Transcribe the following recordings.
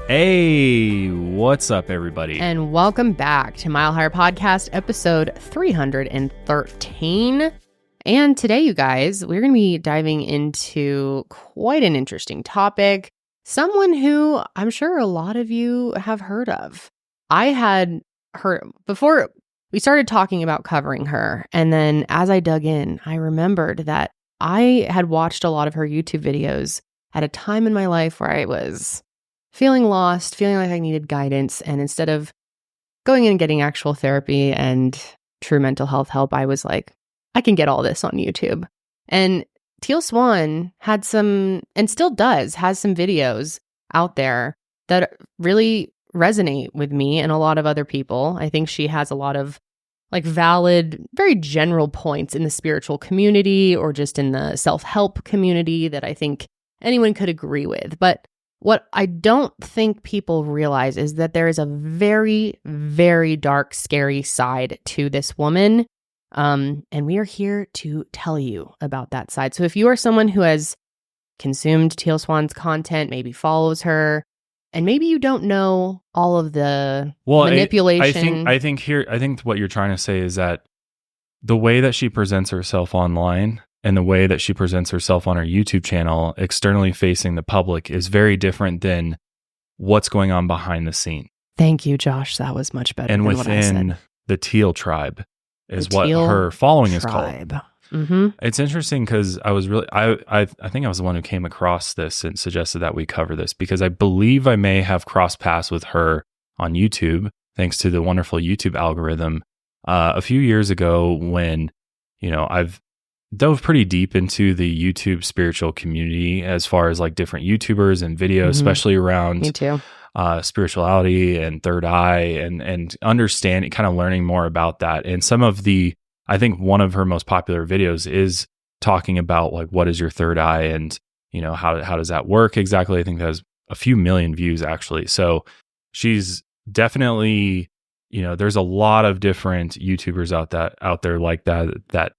Hey, what's up, everybody? And welcome back to Mile Higher Podcast, episode 313. And today, you guys, we're going to be diving into quite an interesting topic. Someone who I'm sure a lot of you have heard of. I had heard before we started talking about covering her. And then as I dug in, I remembered that I had watched a lot of her YouTube videos at a time in my life where I was feeling lost, feeling like I needed guidance. And instead of going in and getting actual therapy and true mental health help, I was like, I can get all this on YouTube. And Teal Swan had some, and still does, has some videos out there that really resonate with me and a lot of other people. I think she has a lot of like valid, very general points in the spiritual community or just in the self-help community that I think anyone could agree with. But what I don't think people realize is that there is a very, very dark, scary side to this woman. And we are here to tell you about that side. So if you are someone who has consumed Teal Swan's content, maybe follows her, and maybe you don't know all of the manipulation. I think what you're trying to say is that the way that she presents herself online and the way that she presents herself on her YouTube channel, externally facing the public, is very different than what's going on behind the scene. Thank you, Josh. That was much better. And than what I said. within the Teal tribe is what her following is called. Mm-hmm. It's interesting because I think I was the one who came across this and suggested that we cover this because I believe I may have crossed paths with her on YouTube, thanks to the wonderful YouTube algorithm, a few years ago when, I've dove pretty deep into the YouTube spiritual community as far as like different YouTubers and videos, especially around Me too. Spirituality and third eye and understanding, kind of learning more about that. And I think one of her most popular videos is talking about like, what is your third eye and, how does that work exactly? I think that has a few million views actually. So she's definitely, there's a lot of different YouTubers out there like that,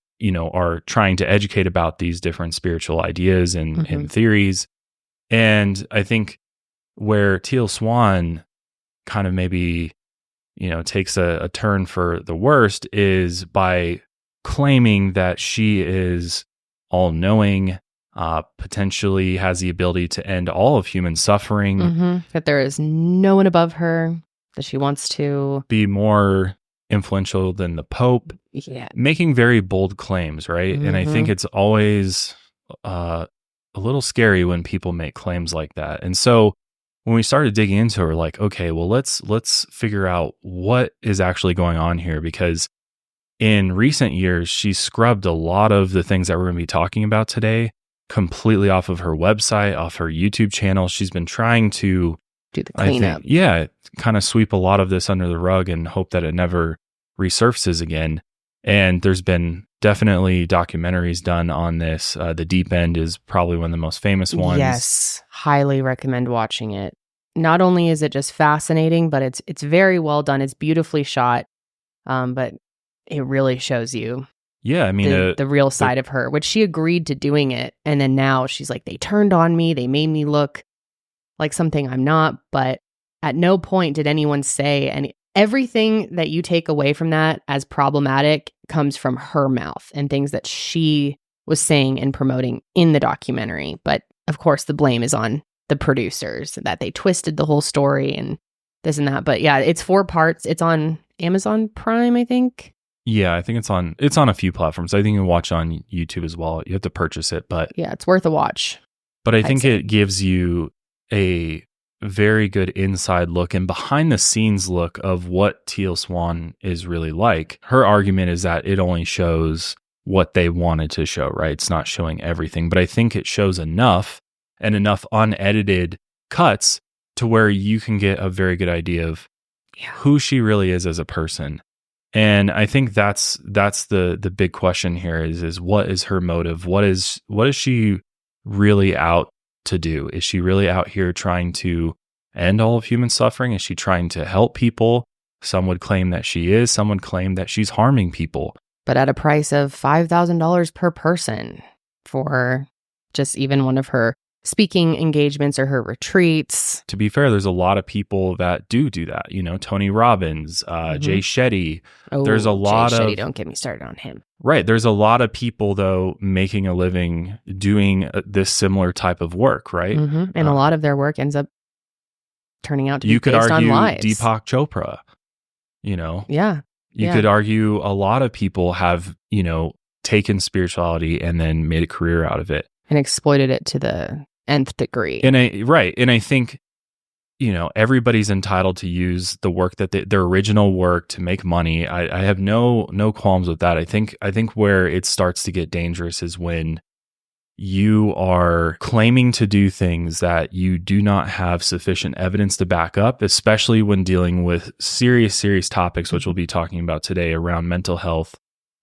are trying to educate about these different spiritual ideas and theories. And I think where Teal Swan kind of maybe, takes a turn for the worst is by claiming that she is all-knowing, potentially has the ability to end all of human suffering. That there is no one above her, that she wants to be more influential than the Pope. Yeah. Making very bold claims, right? And I think it's always a little scary when people make claims like that. And so when we started digging into it, we're like, okay, well, let's figure out what is actually going on here, because in recent years, she scrubbed a lot of the things that we're going to be talking about today completely off of her website, off her YouTube channel. She's been trying to do the cleanup. Kind of sweep a lot of this under the rug and hope that it never resurfaces again. And there's been definitely documentaries done on this. The Deep End is probably one of the most famous ones. Yes, highly recommend watching it. Not only is it just fascinating, but it's very well done. It's beautifully shot, but it really shows you the real side of her, which she agreed to doing it. And then now she's like, they turned on me. They made me look like something I'm not. But at no point did anyone say any. Everything that you take away from that as problematic comes from her mouth and things that she was saying and promoting in the documentary. But of course, the blame is on the producers that they twisted the whole story and this and that. But yeah, it's 4 parts. It's on Amazon Prime, I think. Yeah, I think it's on a few platforms. I think you can watch on YouTube as well. You have to purchase it, but yeah, it's worth a watch. But I think it gives you a very good inside look and behind the scenes look of what Teal Swan is really like. Her argument is that it only shows what they wanted to show, right? It's not showing everything, but I think it shows enough and enough unedited cuts to where you can get a very good idea of who she really is as a person. And I think that's the big question here is what is her motive? What is she really out to do? Is she really out here trying to end all of human suffering? Is she trying to help people? Some would claim that she is. Some would claim that she's harming people. But at a price of $5,000 per person for just even one of her speaking engagements or her retreats. To be fair, there's a lot of people that do that. You know, Tony Robbins, Jay Shetty. There's a lot Jay of Shetty, don't get me started on him. Right. There's a lot of people, though, making a living doing this similar type of work, right? And a lot of their work ends up turning out to be you could based argue on lies. Deepak Chopra, you know? Yeah. You could argue a lot of people have, you know, taken spirituality and then made a career out of it. And exploited it to the nth degree. And I think, you know, everybody's entitled to use the work that their original work to make money. I have no qualms with that. I think where it starts to get dangerous is when you are claiming to do things that you do not have sufficient evidence to back up, especially when dealing with serious topics, which we'll be talking about today around mental health.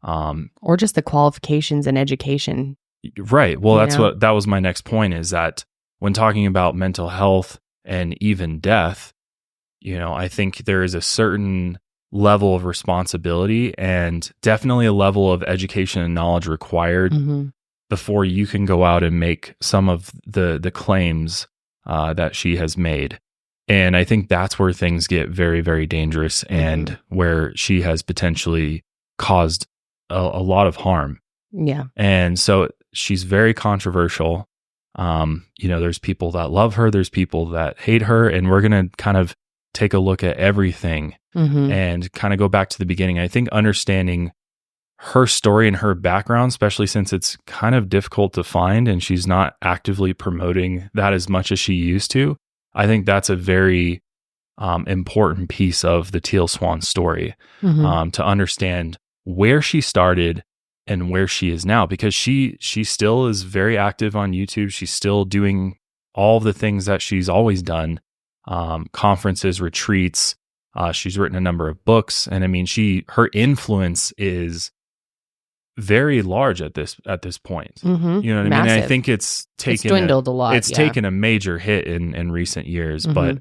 Or just the qualifications and education. Right. Well, that was my next point, is that when talking about mental health and even death, you know, I think there is a certain level of responsibility and definitely a level of education and knowledge required before you can go out and make some of the claims that she has made. And I think that's where things get very, very dangerous and where she has potentially caused a lot of harm. Yeah. And so she's very controversial. You know, there's people that love her, there's people that hate her, and we're going to kind of take a look at everything and kind of go back to the beginning. I think understanding her story and her background, especially since it's kind of difficult to find and she's not actively promoting that as much as she used to, I think that's a very important piece of the Teal Swan story, to understand where she started and where she is now, because she still is very active on YouTube. She's still doing all the things that she's always done, conferences, retreats. She's written a number of books, and I mean, her influence is very large at this point. You know what I mean? And I think it's dwindled a lot. It's taken a major hit in recent years, but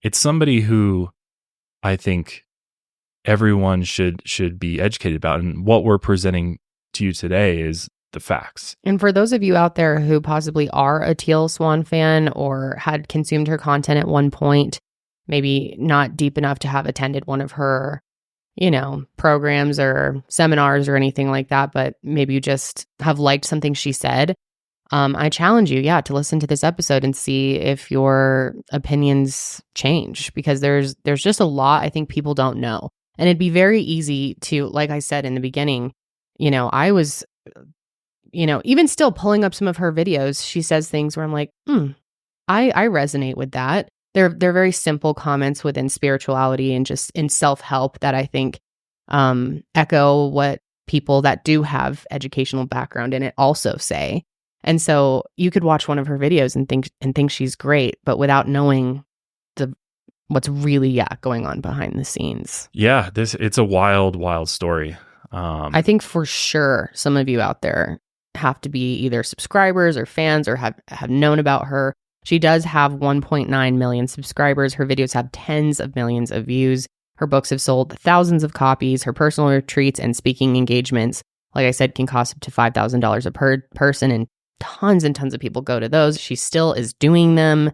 it's somebody who I think everyone should be educated about. And what we're presenting to you today is the facts. And for those of you out there who possibly are a Teal Swan fan or had consumed her content at one point, maybe not deep enough to have attended one of her, you know, programs or seminars or anything like that, but maybe you just have liked something she said, I challenge you, to listen to this episode and see if your opinions change, because there's just a lot I think people don't know. And it'd be very easy to, like I said in the beginning, you know, I was, you know, even still pulling up some of her videos, she says things where I'm like, I resonate with that. They're very simple comments within spirituality and just in self-help that I think echo what people that do have educational background in it also say. And so you could watch one of her videos and think she's great, but without knowing what's really going on behind the scenes. Yeah, it's a wild story. I think for sure some of you out there have to be either subscribers or fans or have known about her. She does have 1.9 million subscribers. Her videos have tens of millions of views. Her books have sold thousands of copies. Her personal retreats and speaking engagements, like I said, can cost up to $5,000 a person, and tons of people go to those. She still is doing them.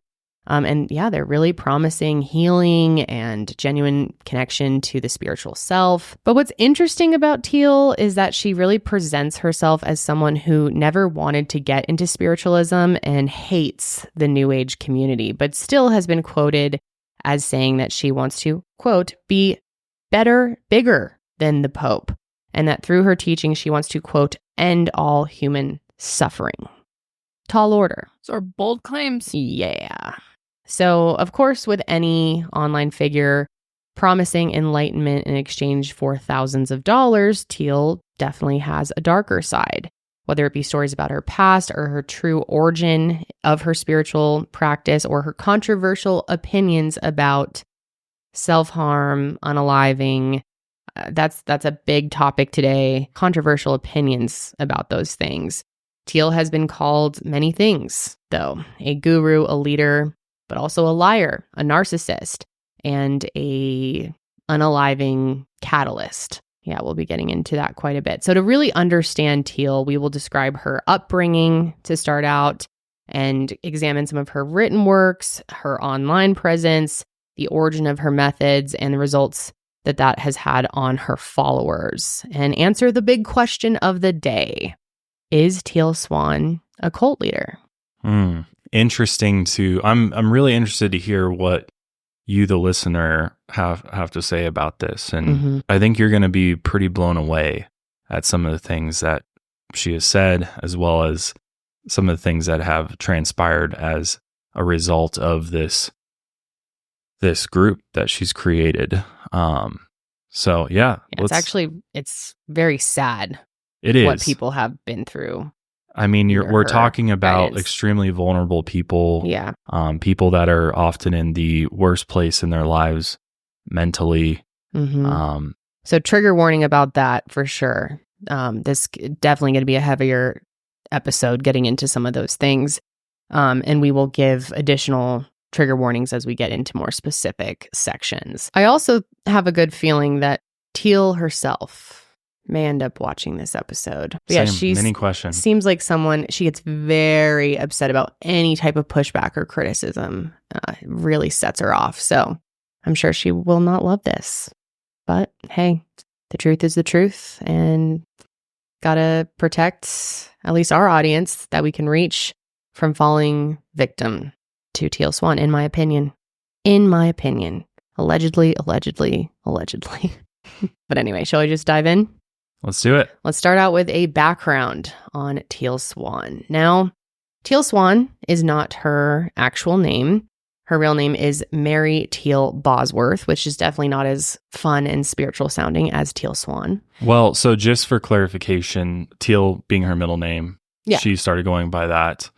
And they're really promising healing and genuine connection to the spiritual self. But what's interesting about Teal is that she really presents herself as someone who never wanted to get into spiritualism and hates the New Age community, but still has been quoted as saying that she wants to, quote, be better, bigger than the Pope, and that through her teaching, she wants to, quote, end all human suffering. Tall order. So are bold claims. Yeah. So, of course, with any online figure promising enlightenment in exchange for thousands of dollars, Teal definitely has a darker side, whether it be stories about her past or her true origin of her spiritual practice or her controversial opinions about self-harm, unaliving. That's a big topic today, controversial opinions about those things. Teal has been called many things, though, a guru, a leader, but also a liar, a narcissist, and a unaliving catalyst. Yeah, we'll be getting into that quite a bit. So to really understand Teal, we will describe her upbringing to start out, and examine some of her written works, her online presence, the origin of her methods, and the results that has had on her followers, and answer the big question of the day. Is Teal Swan a cult leader? Interesting I'm really interested to hear what you, the listener, have to say about this. And I think you're going to be pretty blown away at some of the things that she has said, as well as some of the things that have transpired as a result of this group that she's created. So yeah, it's very sad. It is what people have been through. I mean, we're talking about extremely vulnerable people. Yeah. People that are often in the worst place in their lives mentally. So trigger warning about that for sure. This definitely going to be a heavier episode getting into some of those things. And we will give additional trigger warnings as we get into more specific sections. I also have a good feeling that Teal herself may end up watching this episode. Many questions. Seems like she gets very upset about any type of pushback or criticism. It really sets her off. So I'm sure she will not love this. But hey, the truth is the truth, and gotta protect at least our audience that we can reach from falling victim to Teal Swan, in my opinion. Allegedly. But anyway, shall we just dive in? Let's do it. Let's start out with a background on Teal Swan. Now, Teal Swan is not her actual name. Her real name is Mary Teal Bosworth, which is definitely not as fun and spiritual sounding as Teal Swan. Well, so just for clarification, Teal being her middle name, she started going by that.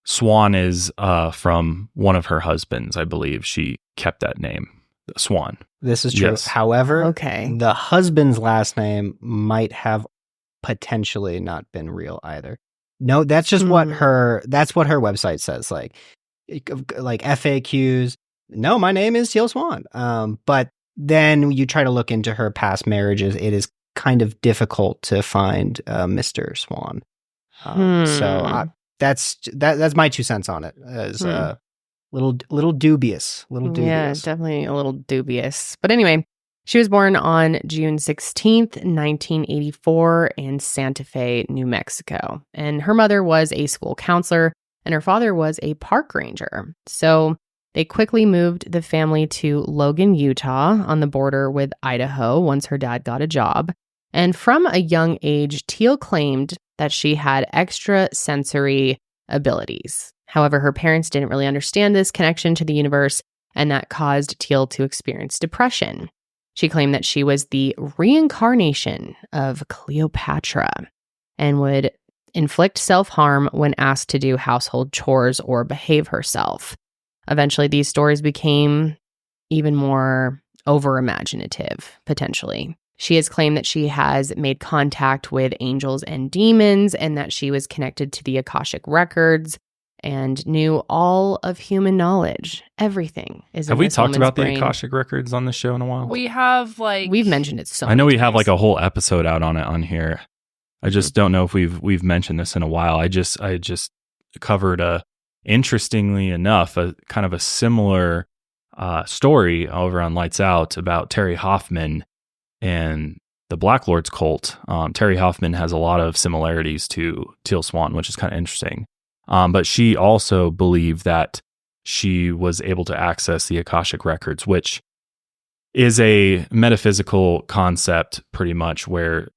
Swan is from one of her husbands, I believe. She kept that name, Swan. This is true. Yes. However, the husband's last name might have potentially not been real either. No, that's just what her website says. Like FAQs. No, my name is Teal Swan. But then you try to look into her past marriages. It is kind of difficult to find Mr. Swan. So that's my 2 cents on it. As little dubious. Yeah, definitely a little dubious. But anyway, she was born on June 16th, 1984 in Santa Fe, New Mexico. And her mother was a school counselor and her father was a park ranger. So they quickly moved the family to Logan, Utah, on the border with Idaho once her dad got a job. And from a young age, Teal claimed that she had extrasensory abilities. However, her parents didn't really understand this connection to the universe, and that caused Teal to experience depression. She claimed that she was the reincarnation of Cleopatra and would inflict self-harm when asked to do household chores or behave herself. Eventually, these stories became even more over-imaginative, potentially. She has claimed that she has made contact with angels and demons and that she was connected to the Akashic records and knew all of human knowledge. Everything is Have we talked about brain. the Akashic records on the show in a while? We have we've mentioned it so I know many we have times. like a whole episode out on it on here. I just don't know if we've mentioned this in a while. I just covered interestingly enough, a kind of a similar story over on Lights Out about Terry Hoffman and the Black Lord's cult. Terry Hoffman has a lot of similarities to Teal Swan, which is kind of interesting. But she also believed that she was able to access the Akashic records, which is a metaphysical concept pretty much where,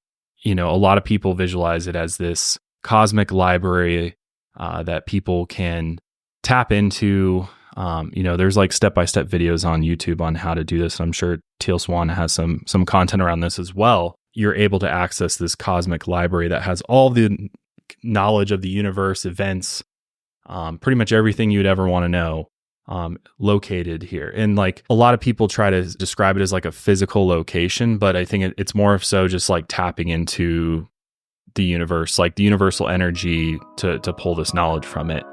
a lot of people visualize it as this cosmic library that people can tap into. There's like step-by-step videos on YouTube on how to do this. I'm sure Teal Swan has some content around this as well. You're able to access this cosmic library that has all the knowledge of the universe, events, pretty much everything you'd ever want to know, located here. And like a lot of people try to describe it as like a physical location, but I think it's more of so just like tapping into the universe, like the universal energy to pull this knowledge from it.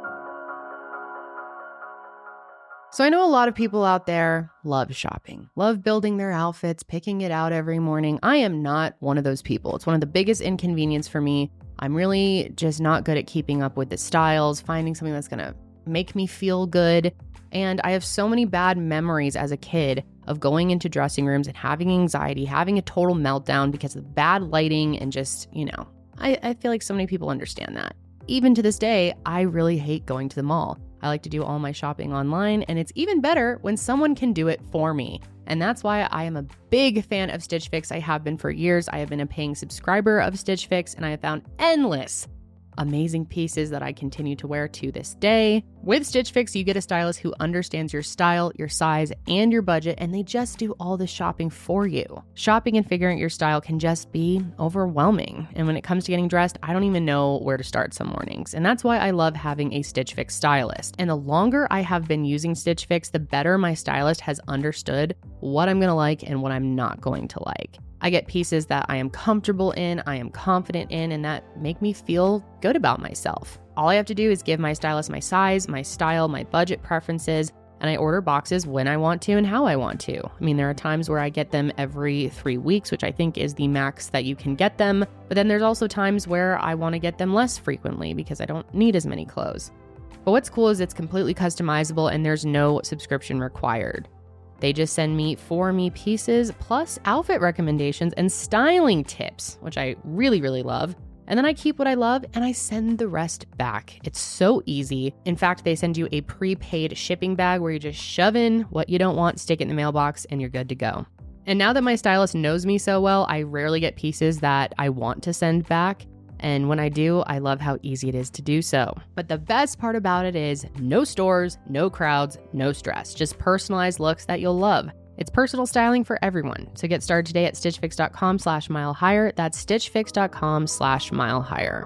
So I know a lot of people out there love shopping, love building their outfits, picking it out every morning. I am not one of those people. It's one of the biggest inconvenience for me. I'm really just not good at keeping up with the styles, finding something that's going to make me feel good. And I have so many bad memories as a kid of going into dressing rooms and having anxiety, having a total meltdown because of bad lighting and just, I feel like so many people understand that. Even to this day, I really hate going to the mall. I like to do all my shopping online, and it's even better when someone can do it for me. And that's why I am a big fan of Stitch Fix. I have been for years. I have been a paying subscriber of Stitch Fix, and I have found endless amazing pieces that I continue to wear to this day. With Stitch Fix, you get a stylist who understands your style, your size, and your budget, and they just do all the shopping for you. Shopping and figuring out your style can just be overwhelming. And when it comes to getting dressed, I don't even know where to start some mornings. And that's why I love having a Stitch Fix stylist. And the longer I have been using Stitch Fix, the better my stylist has understood what I'm gonna like and what I'm not going to like. I get pieces that I am comfortable in, I am confident in, and that make me feel good about myself. All I have to do is give my stylist my size, my style, my budget preferences, and I order boxes when I want to and how I want to. I mean, there are times where I get them every 3 weeks, which I think is the max that you can get them. But then there's also times where I want to get them less frequently because I don't need as many clothes. But what's cool is it's completely customizable and there's no subscription required. They just send me for me pieces plus outfit recommendations and styling tips, which I really, really love. And then I keep what I love and I send the rest back. It's so easy. In fact, they send you a prepaid shipping bag where you just shove in what you don't want, stick it in the mailbox, and you're good to go. And now that my stylist knows me so well, I rarely get pieces that I want to send back. And when I do, I love how easy it is to do so. But the best part about it is no stores, no crowds, no stress, just personalized looks that you'll love. It's personal styling for everyone. So get started today at stitchfix.com/milehigher. That's stitchfix.com/milehigher.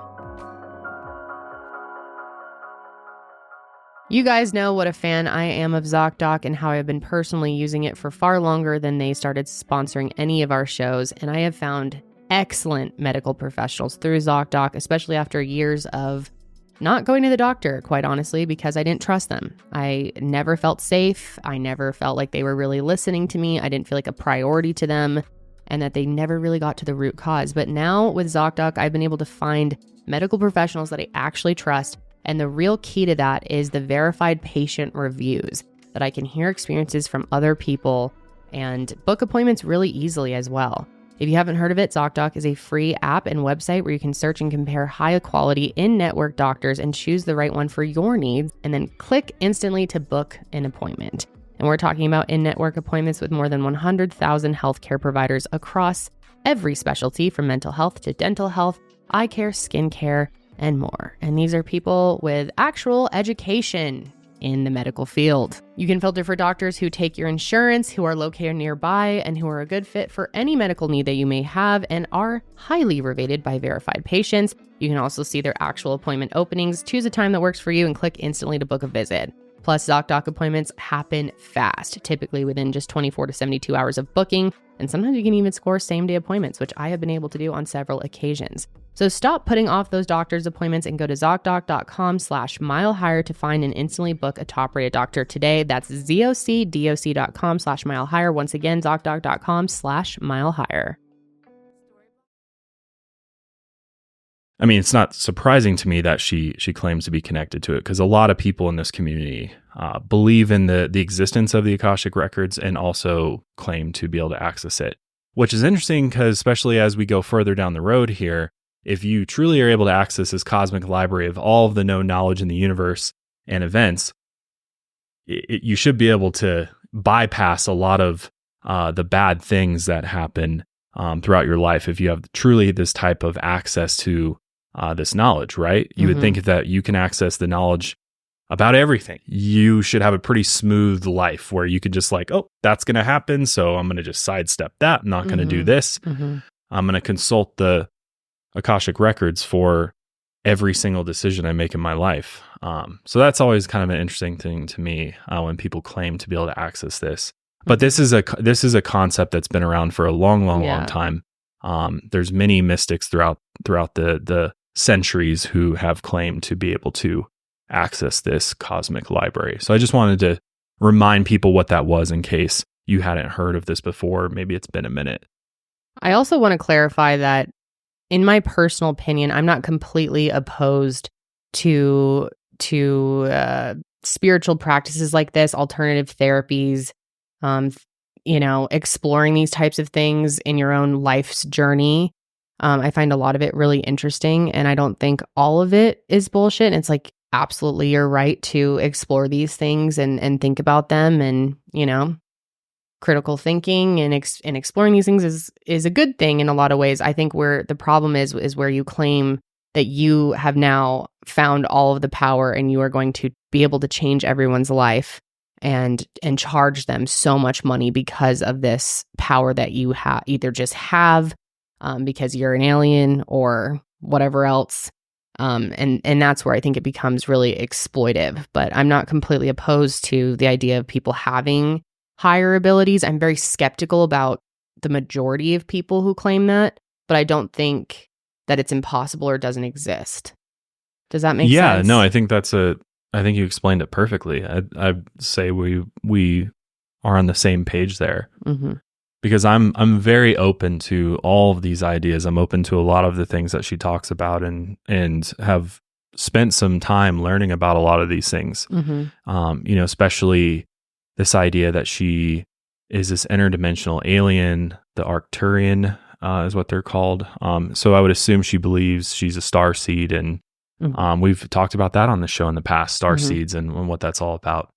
You guys know what a fan I am of ZocDoc and how I've been personally using it for far longer than they started sponsoring any of our shows. And I have found excellent medical professionals through ZocDoc, especially after years of not going to the doctor, quite honestly, because I didn't trust them. I never felt safe. I never felt like they were really listening to me. I didn't feel like a priority to them and that they never really got to the root cause. But now with ZocDoc, I've been able to find medical professionals that I actually trust. And the real key to that is the verified patient reviews, that I can hear experiences from other people and book appointments really easily as well. If you haven't heard of it, ZocDoc is a free app and website where you can search and compare high quality in-network doctors and choose the right one for your needs, and then click instantly to book an appointment. And we're talking about in-network appointments with more than 100,000 healthcare providers across every specialty, from mental health to dental health, eye care, skin care, and more. And these are people with actual education in the medical field. You can filter for doctors who take your insurance, who are located nearby, and who are a good fit for any medical need that you may have and are highly rated by verified patients. You can also see their actual appointment openings, choose a time that works for you, and click instantly to book a visit. Plus, ZocDoc appointments happen fast, typically within just 24 to 72 hours of booking. And sometimes you can even score same-day appointments, which I have been able to do on several occasions. So stop putting off those doctor's appointments and go to ZocDoc.com/milehigher to find and instantly book a top-rated doctor today. That's ZocDoc.com/milehigher. Once again, ZocDoc.com/milehigher. I mean, it's not surprising to me that she claims to be connected to it, because a lot of people in this community believe in the existence of the Akashic records and also claim to be able to access it, which is interesting because especially as we go further down the road here, if you truly are able to access this cosmic library of all of the known knowledge in the universe and events, you should be able to bypass a lot of the bad things that happen throughout your life if you have truly this type of access to this knowledge, right? You would think that you can access the knowledge about everything. You should have a pretty smooth life where you could just like, oh, that's going to happen, so I'm going to just sidestep that. I'm not going to do this. I'm going to consult the Akashic records for every single decision I make in my life. So that's always kind of an interesting thing to me when people claim to be able to access this. But this is a concept that's been around for a long time. There's many mystics throughout the centuries who have claimed to be able to access this cosmic library. So I just wanted to remind people what that was in case you hadn't heard of this before. Maybe it's been a minute. I also want to clarify that, in my personal opinion, I'm not completely opposed to spiritual practices like this, alternative therapies, exploring these types of things in your own life's journey. I find a lot of it really interesting, and I don't think all of it is bullshit. It's like, absolutely, you're right to explore these things and think about them, and critical thinking and exploring these things is a good thing in a lot of ways. I think where the problem is where you claim that you have now found all of the power and you are going to be able to change everyone's life and charge them so much money because of this power that you either just have because you're an alien or whatever else. And that's where I think it becomes really exploitive. But I'm not completely opposed to the idea of people having higher abilities. I'm very skeptical about the majority of people who claim that, but I don't think that it's impossible or doesn't exist. Does that make sense? Yeah, no, I think I think you explained it perfectly. I'd say we are on the same page there. Mm-hmm. Because I'm very open to all of these ideas. I'm open to a lot of the things that she talks about and have spent some time learning about a lot of these things. Mm-hmm. Especially this idea that she is this interdimensional alien, the Arcturian is what they're called. So I would assume she believes she's a star seed, and Mm-hmm. we've talked about that on the show in the past, star Mm-hmm. seeds and what that's all about.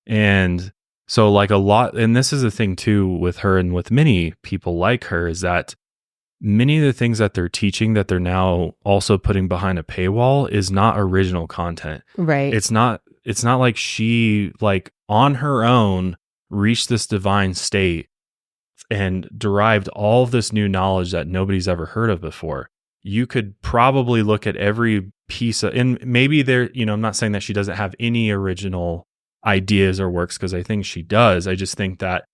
And so like a lot, and this is the thing too with her and with many people like her, is that many of the things that they're teaching that they're now also putting behind a paywall is not original content. Right. It's not like she like on her own reached this divine state and derived all of this new knowledge that nobody's ever heard of before. You could probably look at every piece of, and maybe there, I'm not saying that she doesn't have any original ideas or works, because I think she does. I just think that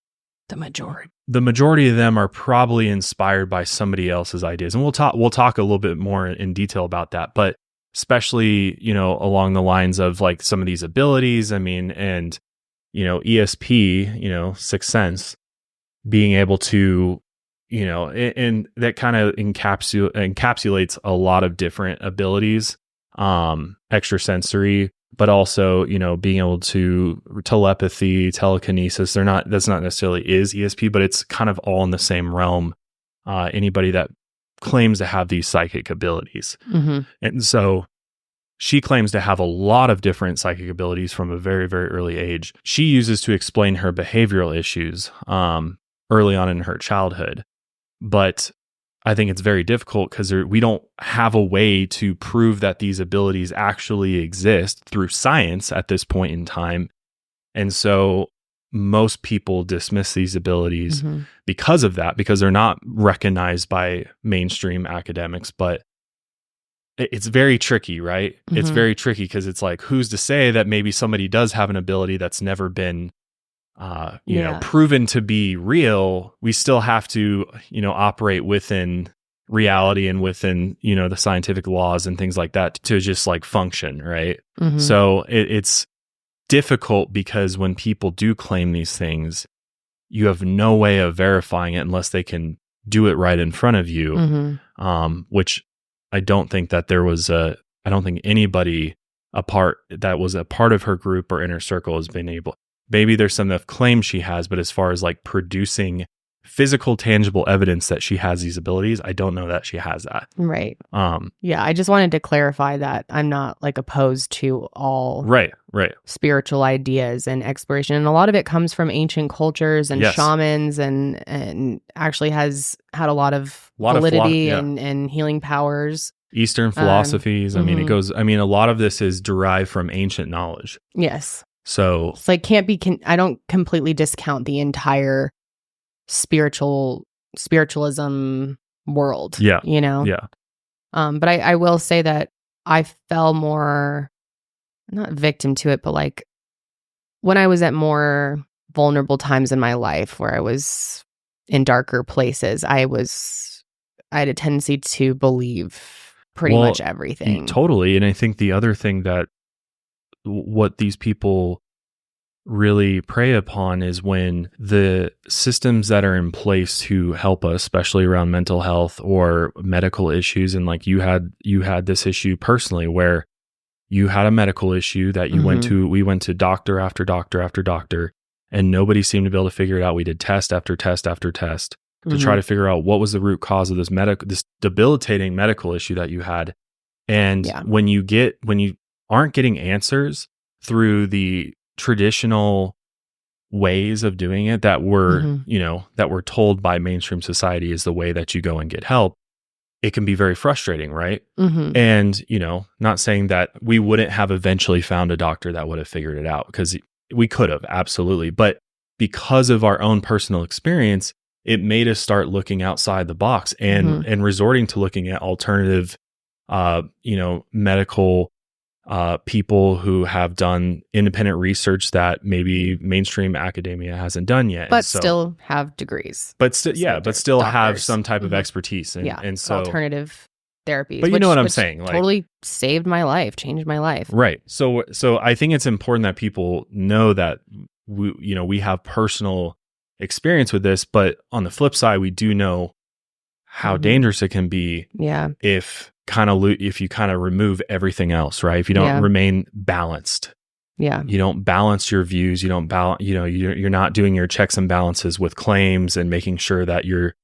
the majority of them are probably inspired by somebody else's ideas. And we'll talk a little bit more in detail about that, but especially, along the lines of like some of these abilities, and ESP, Sixth Sense, being able to, and that kind of encapsulates a lot of different abilities, extrasensory, but also, being able to telepathy, telekinesis. That's not necessarily is ESP, but it's kind of all in the same realm. Anybody that claims to have these psychic abilities. Mm-hmm. And so she claims to have a lot of different psychic abilities from a very, very early age. She uses to explain her behavioral issues early on in her childhood. But I think it's very difficult because we don't have a way to prove that these abilities actually exist through science at this point in time. And so most people dismiss these abilities Mm-hmm. because of that, because they're not recognized by mainstream academics. But it's very tricky, right? Mm-hmm. It's very tricky because it's like, who's to say that maybe somebody does have an ability that's never been proven to be real? We still have to, operate within reality and within, the scientific laws and things like that to just like function, right? Mm-hmm. So it's difficult because when people do claim these things, you have no way of verifying it unless they can do it right in front of you, Mm-hmm. Which I don't think that I don't think anybody that was a part of her group or inner circle has been able. Maybe there's some that claim she has, but as far as like producing physical, tangible evidence that she has these abilities, I don't know that she has that. Right. Yeah, I just wanted to clarify that I'm not like opposed to all right spiritual ideas and exploration. And a lot of it comes from ancient cultures and Yes. shamans and actually has had a lot of validity and healing powers. Eastern philosophies. Mm-hmm. A lot of this is derived from ancient knowledge. Yes. So it's like I don't completely discount the entire spiritualism world. Yeah. Yeah. But I will say that I fell more, not victim to it, but like when I was at more vulnerable times in my life where I was in darker places, I had a tendency to believe pretty much everything. Totally. And I think the other thing that what these people really prey upon is when the systems that are in place to help us, especially around mental health or medical issues, and like you had this issue personally where you had a medical issue that you we went to doctor after doctor after doctor, and nobody seemed to be able to figure it out. We did test after test after test to try to figure out what was the root cause of this debilitating medical issue that you had. And when you aren't getting answers through the traditional ways of doing it that were, that were told by mainstream society is the way that you go and get help, it can be very frustrating, right? And, not saying that we wouldn't have eventually found a doctor that would have figured it out, because we could have, absolutely. But because of our own personal experience, it made us start looking outside the box and resorting to looking at alternative, medical people who have done independent research that maybe mainstream academia hasn't done yet, but still have degrees. But still have some type of expertise, and so alternative therapies. But you know what I'm saying? Like, totally saved my life, changed my life. Right. So I think it's important that people know that we have personal experience with this, but on the flip side, we do know how dangerous it can be. Yeah. If you kind of remove everything else, right? If you don't remain balanced. Yeah. You don't balance your views. You don't balance, you're not doing your checks and balances with claims and making sure that you're,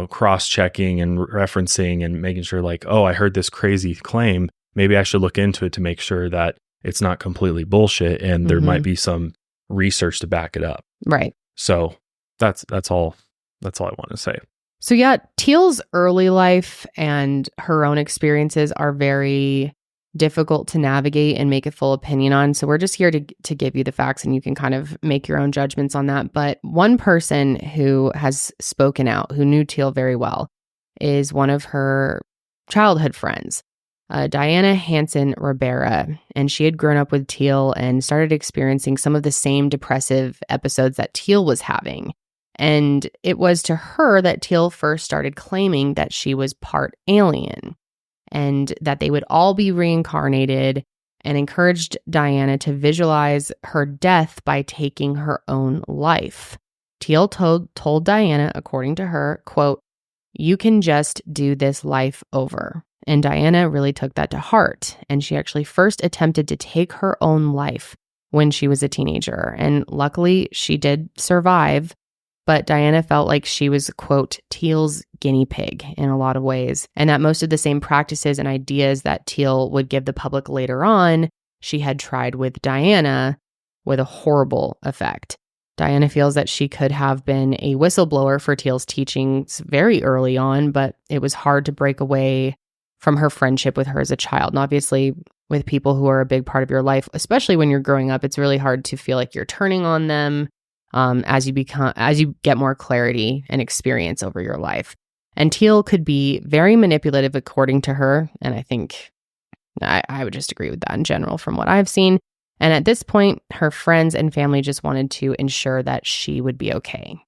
cross-checking and referencing and making sure like, oh, I heard this crazy claim. Maybe I should look into it to make sure that it's not completely bullshit and there might be some research to back it up. Right. So that's all I want to say. So yeah, Teal's early life and her own experiences are very difficult to navigate and make a full opinion on. So we're just here to give you the facts, and you can kind of make your own judgments on that. But one person who has spoken out, who knew Teal very well, is one of her childhood friends, Diana Hansen Ribera. And she had grown up with Teal and started experiencing some of the same depressive episodes that Teal was having. And it was to her that Teal first started claiming that she was part alien and that they would all be reincarnated, and encouraged Diana to visualize her death by taking her own life. Teal told Diana, according to her, quote, "You can just do this life over." And Diana really took that to heart. And she actually first attempted to take her own life when she was a teenager. And luckily, she did survive. But Diana felt like she was, quote, Teal's guinea pig in a lot of ways, and that most of the same practices and ideas that Teal would give the public later on, she had tried with Diana with a horrible effect. Diana feels that she could have been a whistleblower for Teal's teachings very early on, but it was hard to break away from her friendship with her as a child. And obviously, with people who are a big part of your life, especially when you're growing up, it's really hard to feel like you're turning on them. As you get more clarity and experience over your life. And Teal could be very manipulative, according to her. And I think I would just agree with that in general from what I've seen. And at this point, her friends and family just wanted to ensure that she would be okay.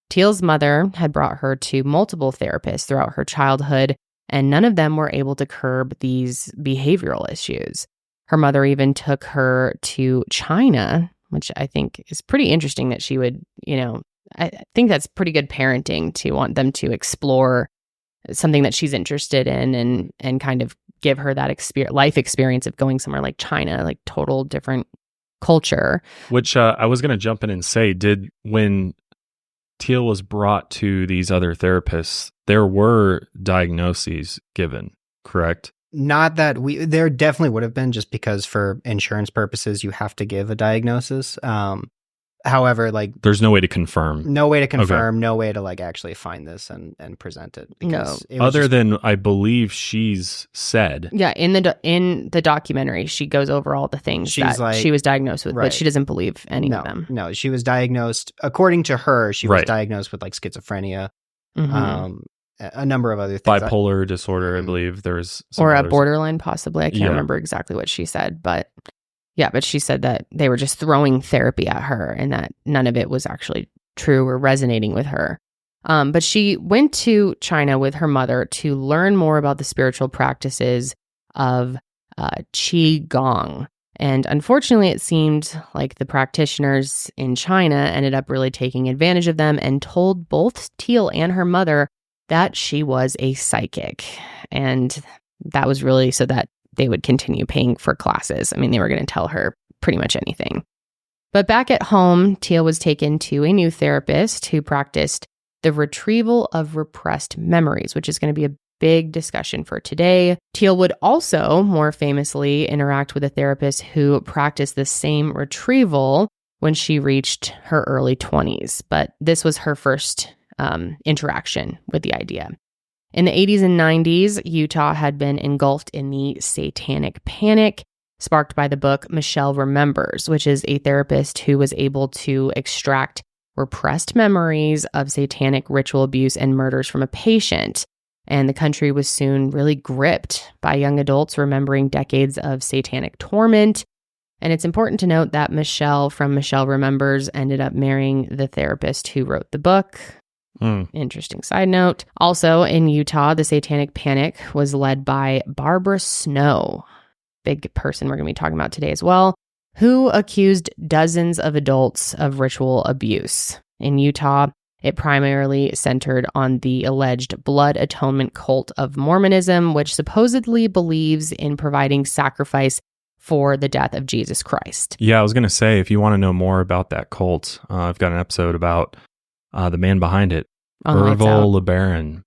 Teal's mother had brought her to multiple therapists throughout her childhood, and none of them were able to curb these behavioral issues. Her mother even took her to China, which I think is pretty interesting that she would, I think that's pretty good parenting to want them to explore something that she's interested in and kind of give her that life experience of going somewhere like China, like total different culture. Which I was going to jump in and say, when Teal was brought to these other therapists, there were diagnoses given, correct? Not that there definitely would have been, just because for insurance purposes, you have to give a diagnosis. However, there's no way to confirm. Okay. No way to actually find this and present it. Because than I believe she's said. Yeah, in the documentary, she goes over all the things she was diagnosed with, but she doesn't believe any of them. No, she was diagnosed, according to her, she was diagnosed with schizophrenia. Mm-hmm. A number of other things. Bipolar disorder, I believe there's or a borderline, possibly. I can't remember exactly what she said, but she said that they were just throwing therapy at her and that none of it was actually true or resonating with her. But she went to China with her mother to learn more about the spiritual practices of Qigong. And unfortunately, it seemed like the practitioners in China ended up really taking advantage of them and told both Teal and her mother that she was a psychic. And that was really so that they would continue paying for classes. I mean, they were going to tell her pretty much anything. But back at home, Teal was taken to a new therapist who practiced the retrieval of repressed memories, which is going to be a big discussion for today. Teal would also more famously interact with a therapist who practiced the same retrieval when she reached her early 20s. But this was her first interaction with the idea. In the 80s and 90s, Utah had been engulfed in the Satanic panic, sparked by the book Michelle Remembers, which is a therapist who was able to extract repressed memories of satanic ritual abuse and murders from a patient. And the country was soon really gripped by young adults remembering decades of satanic torment. And it's important to note that Michelle from Michelle Remembers ended up marrying the therapist who wrote the book. Interesting side note. Also in Utah, the Satanic Panic was led by Barbara Snow, big person we're going to be talking about today as well, who accused dozens of adults of ritual abuse. In Utah, it primarily centered on the alleged blood atonement cult of Mormonism, which supposedly believes in providing sacrifice for the death of Jesus Christ. Yeah, I was going to say, if you want to know more about that cult, I've got an episode about the man behind it. Ervil LeBaron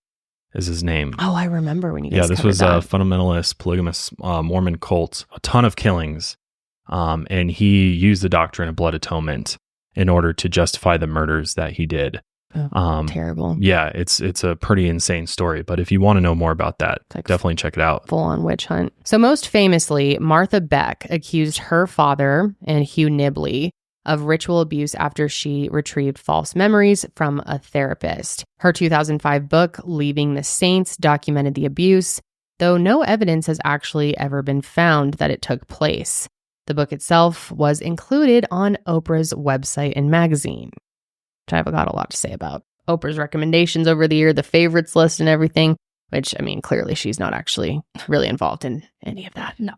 is his name. Oh, I remember when you guys this was a fundamentalist, polygamous Mormon cult, a ton of killings. And he used the doctrine of blood atonement in order to justify the murders that he did. Terrible. Yeah, it's a pretty insane story. But if you want to know more about that, definitely check it out. Full-on witch hunt. So most famously, Martha Beck accused her father and Hugh Nibley of ritual abuse after she retrieved false memories from a therapist. Her 2005 book, Leaving the Saints, documented the abuse, though no evidence has actually ever been found that it took place. The book itself was included on Oprah's website and magazine, which I've got a lot to say about. Oprah's recommendations over the year, the favorites list and everything, which, I mean, clearly she's not actually really involved in any of that. No.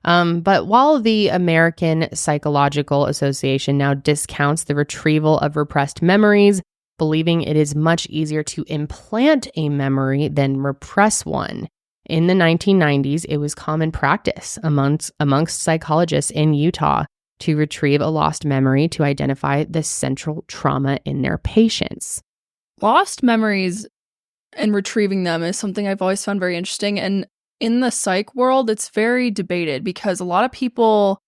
But while the American Psychological Association now discounts the retrieval of repressed memories, believing it is much easier to implant a memory than repress one, in the 1990s, it was common practice amongst psychologists in Utah to retrieve a lost memory to identify the central trauma in their patients. Lost memories and retrieving them is something I've always found very interesting. And in the psych world, it's very debated because a lot of people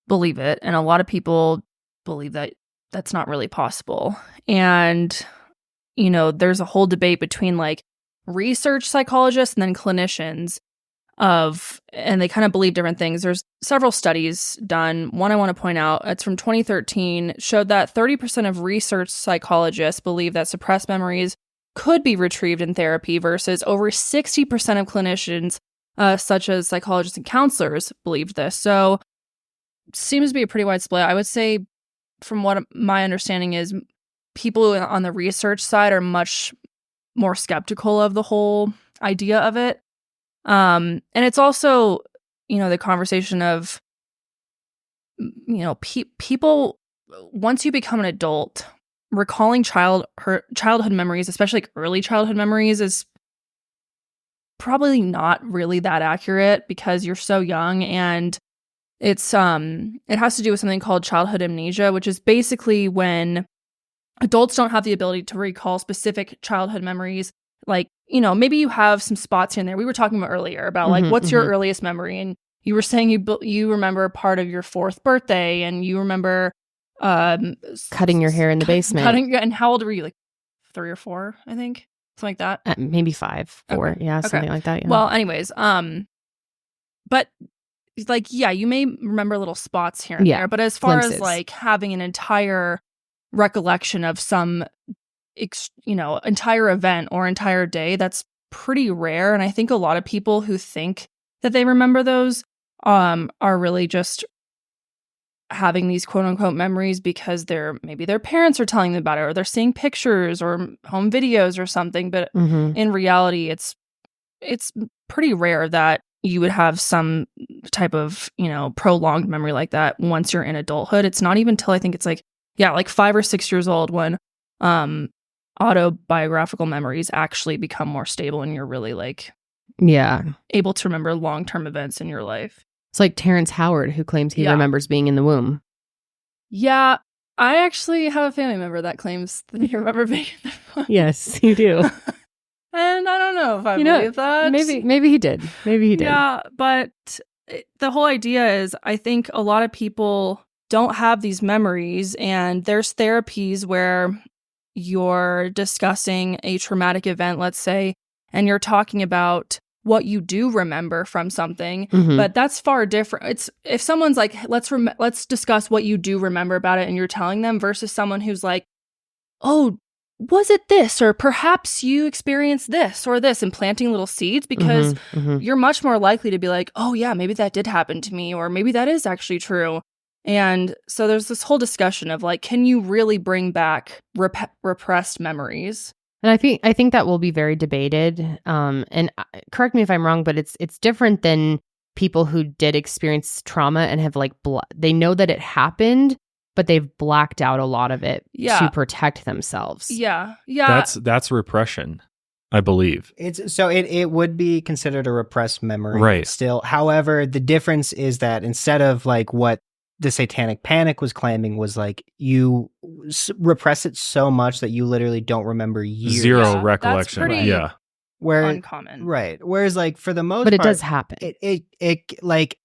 believe it and a lot of people believe that that's not really possible. And, you know, there's a whole debate between like research psychologists and then clinicians and they kind of believe different things. There's several studies done. One I want to point out, it's from 2013, showed that 30% of research psychologists believe that suppressed memories could be retrieved in therapy versus over 60% of clinicians, such as psychologists and counselors, believed this. So it seems to be a pretty wide split. I would say, from what my understanding is, people on the research side are much more skeptical of the whole idea of it. And it's also, you know, the conversation of, you know, people, once you become an adult, recalling childhood memories, especially like early childhood memories, is probably not really that accurate because you're so young. And it has to do with something called childhood amnesia, which is basically when adults don't have the ability to recall specific childhood memories. Like, you know, maybe you have some spots here and there. We were talking about earlier about like, what's your earliest memory? And you were saying you remember part of your 4th birthday and you remember cutting your hair in the basement. And how old were you? Like 3 or 4, I think. Something like that. Maybe 5, 4. Okay. Yeah, something like that. Yeah. Well, anyways, but like, yeah, you may remember little spots here and there. But as far as like having an entire recollection of some entire event or entire day, that's pretty rare. And I think a lot of people who think that they remember those are really just having these quote unquote memories because maybe their parents are telling them about it, or they're seeing pictures or home videos or something. But in reality, it's pretty rare that you would have some type of, prolonged memory like that once you're in adulthood. It's not even till I think it's like 5 or 6 years old when autobiographical memories actually become more stable and you're really able to remember long-term events in your life. It's like Terrence Howard, who claims he remembers being in the womb. Yeah, I actually have a family member that claims that he remember being in the womb. Yes, you do. And I don't know if I believe that. Maybe he did. Maybe he did. Yeah, but the whole idea is I think a lot of people don't have these memories, and there's therapies where you're discussing a traumatic event, let's say, and you're talking about what you do remember from something, but that's far different. It's if someone's like, let's discuss what you do remember about it, and you're telling them, versus someone who's like, oh, was it this, or perhaps you experienced this or this, and planting little seeds, because you're much more likely to be like, oh yeah, maybe that did happen to me, or maybe that is actually true. And so there's this whole discussion of like, can you really bring back repressed memories? And I think that will be very debated. And correct me if I'm wrong, but it's different than people who did experience trauma and have they know that it happened, but they've blacked out a lot of it to protect themselves. Yeah. That's repression, I believe. It would be considered a repressed memory, right? Still, however, the difference is that instead of like what the Satanic Panic was claiming was like you repress it so much that you literally don't remember years. Zero recollection. That's pretty where uncommon, right? Whereas like for the most but part, it does happen. It like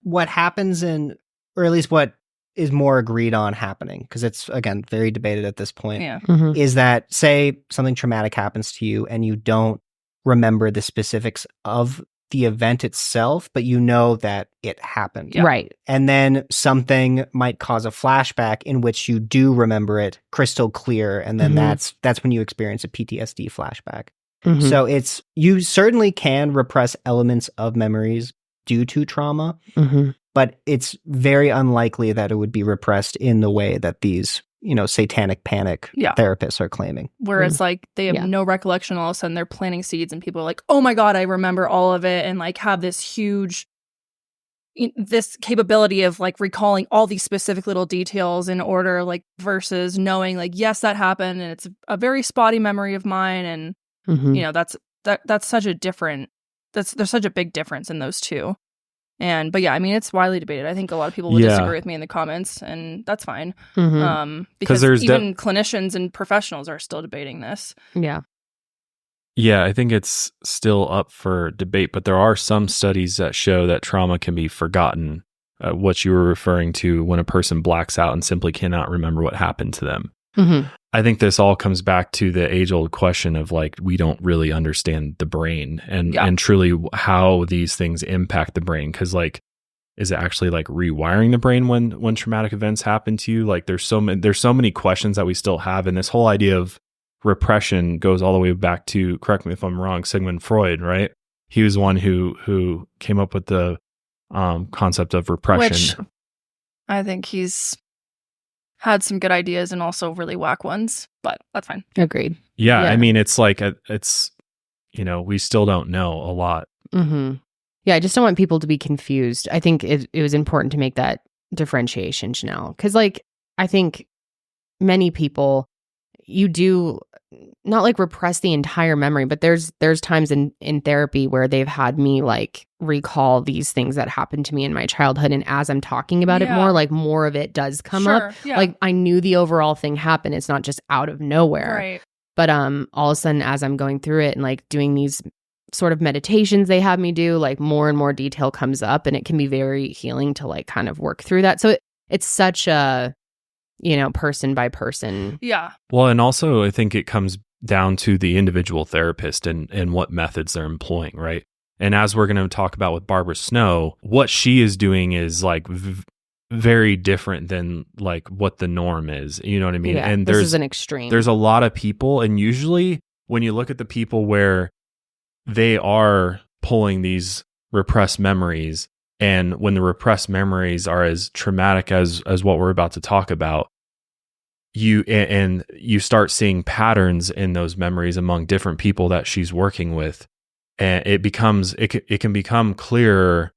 what happens or at least what is more agreed on happening, because it's again very debated at this point. Yeah, is that say something traumatic happens to you and you don't remember the specifics of the event itself, but you know that it happened. Yeah. Right. And then something might cause a flashback in which you do remember it crystal clear. And then that's when you experience a PTSD flashback. So you certainly can repress elements of memories due to trauma, but it's very unlikely that it would be repressed in the way that these Satanic Panic therapists are claiming. Whereas like they have no recollection, all of a sudden they're planting seeds and people are like, oh my God, I remember all of it, and like have this huge, this capability of like recalling all these specific little details in order, like versus knowing like, yes, that happened and it's a very spotty memory of mine. And that's such a different, there's such a big difference in those two. But yeah, I mean, it's widely debated. I think a lot of people would disagree with me in the comments, and that's fine. Because there's even clinicians and professionals are still debating this. Yeah. Yeah, I think it's still up for debate, but there are some studies that show that trauma can be forgotten, what you were referring to when a person blacks out and simply cannot remember what happened to them. I think this all comes back to the age-old question of like, we don't really understand the brain and truly how these things impact the brain. Because like, is it actually like rewiring the brain when traumatic events happen to you? Like there's so many questions that we still have. And this whole idea of repression goes all the way back to, correct me if I'm wrong, Sigmund Freud, right? He was one who came up with the concept of repression. Which I think he's had some good ideas and also really whack ones, but that's fine. Agreed. Yeah. I mean, it's like, we still don't know a lot. Yeah, I just don't want people to be confused. I think it was important to make that differentiation, Janelle, because like, I think many people, you do not like repress the entire memory, but there's times in therapy where they've had me like recall these things that happened to me in my childhood, and as I'm talking about it more, like more of it does come up. Like I knew the overall thing happened. It's not just out of nowhere. Right. But all of a sudden, as I'm going through it and like doing these sort of meditations they have me do, like more and more detail comes up, and it can be very healing to like kind of work through that. So it's such a person by person. Yeah. Well, and also I think it comes down to the individual therapist and what methods they're employing, right? And as we're going to talk about with Barbara Snow, what she is doing is like very different than like what the norm is. You know what I mean? Yeah, and this is an extreme. There's a lot of people, and usually when you look at the people where they are pulling these repressed memories, and when the repressed memories are as traumatic as what we're about to talk about, you start seeing patterns in those memories among different people that she's working with. and it can become clearer,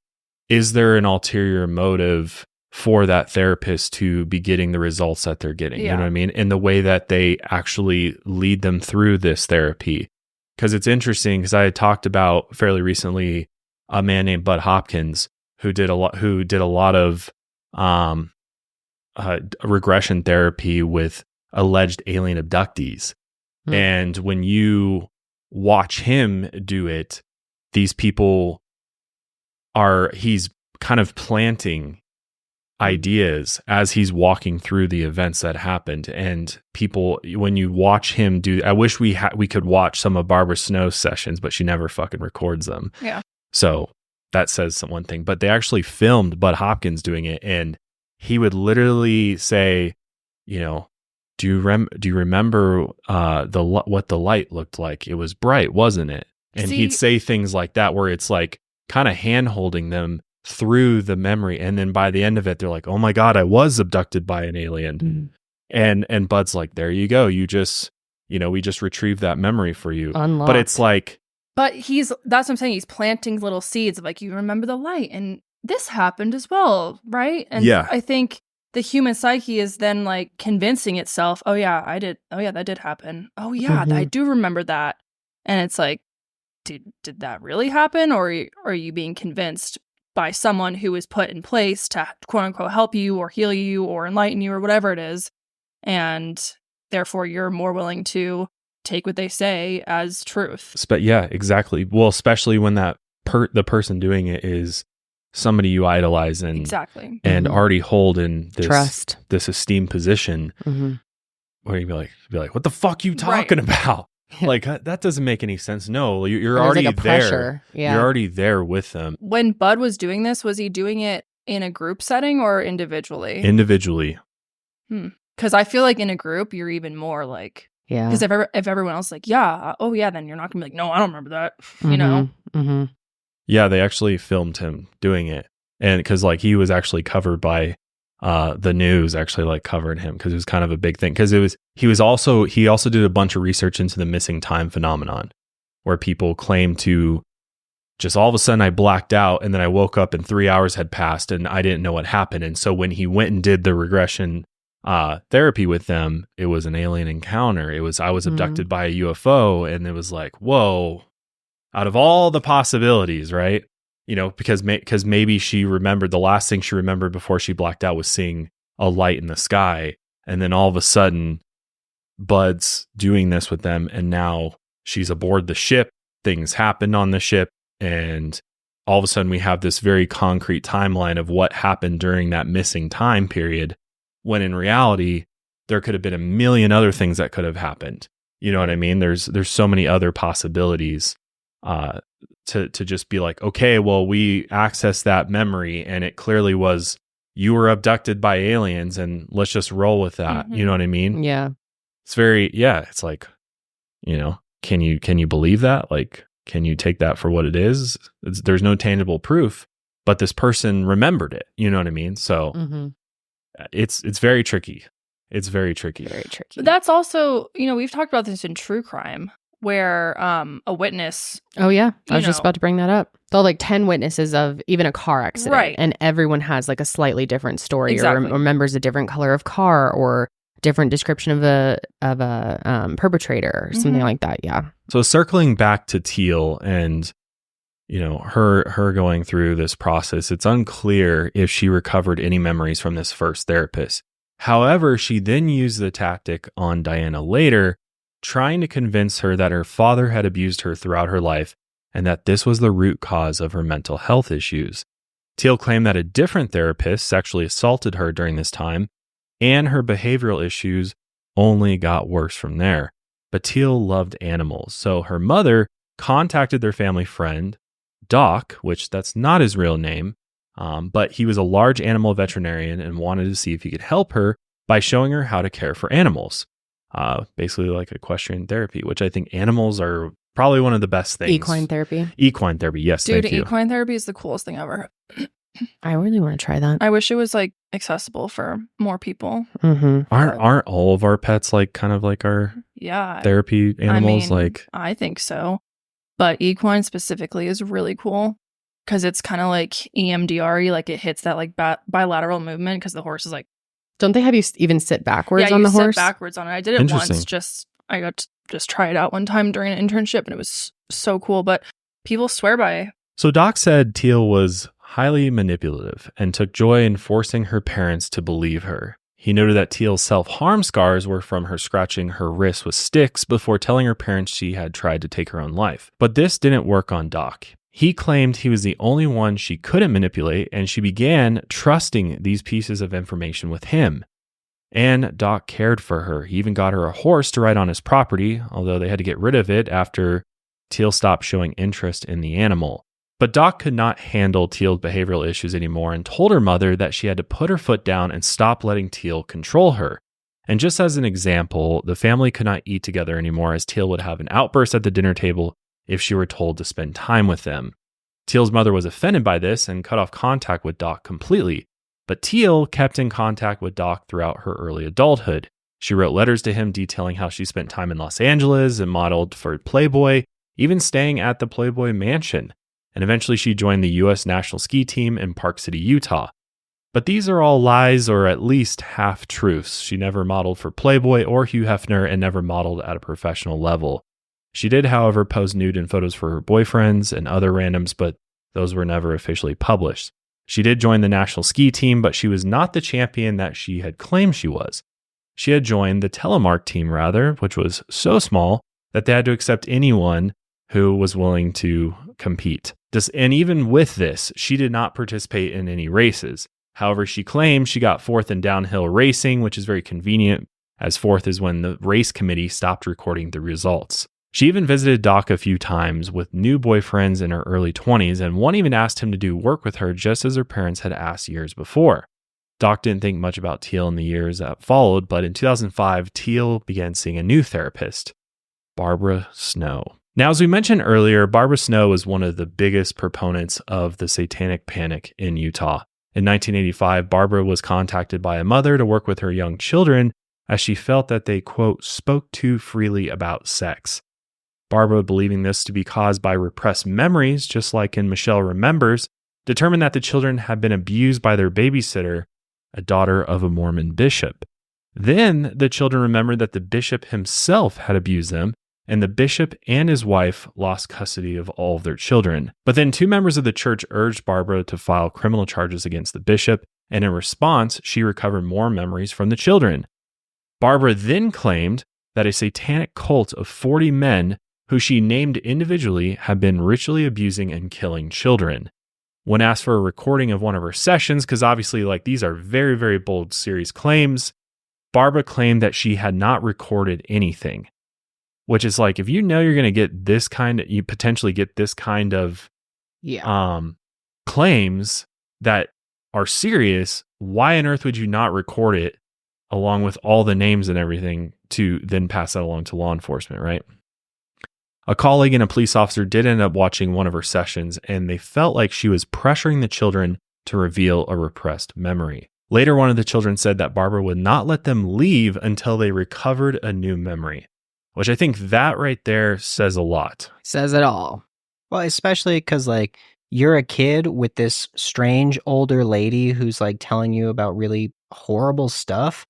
is there an ulterior motive for that therapist to be getting the results that they're getting? You know what I mean? In the way that they actually lead them through this therapy. Because it's interesting, because I had talked about fairly recently a man named Bud Hopkins who did a lot of regression therapy with alleged alien abductees. And when you watch him do it, these people he's kind of planting ideas as he's walking through the events that happened. And people, when you watch him do, I wish we could watch some of Barbara Snow's sessions, but she never fucking records them. Yeah. So that says one thing. But they actually filmed Bud Hopkins doing it, and he would literally say, you know, do you remember what the light looked like? It was bright, wasn't it? And he'd say things like that, where it's like kind of hand holding them through the memory, and then by the end of it, they're like, "Oh my god, I was abducted by an alien." And Bud's like, "There you go. You just, we just retrieved that memory for you." Unlocked. But it's like, that's what I'm saying. He's planting little seeds of like, you remember the light, and this happened as well, right? And I think the human psyche is then like convincing itself, "Oh yeah, I did. Oh yeah, that did happen. Oh yeah, I do remember that." And it's like, did that really happen, or are you being convinced by someone who is put in place to quote unquote help you or heal you or enlighten you or whatever it is, and therefore you're more willing to take what they say as truth? Yeah, exactly. Well, especially when the person doing it is somebody you idolize and already hold in this trust, this esteemed position, where you'd be like, "What the fuck you talking about?" Like, that doesn't make any sense. No, you're already like there. Yeah. You're already there with them. When Bud was doing this, was he doing it in a group setting or individually? Individually. Because I feel like in a group, you're even more like, because if everyone else is like, then you're not gonna be like, "No, I don't remember that." You know? Yeah, they actually filmed him doing it, and because like he was actually covered by the news, actually like covered him, because it was kind of a big thing. Because he also did a bunch of research into the missing time phenomenon, where people claim to just all of a sudden I blacked out and then I woke up and 3 hours had passed and I didn't know what happened. And so when he went and did the regression therapy with them, it was an alien encounter. I was abducted by a UFO, and it was like, whoa, out of all the possibilities, right? Because maybe she remembered, the last thing she remembered before she blacked out was seeing a light in the sky. And then all of a sudden, Bud's doing this with them, and now she's aboard the ship. Things happened on the ship, and all of a sudden we have this very concrete timeline of what happened during that missing time period, when in reality, there could have been a million other things that could have happened. You know what I mean? There's so many other possibilities. To just be like, okay, well, we accessed that memory and it clearly was, you were abducted by aliens, and let's just roll with that. You know what I mean? Yeah. It's like, can you believe that? Like, can you take that for what it is? There's no tangible proof, but this person remembered it. You know what I mean? So it's very tricky. It's very tricky. Very tricky. But that's also, we've talked about this in true crime, where a witness. Oh yeah, I was just about to bring that up. So like 10 witnesses of even a car accident, right? And everyone has like a slightly different story, exactly. or remembers a different color of car, or different description of a perpetrator, or something like that. Yeah. So circling back to Teal and her going through this process, it's unclear if she recovered any memories from this first therapist. However, she then used the tactic on Diana later, trying to convince her that her father had abused her throughout her life and that this was the root cause of her mental health issues. Teal claimed that a different therapist sexually assaulted her during this time, and her behavioral issues only got worse from there. But Teal loved animals, so her mother contacted their family friend, Doc, which that's not his real name, but he was a large animal veterinarian and wanted to see if he could help her by showing her how to care for animals. Basically like equestrian therapy, which I think animals are probably one of the best things. Equine therapy, yes. Dude, thank you. Equine therapy is the coolest thing ever. I really want to try that. I wish it was like accessible for more people. Aren't all of our pets like kind of like our therapy animals? I mean, I think so. But equine specifically is really cool because it's kind of like EMDR, like it hits that like bilateral movement because the horse is like. Don't they have you even sit backwards yeah, on the horse? Sit backwards on it. I did it once. I got to just try it out one time during an internship, and it was so cool. But people swear by. So Doc said Teal was highly manipulative and took joy in forcing her parents to believe her. He noted that Teal's self-harm scars were from her scratching her wrists with sticks before telling her parents she had tried to take her own life. But this didn't work on Doc. He claimed he was the only one she couldn't manipulate, and she began trusting these pieces of information with him. And Doc cared for her. He even got her a horse to ride on his property, although they had to get rid of it after Teal stopped showing interest in the animal. But Doc could not handle Teal's behavioral issues anymore and told her mother that she had to put her foot down and stop letting Teal control her. And just as an example, the family could not eat together anymore as Teal would have an outburst at the dinner table if she were told to spend time with them. Teal's mother was offended by this and cut off contact with Doc completely. But Teal kept in contact with Doc throughout her early adulthood. She wrote letters to him detailing how she spent time in Los Angeles and modeled for Playboy, even staying at the Playboy mansion. And eventually she joined the U.S. national ski team in Park City, Utah. But these are all lies or at least half-truths. She never modeled for Playboy or Hugh Hefner and never modeled at a professional level. She did, however, pose nude in photos for her boyfriends and other randoms, but those were never officially published. She did join the national ski team, but she was not the champion that she had claimed she was. She had joined the telemark team, rather, which was so small that they had to accept anyone who was willing to compete. And even with this, she did not participate in any races. However, she claimed she got fourth in downhill racing, which is very convenient, as fourth is when the race committee stopped recording the results. She even visited Doc a few times with new boyfriends in her early 20s, and one even asked him to do work with her just as her parents had asked years before. Doc didn't think much about Teal in the years that followed, but in 2005, Teal began seeing a new therapist, Barbara Snow. Now, as we mentioned earlier, Barbara Snow was one of the biggest proponents of the Satanic Panic in Utah. In 1985, Barbara was contacted by a mother to work with her young children as she felt that they, quote, spoke too freely about sex. Barbara, believing this to be caused by repressed memories, just like in Michelle Remembers, determined that the children had been abused by their babysitter, a daughter of a Mormon bishop. Then the children remembered that the bishop himself had abused them, and the bishop and his wife lost custody of all of their children. But then two members of the church urged Barbara to file criminal charges against the bishop, and in response, she recovered more memories from the children. Barbara then claimed that a satanic cult of 40 men who she named individually had been ritually abusing and killing children. When asked for a recording of one of her sessions, because obviously these are very, very bold, serious claims, Barbara claimed that she had not recorded anything. Which is like, if you know you're going to get this kind of, you potentially get this kind of claims that are serious, why on earth would you not record it along with all the names and everything to then pass that along to law enforcement, right? A colleague and a police officer did end up watching one of her sessions, and they felt like she was pressuring the children to reveal a repressed memory. Later, one of the children said that Barbara would not let them leave until they recovered a new memory. Which I think that right there says a lot. Says it all. Well, especially because you're a kid with this strange older lady who's telling you about really horrible stuff.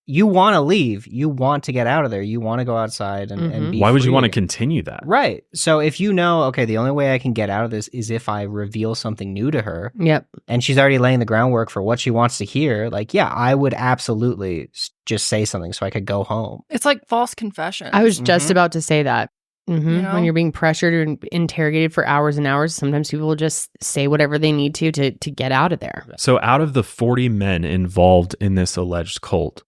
You want to leave. You want to get out of there. You want to go outside and be Why would free. you want to continue that? Right. So if you know, okay, the only way I can get out of this is if I reveal something new to her. Yep. And she's already laying the groundwork for what she wants to hear. I would absolutely just say something so I could go home. It's like false confession. I was just about to say that. Mm-hmm. You know? When you're being pressured and interrogated for hours and hours, sometimes people will just say whatever they need to get out of there. So out of the 40 men involved in this alleged cult,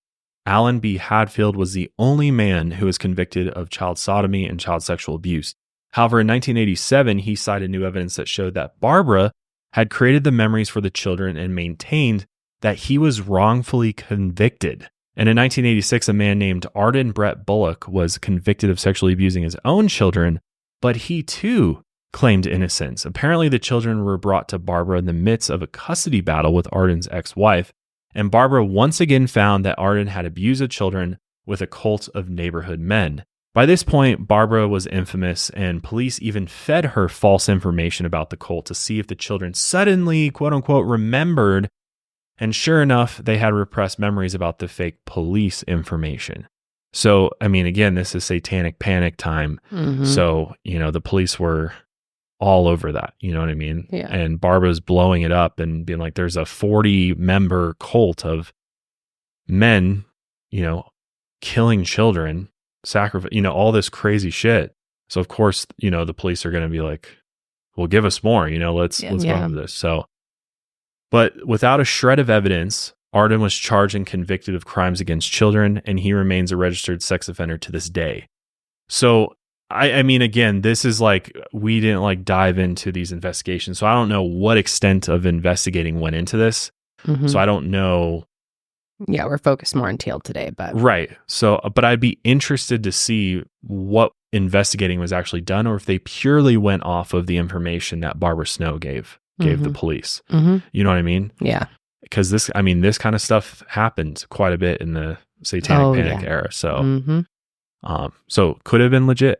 Alan B. Hadfield was the only man who was convicted of child sodomy and child sexual abuse. However, in 1987, he cited new evidence that showed that Barbara had created the memories for the children and maintained that he was wrongfully convicted. And in 1986, a man named Arden Brett Bullock was convicted of sexually abusing his own children, but he too claimed innocence. Apparently, the children were brought to Barbara in the midst of a custody battle with Arden's ex-wife, and Barbara once again found that Arden had abused the children with a cult of neighborhood men. By this point, Barbara was infamous, and police even fed her false information about the cult to see if the children suddenly, quote unquote, remembered. And sure enough, they had repressed memories about the fake police information. So, I mean, again, this is satanic panic time. Mhm. So, the police were all over that. You know what I mean? Yeah. And Barbara's blowing it up and being like, there's a 40-member cult of men, killing children, sacrifice, all this crazy shit. So of course, the police are going to be like, well, give us more, let's go into this. So, but without a shred of evidence, Arden was charged and convicted of crimes against children, and he remains a registered sex offender to this day. So, I mean, again, this is like, we didn't dive into these investigations. So I don't know what extent of investigating went into this. Mhm. So I don't know. Yeah, we're focused more on Teal today, but Right. So, but I'd be interested to see what investigating was actually done, or if they purely went off of the information that Barbara Snow gave the police. Mm-hmm. You know what I mean? Yeah. Because this kind of stuff happened quite a bit in the Satanic Panic era. So, so could have been legit.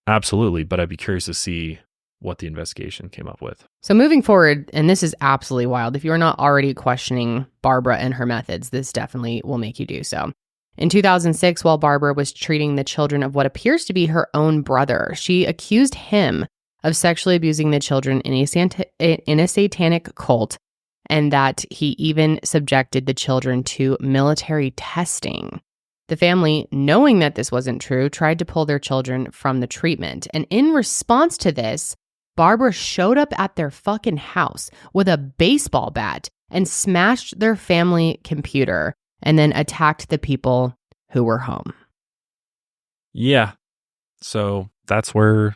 Absolutely. But I'd be curious to see what the investigation came up with. So moving forward, and this is absolutely wild. If you're not already questioning Barbara and her methods, this definitely will make you do so. In 2006, while Barbara was treating the children of what appears to be her own brother, she accused him of sexually abusing the children in a satanic cult, and that he even subjected the children to military testing. The family, knowing that this wasn't true, tried to pull their children from the treatment. And in response to this, Barbara showed up at their fucking house with a baseball bat and smashed their family computer and then attacked the people who were home. Yeah. So that's where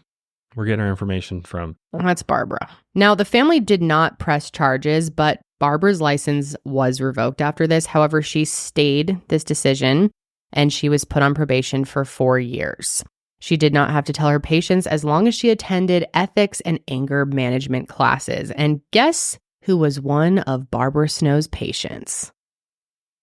we're getting our information from. That's Barbara. Now, the family did not press charges, but Barbara's license was revoked after this. However, she stayed this decision and she was put on probation for 4 years. She did not have to tell her patients as long as she attended ethics and anger management classes. And guess who was one of Barbara Snow's patients?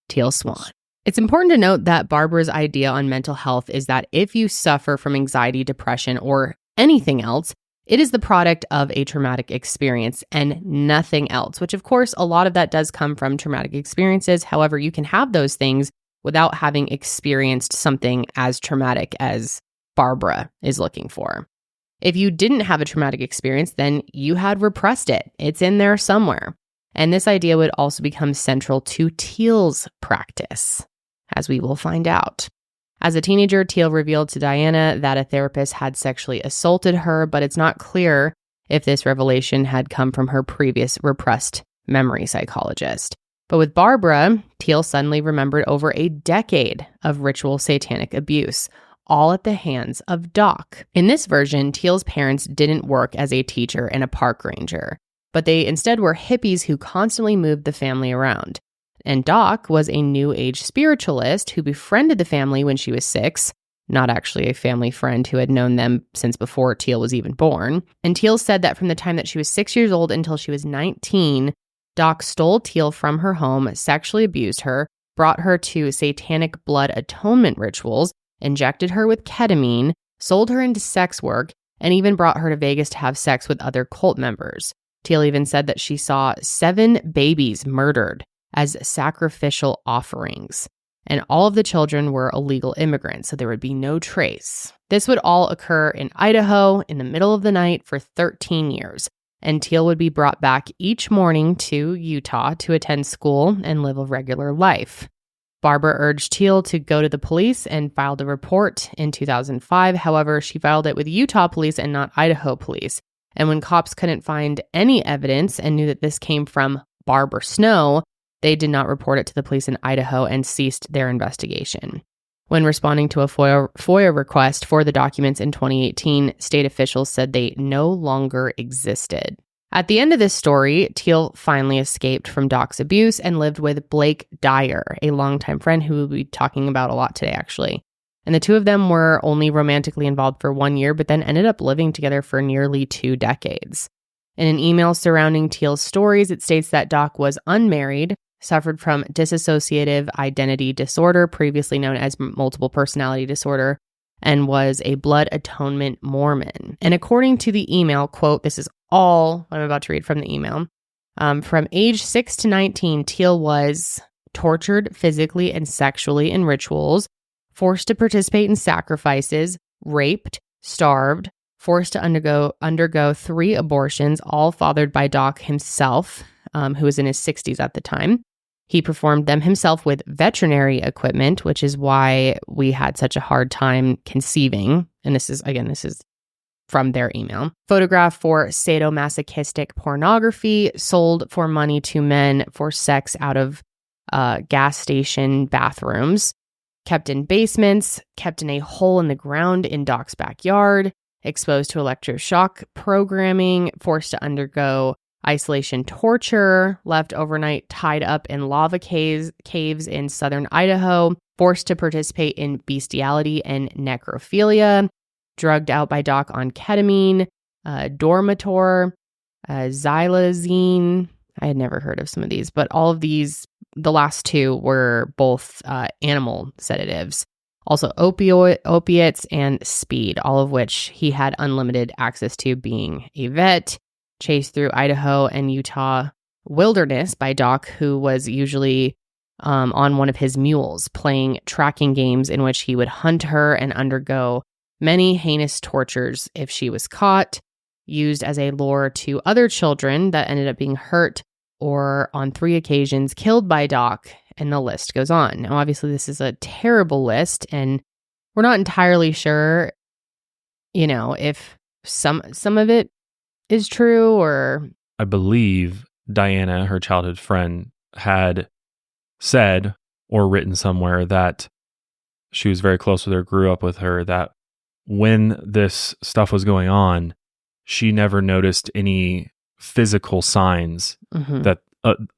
Teal Swan. It's important to note that Barbara's idea on mental health is that if you suffer from anxiety, depression, or anything else, it is the product of a traumatic experience and nothing else, which of course, a lot of that does come from traumatic experiences. However, you can have those things without having experienced something as traumatic as Barbara is looking for. If you didn't have a traumatic experience, then you had repressed it. It's in there somewhere. And this idea would also become central to Teal's practice, as we will find out. As a teenager, Teal revealed to Diana that a therapist had sexually assaulted her, but it's not clear if this revelation had come from her previous repressed memory psychologist. But with Barbara, Teal suddenly remembered over a decade of ritual satanic abuse, all at the hands of Doc. In this version, Teal's parents didn't work as a teacher and a park ranger, but they instead were hippies who constantly moved the family around. And Doc was a New Age spiritualist who befriended the family when she was 6, not actually a family friend who had known them since before Teal was even born. And Teal said that from the time that she was 6 years old until she was 19, Doc stole Teal from her home, sexually abused her, brought her to satanic blood atonement rituals, injected her with ketamine, sold her into sex work, and even brought her to Vegas to have sex with other cult members. Teal even said that she saw 7 babies murdered as sacrificial offerings, and all of the children were illegal immigrants, so there would be no trace. This would all occur in Idaho in the middle of the night for 13 years, and Teal would be brought back each morning to Utah to attend school and live a regular life. Barbara urged Teal to go to the police and filed a report in 2005. However, she filed it with Utah police and not Idaho police. And when cops couldn't find any evidence and knew that this came from Barbara Snow, they did not report it to the police in Idaho and ceased their investigation. When responding to a FOIA request for the documents in 2018, state officials said they no longer existed. At the end of this story, Teal finally escaped from Doc's abuse and lived with Blake Dyer, a longtime friend who we'll be talking about a lot today, actually. And the two of them were only romantically involved for 1 year, but then ended up living together for nearly 2 decades. In an email surrounding Teal's stories, it states that Doc was unmarried, suffered from dissociative identity disorder, previously known as multiple personality disorder, and was a blood atonement Mormon. And according to the email, quote, this is all I'm about to read from the email. From age 6 to 19, Teal was tortured physically and sexually in rituals, forced to participate in sacrifices, raped, starved, forced to undergo 3 abortions, all fathered by Doc himself, who was in his 60s at the time. He performed them himself with veterinary equipment, which is why we had such a hard time conceiving. And this is from their email. Photographed for sadomasochistic pornography, sold for money to men for sex out of gas station bathrooms, kept in basements, kept in a hole in the ground in Doc's backyard, exposed to electroshock programming, forced to undergo isolation torture, left overnight tied up in lava caves in southern Idaho, forced to participate in bestiality and necrophilia, drugged out by Doc on ketamine, Dormitor, xylazine. I had never heard of some of these, but all of these, the last 2 were both animal sedatives. Also opiates and speed, all of which he had unlimited access to being a vet. Chased through Idaho and Utah wilderness by Doc, who was usually on one of his mules, playing tracking games in which he would hunt her and undergo many heinous tortures if she was caught, used as a lure to other children that ended up being hurt or on 3 occasions killed by Doc, and the list goes on. Now, obviously, this is a terrible list, and we're not entirely sure, if some of it is true or... I believe Diana, her childhood friend, had said or written somewhere that she was very close with her, grew up with her, that when this stuff was going on, she never noticed any physical signs that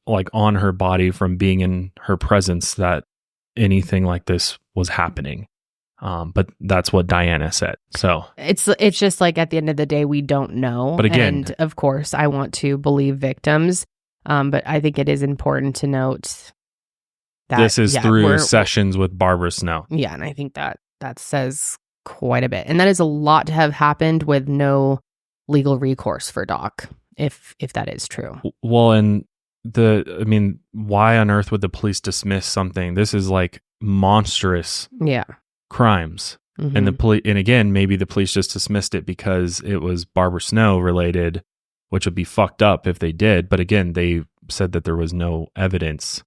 like on her body from being in her presence that anything like this was happening. But that's what Diana said. So it's just like at the end of the day, we don't know. But again, and of course, I want to believe victims. But I think it is important to note that this is through sessions with Barbara Snow. Yeah, and I think that says quite a bit, and that is a lot to have happened with no legal recourse for Doc, if that is true. Well, and why on earth would the police dismiss something? This is like monstrous. Yeah. Crimes. And the police, and again, maybe the police just dismissed it because it was Barbara Snow related, which would be fucked up if they did. But again, they said that there was no evidence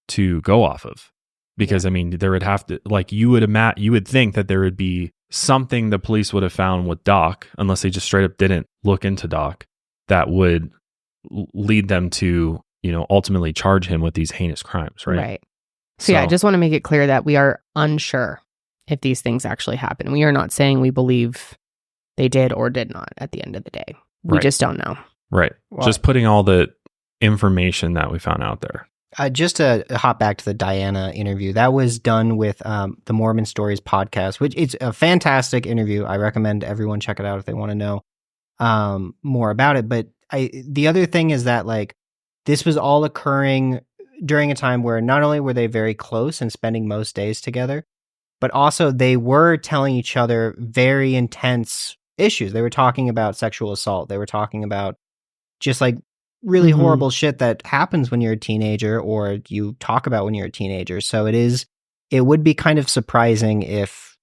to go off of, because there would have to, like, you would think that there would be something the police would have found with Doc, unless they just straight up didn't look into Doc, that would lead them to, ultimately charge him with these heinous crimes, right? Right. So yeah, I just want to make it clear that we are unsure if these things actually happen. We are not saying we believe they did or did not at the end of the day. We just don't know. Right. Well, just putting all the information that we found out there. Just to hop back to the Diana interview, that was done with the Mormon Stories podcast, which it's a fantastic interview. I recommend everyone check it out if they want to know more about it. But the other thing is that, like, this was all occurring during a time where not only were they very close and spending most days together, but also they were telling each other very intense issues. They were talking about sexual assault. They were talking about just like really horrible shit that happens when you're a teenager, or you talk about when you're a teenager. So it would be kind of surprising if,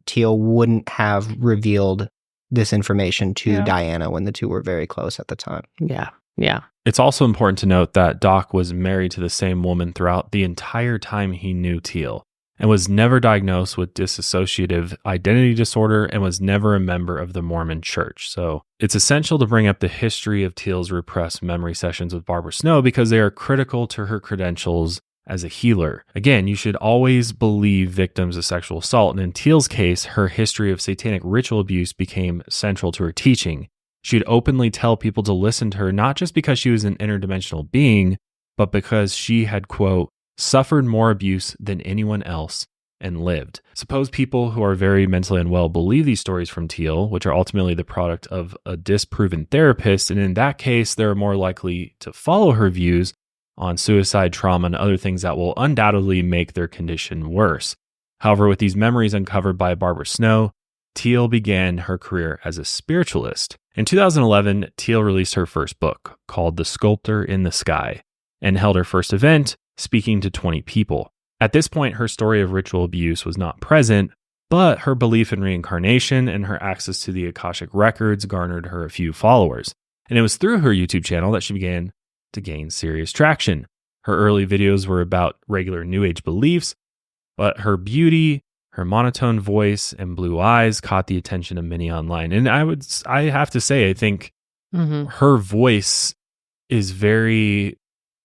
Teal wouldn't have revealed this information to Diana when the two were very close at the time. Yeah. Yeah. It's also important to note that Doc was married to the same woman throughout the entire time he knew Teal, and was never diagnosed with dissociative identity disorder, and was never a member of the Mormon Church. So it's essential to bring up the history of Teal's repressed memory sessions with Barbara Snow, because they are critical to her credentials as a healer. Again, you should always believe victims of sexual assault, and in Teal's case, her history of satanic ritual abuse became central to her teaching. She'd openly tell people to listen to her, not just because she was an interdimensional being, but because she had, quote, suffered more abuse than anyone else and lived. Suppose people who are very mentally unwell believe these stories from Teal, which are ultimately the product of a disproven therapist, and in that case, they're more likely to follow her views on suicide, trauma, and other things that will undoubtedly make their condition worse. However, with these memories uncovered by Barbara Snow, Teal began her career as a spiritualist. In 2011, Teal released her first book called The Sculptor in the Sky and held her first event, speaking to 20 people. At this point, her story of ritual abuse was not present, but her belief in reincarnation and her access to the Akashic records garnered her a few followers. And it was through her YouTube channel that she began to gain serious traction. Her early videos were about regular New Age beliefs, but her beauty, her monotone voice, and blue eyes caught the attention of many online. And I have to say, I think her voice is very,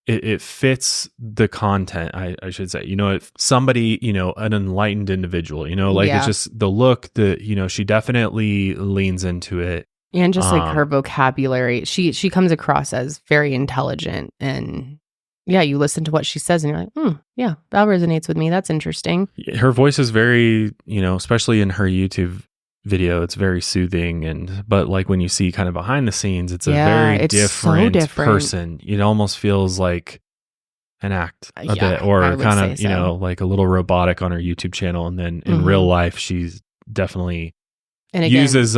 it fits the content, I should say. If somebody, an enlightened individual, it's just the look, she definitely leans into it. And just like her vocabulary, she comes across as very intelligent. And yeah, you listen to what she says and you're like, yeah, that resonates with me. That's interesting. Her voice is very, especially in her YouTube video, it's very soothing. But like when you see kind of behind the scenes, it's a very different person. It almost feels like an act a bit, or kind of, so. Like a little robotic on her YouTube channel. And then in real life, she's definitely uses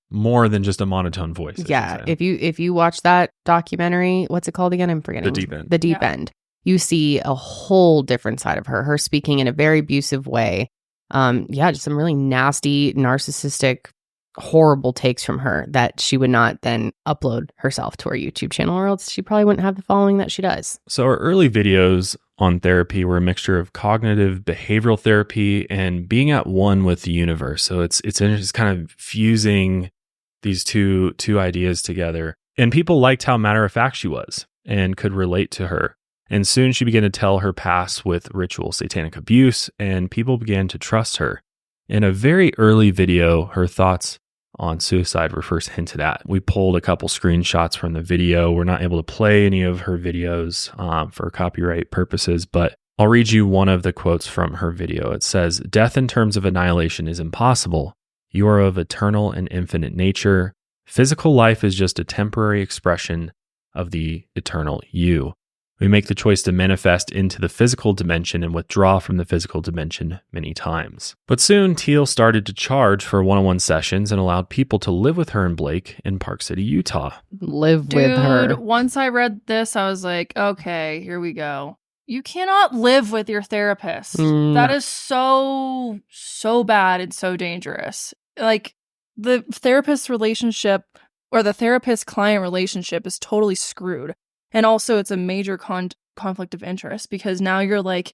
more than just a monotone voice. Yeah. If you watch that documentary, what's it called again? I'm forgetting. The Deep End. The Deep End. You see a whole different side of her speaking in a very abusive way. Just some really nasty, narcissistic, horrible takes from her that she would not then upload herself to her YouTube channel, or else she probably wouldn't have the following that she does. So her early videos on therapy were a mixture of cognitive behavioral therapy and being at one with the universe. So it's kind of fusing these two ideas together. And people liked how matter of fact she was and could relate to her. And soon she began to tell her past with ritual satanic abuse, and people began to trust her. In a very early video, her thoughts on suicide were first hinted at. We pulled a couple screenshots from the video. We're not able to play any of her videos for copyright purposes, but I'll read you one of the quotes from her video. It says, "Death in terms of annihilation is impossible. You are of eternal and infinite nature. Physical life is just a temporary expression of the eternal you. We make the choice to manifest into the physical dimension and withdraw from the physical dimension many times." But soon, Teal started to charge for one-on-one sessions and allowed people to live with her and Blake in Park City, Utah. With her. Once I read this, I was like, okay, here we go. You cannot live with your therapist. That is so bad and so dangerous. Like, the therapist relationship or the therapist-client relationship is totally screwed. And also, it's a major conflict of interest, because now you're like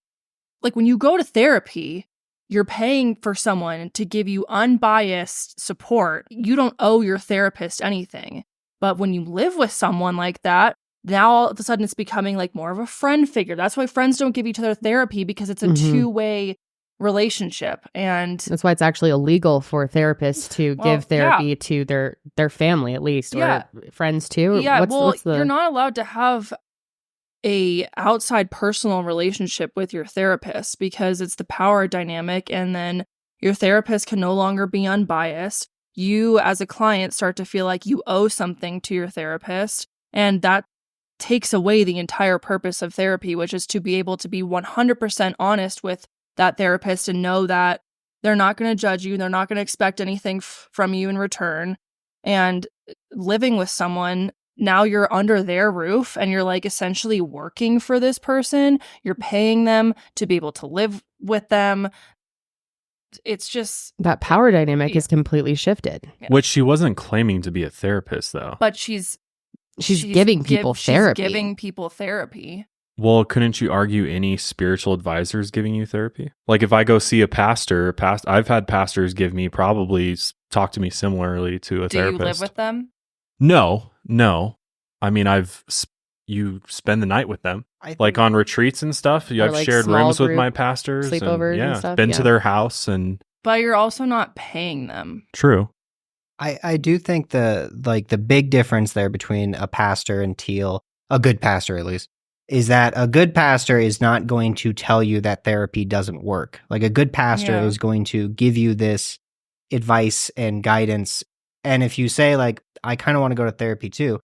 when you go to therapy, you're paying for someone to give you unbiased support. You don't owe your therapist anything. But when you live with someone like that, now all of a sudden it's becoming like more of a friend figure. That's why friends don't give each other therapy, because it's a two-way relationship. And that's why it's actually illegal for therapists to give therapy to their family, at least, or friends too. Yeah, you're not allowed to have a outside personal relationship with your therapist, because it's the power dynamic, and then your therapist can no longer be unbiased. You as a client start to feel like you owe something to your therapist, and that takes away the entire purpose of therapy, which is to be able to be 100% honest with that therapist and know that they're not going to judge you. They're not going to expect anything from you in return. And living with someone, now you're under their roof and you're like essentially working for this person. You're paying them to be able to live with them. It's just that power dynamic is completely shifted. Yeah. Which she wasn't claiming to be a therapist, though. But she's giving people therapy. She's giving people therapy. Well, couldn't you argue any spiritual advisor is giving you therapy? Like if I go see a pastor, I've had pastors give me probably talk to me similarly to a therapist. Do you live with them? No. I mean, you spend the night with them, like on retreats and stuff. I've like shared rooms with my pastors, sleepovers and stuff. Been to their house, but you're also not paying them. True. I do think the big difference there between a pastor and Teal, a good pastor at least, is that a good pastor is not going to tell you that therapy doesn't work. Like a good pastor is going to give you this advice and guidance. And if you say like, I kind of want to go to therapy too,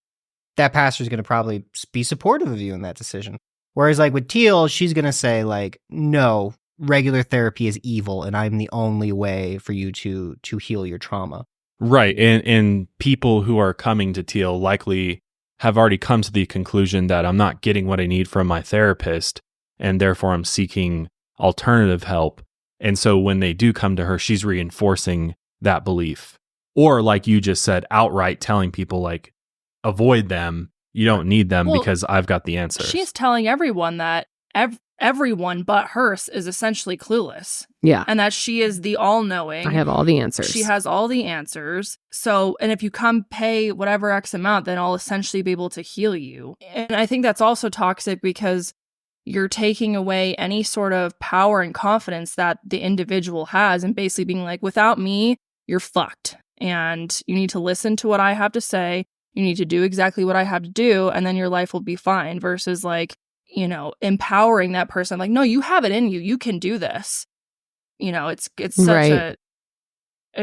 that pastor is going to probably be supportive of you in that decision. Whereas like with Teal, she's going to say like, no, regular therapy is evil and I'm the only way for you to heal your trauma. Right. And people who are coming to Teal likely have already come to the conclusion that I'm not getting what I need from my therapist, and therefore I'm seeking alternative help. And so when they do come to her, she's reinforcing that belief. Or like you just said, outright telling people like, avoid them. You don't need them because I've got the answers. She's telling everyone that everyone but her is essentially clueless. Yeah. And that she is the all-knowing. I have all the answers. She has all the answers. So, and if you come pay whatever X amount, then I'll essentially be able to heal you. And I think that's also toxic because you're taking away any sort of power and confidence that the individual has and basically being like, without me, you're fucked. And you need to listen to what I have to say. You need to do exactly what I have to do, and then your life will be fine. Versus like, you know, empowering that person. Like, no, you have it in you. You can do this. You know, it's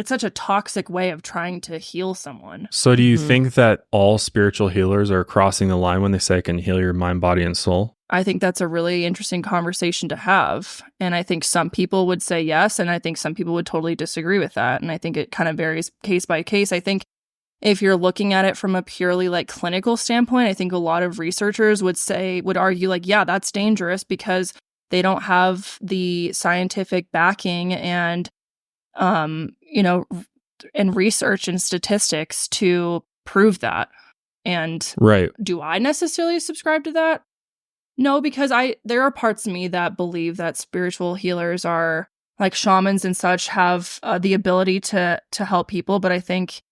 such a toxic way of trying to heal someone. So do you think that all spiritual healers are crossing the line when they say I can heal your mind, body, and soul? I think that's a really interesting conversation to have. And I think some people would say yes, and I think some people would totally disagree with that. And I think it kind of varies case by case. I think if you're looking at it from a purely like clinical standpoint, I think a lot of researchers would argue like, yeah, that's dangerous because they don't have the scientific backing and, you know, and research and statistics to prove that. And right. Do I necessarily subscribe to that? No, because there are parts of me that believe that spiritual healers are like shamans and such have the ability to help people. But I think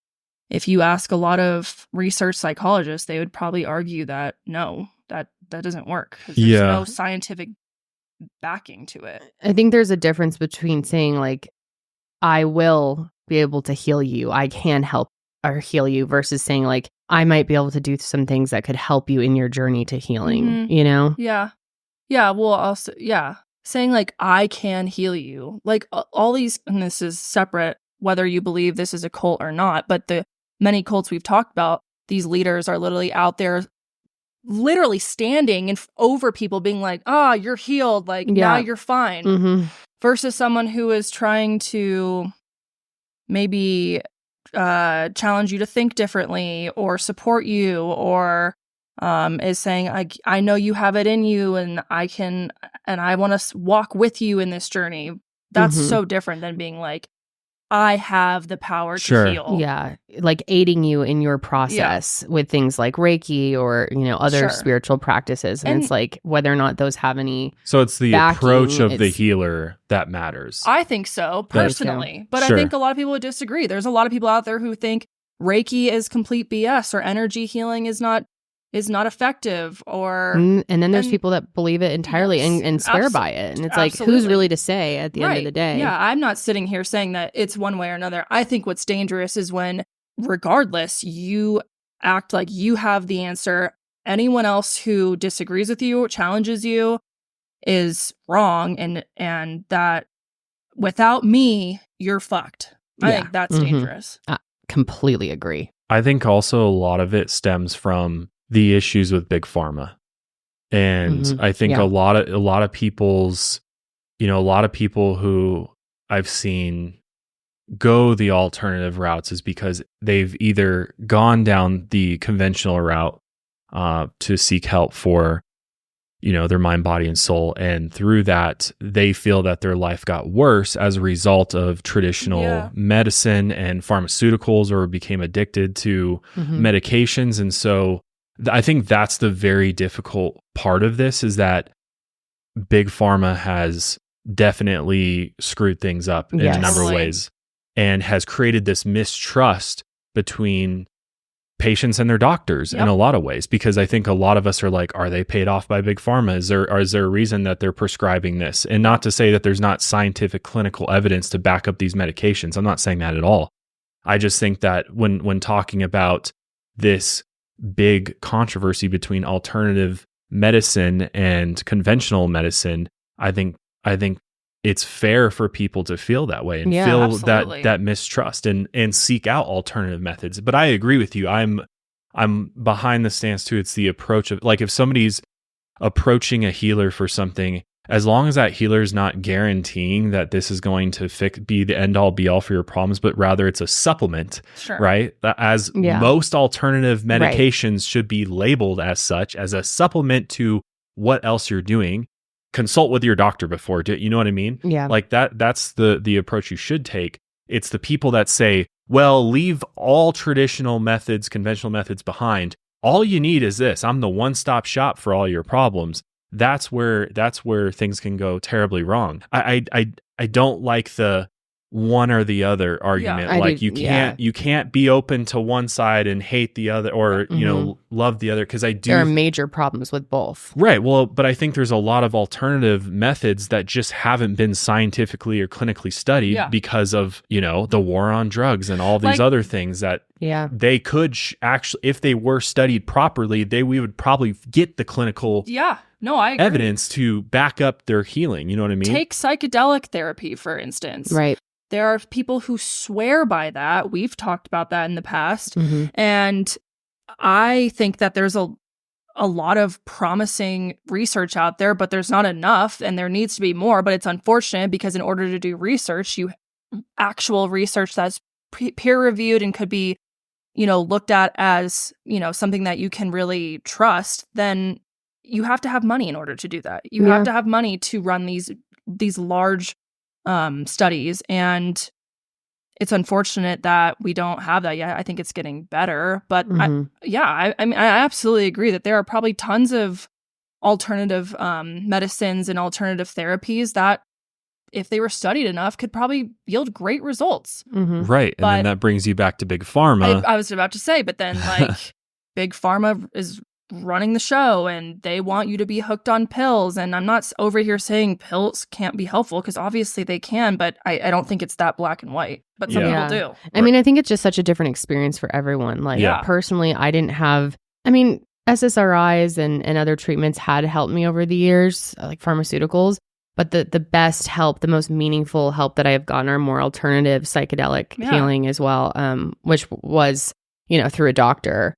if you ask a lot of research psychologists, they would probably argue that no, that doesn't work. 'Cause there's no scientific backing to it. I think there's a difference between saying like, I will be able to heal you, I can help or heal you, versus saying like, I might be able to do some things that could help you in your journey to healing, you know? Yeah. Yeah. Well, also, yeah. Saying like, I can heal you. Like all these, and this is separate, whether you believe this is a cult or not, but the many cults we've talked about, these leaders are literally out there, literally standing over people being like, you're healed. Like, now you're fine. Versus someone who is trying to maybe challenge you to think differently or support you, or is saying, I know you have it in you and I want to walk with you in this journey. That's so different than being like, I have the power to heal. Yeah. Like aiding you in your process with things like Reiki or, you know, other spiritual practices. And it's like whether or not those have any. So it's the approach of the healer that matters. I think so, personally. But I think a lot of people would disagree. There's a lot of people out there who think Reiki is complete BS or energy healing is not effective, or and then there's people that believe it entirely and swear by it, and it's like, who's really to say at the end of the day? Yeah, I'm not sitting here saying that it's one way or another. I think what's dangerous is when, regardless, you act like you have the answer. Anyone else who disagrees with you or challenges you is wrong, and that without me, you're fucked. I think that's dangerous. Completely agree. I think also a lot of it stems from the issues with big pharma. And I think a lot of people's, you know, a lot of people who I've seen go the alternative routes is because they've either gone down the conventional route to seek help for, you know, their mind, body, and soul. And through that, they feel that their life got worse as a result of traditional medicine and pharmaceuticals, or became addicted to medications. And so I think that's the very difficult part of this, is that big pharma has definitely screwed things up in a number of ways, and has created this mistrust between patients and their doctors in a lot of ways. Because I think a lot of us are like, are they paid off by big pharma? Is there a reason that they're prescribing this? And not to say that there's not scientific clinical evidence to back up these medications. I'm not saying that at all. I just think that when talking about this big controversy between alternative medicine and conventional medicine, I think it's fair for people to feel that way and feel that mistrust and seek out alternative methods. But I agree with you. I'm behind the stance too. It's the approach of, like, if somebody's approaching a healer for something as long as that healer is not guaranteeing that this is going to be the end all be all for your problems, but rather it's a supplement, right? As most alternative medications should be labeled as such, as a supplement to what else you're doing. Consult with your doctor before, you know what I mean? Yeah. Like that's the approach you should take. It's the people that say, well, leave all traditional methods, conventional methods behind. All you need is this. I'm the one-stop shop for all your problems. That's where things can go terribly wrong. I don't like the one or the other argument. Like you can't be open to one side and hate the other, or you know, love the other, because there are major problems with both. Right. Well, but I think there's a lot of alternative methods that just haven't been scientifically or clinically studied because of, you know, the war on drugs and all these other things that they could actually, if they were studied properly, we would probably get the clinical I agree. evidence to back up their healing. You know what I mean? Take psychedelic therapy, for instance. Right. There are people who swear by that. We've talked about that in the past. And I think that there's a lot of promising research out there, but there's not enough, and there needs to be more. But it's unfortunate because in order to do research, actual research that's peer reviewed and could be, you know, looked at as, you know, something that you can really trust, then you have to have money in order to do that. You have to have money to run these large studies, and it's unfortunate that we don't have that yet. I think it's getting better, but I mean, I absolutely agree that there are probably tons of alternative medicines and alternative therapies that, if they were studied enough, could probably yield great results. Right. And then that brings you back to Big Pharma. I was about to say, but then like Big Pharma is running the show and they want you to be hooked on pills. And I'm not over here saying pills can't be helpful, because obviously they can, but I don't think it's that black and white. But some people do. I mean, I think it's just such a different experience for everyone. Like personally, I didn't have, I mean, SSRIs and other treatments had helped me over the years, like pharmaceuticals. But the best help, the most meaningful help that I have gotten are more alternative psychedelic healing as well, which was, you know, through a doctor,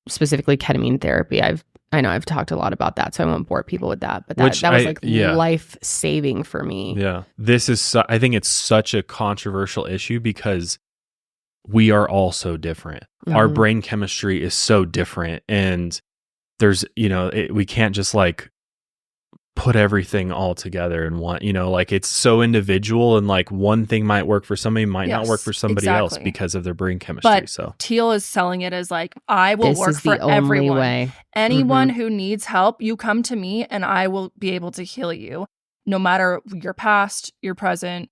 specifically ketamine therapy. I know I've talked a lot about that, so I won't bore people with that. But that was like life-saving for me. Yeah. This is, I think it's such a controversial issue because we are all so different. Our brain chemistry is so different. And there's, you know, we can't just like put everything all together in one, you know, like it's so individual, and like one thing might work for somebody, might not work for somebody else because of their brain chemistry. But so Teal is selling it as like, I will work for everyone. Way. Anyone who needs help, you come to me and I will be able to heal you, no matter your past, your present,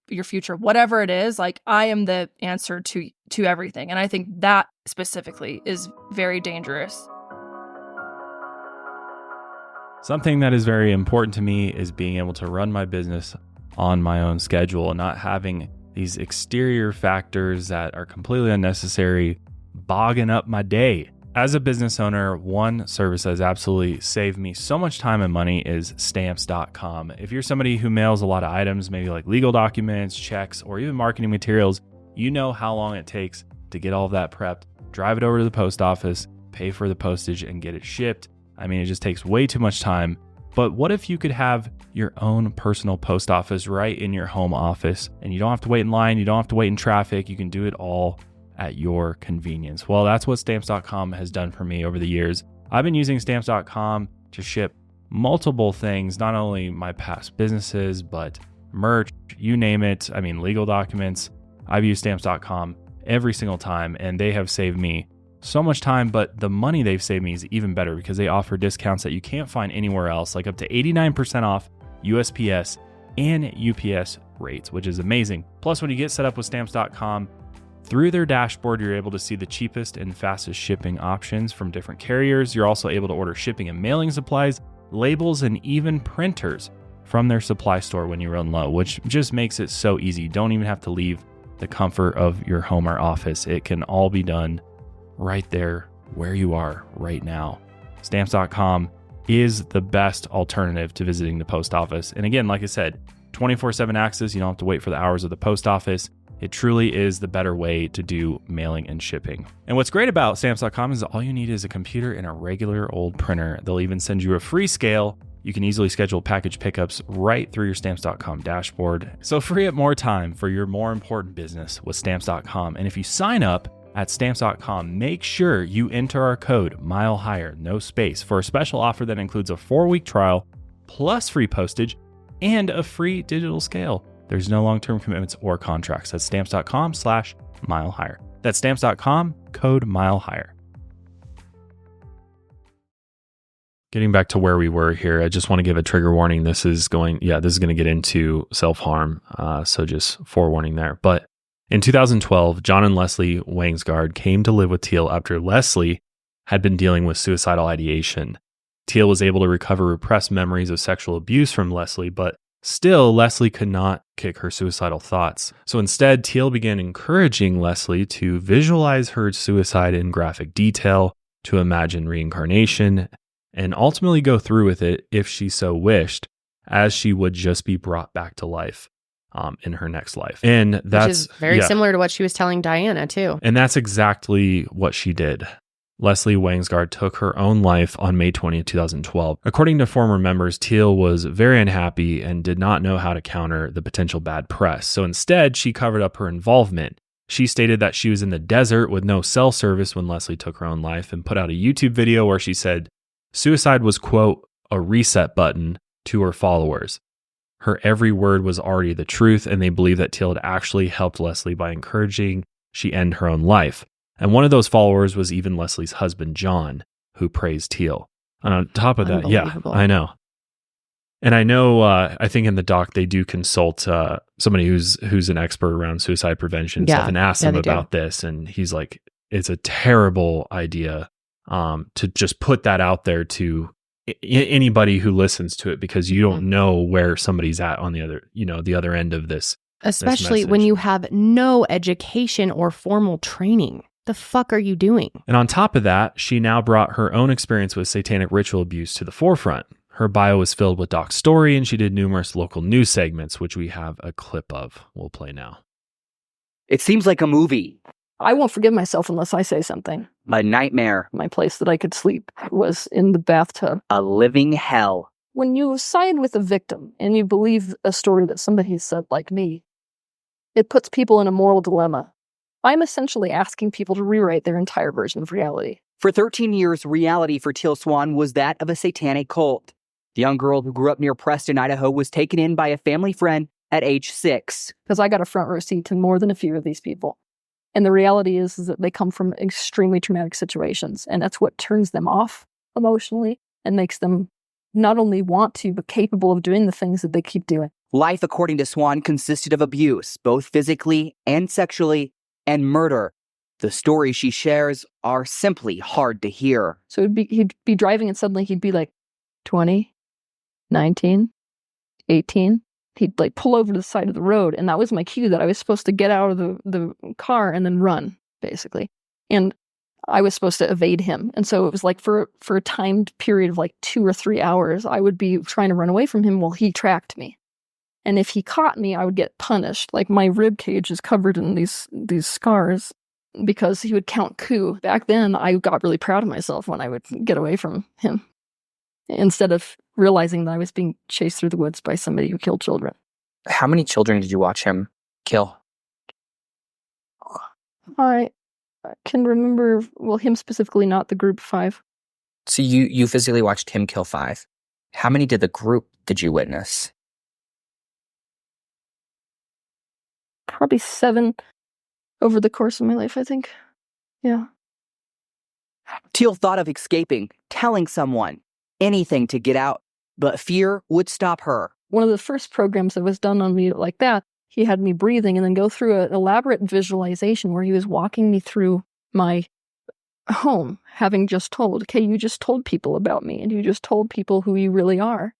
your future, whatever it is. Like, I am the answer to everything. And I think that specifically is very dangerous. Something that is very important to me is being able to run my business on my own schedule and not having these exterior factors that are completely unnecessary bogging up my day. As a business owner, one service that has absolutely saved me so much time and money is stamps.com. If you're somebody who mails a lot of items, maybe like legal documents, checks, or even marketing materials, you know how long it takes to get all of that prepped, drive it over to the post office, pay for the postage, and get it shipped. I mean, it just takes way too much time. But what if you could have your own personal post office right in your home office, and you don't have to wait in line, you don't have to wait in traffic, you can do it all at your convenience? Well, that's what stamps.com has done for me over the years. I've been using stamps.com to ship multiple things, not only my past businesses, but merch, you name it. I mean, legal documents. I've used stamps.com every single time, and they have saved me so much time, but the money they've saved me is even better because they offer discounts that you can't find anywhere else, like up to 89% off USPS and UPS rates, which is amazing. Plus, when you get set up with stamps.com, through their dashboard, you're able to see the cheapest and fastest shipping options from different carriers. You're also able to order shipping and mailing supplies, labels, and even printers from their supply store when you run low, which just makes it so easy. You don't even have to leave the comfort of your home or office. It can all be done right there where you are right now. Stamps.com is the best alternative to visiting the post office. And again, like I said, 24/7 access. You don't have to wait for the hours of the post office. It truly is the better way to do mailing and shipping. And what's great about Stamps.com is all you need is a computer and a regular old printer. They'll even send you a free scale. You can easily schedule package pickups right through your Stamps.com dashboard. So free up more time for your more important business with Stamps.com. And if you sign up at Stamps.com, make sure you enter our code MILEHIGHER, no space, for a special offer that includes a 4-week trial plus free postage and a free digital scale. There's no long-term commitments or contracts. That's Stamps.com/MileHigher. That's Stamps.com, code MILEHIGHER. Getting back to where we were here, I just want to give a trigger warning. This is going to get into self-harm. So just forewarning there. But in 2012, John and Leslie Wangsgard came to live with Teal after Leslie had been dealing with suicidal ideation. Teal was able to recover repressed memories of sexual abuse from Leslie, but still, Leslie could not kick her suicidal thoughts. So instead, Teal began encouraging Leslie to visualize her suicide in graphic detail, to imagine reincarnation, and ultimately go through with it if she so wished, as she would just be brought back to life in her next life. And that's which is very similar to what she was telling Diana too. And that's exactly what she did. Leslie Wangsgard took her own life on May 20th, 2012. According to former members, Teal was very unhappy and did not know how to counter the potential bad press. So instead, she covered up her involvement. She stated that she was in the desert with no cell service when Leslie took her own life, and put out a YouTube video where she said suicide was, quote, a reset button to her followers. Her every word was already the truth, and they believed that Teal had actually helped Leslie by encouraging she end her own life. And one of those followers was even Leslie's husband, John, who praised Teal. And on top of that, yeah, I know. And I know, I think in the doc, they do consult somebody who's an expert around suicide prevention and stuff, and ask him about this. And he's like, it's a terrible idea to just put that out there to anybody who listens to it, because you don't know where somebody's at on the other end of this. Especially when you have no education or formal training. The fuck are you doing? And on top of that, she now brought her own experience with satanic ritual abuse to the forefront. Her bio was filled with Doc's story, and she did numerous local news segments, which we have a clip of. We'll play now. It seems like a movie. I won't forgive myself unless I say something. A nightmare. My place that I could sleep was in the bathtub. A living hell. When you side with a victim and you believe a story that somebody said like me, it puts people in a moral dilemma. I'm essentially asking people to rewrite their entire version of reality. For 13 years, reality for Teal Swan was that of a satanic cult. The young girl who grew up near Preston, Idaho, was taken in by a family friend at age 6. Because I got a front row seat to more than a few of these people. And the reality is that they come from extremely traumatic situations. And that's what turns them off emotionally and makes them not only want to, but capable of doing the things that they keep doing. Life, according to Swan, consisted of abuse, both physically and sexually, and murder. The stories she shares are simply hard to hear. So he'd be driving and suddenly he'd be like 20, 19, 18. He'd like pull over to the side of the road, and that was my cue that I was supposed to get out of the car and then run, basically. And I was supposed to evade him. And so it was like for a timed period of like 2 or 3 hours, I would be trying to run away from him while he tracked me. And if he caught me, I would get punished. Like my rib cage is covered in these scars because he would count coup. Back then, I got really proud of myself when I would get away from him, instead of realizing that I was being chased through the woods by somebody who killed children. How many children did you watch him kill? I can remember, well, him specifically, not the group 5. So you physically watched him kill 5. How many did you witness? Probably 7 over the course of my life, I think. Yeah. Teal thought of escaping, telling someone, anything to get out, but fear would stop her. One of the first programs that was done on me like that, he had me breathing and then go through an elaborate visualization where he was walking me through my home, having just told, okay, you just told people about me, and you just told people who you really are.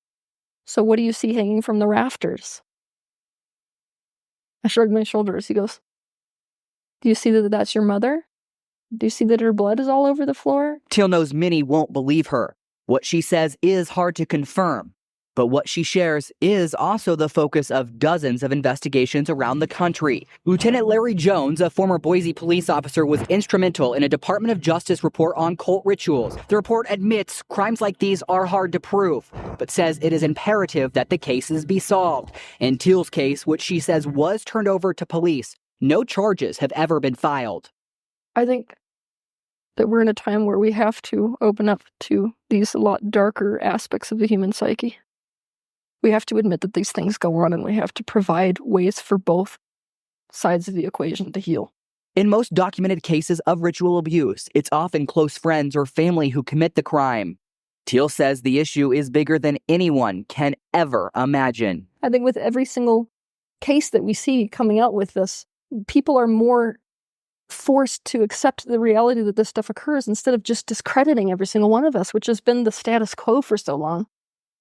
So what do you see hanging from the rafters? I shrugged my shoulders. He goes, do you see that that's your mother? Do you see that her blood is all over the floor? Teal knows many won't believe her. What she says is hard to confirm, But what she shares is also the focus of dozens of investigations around the country. Lieutenant Larry Jones, a former Boise police officer, was instrumental in a Department of Justice report on cult rituals. The report admits crimes like these are hard to prove, but says it is imperative that the cases be solved. In Teal's case, which she says was turned over to police, no charges have ever been filed. I think that we're in a time where we have to open up to these a lot darker aspects of the human psyche. We have to admit that these things go on, and we have to provide ways for both sides of the equation to heal. In most documented cases of ritual abuse, it's often close friends or family who commit the crime. Teal says the issue is bigger than anyone can ever imagine. I think with every single case that we see coming out with this, people are more forced to accept the reality that this stuff occurs instead of just discrediting every single one of us, which has been the status quo for so long.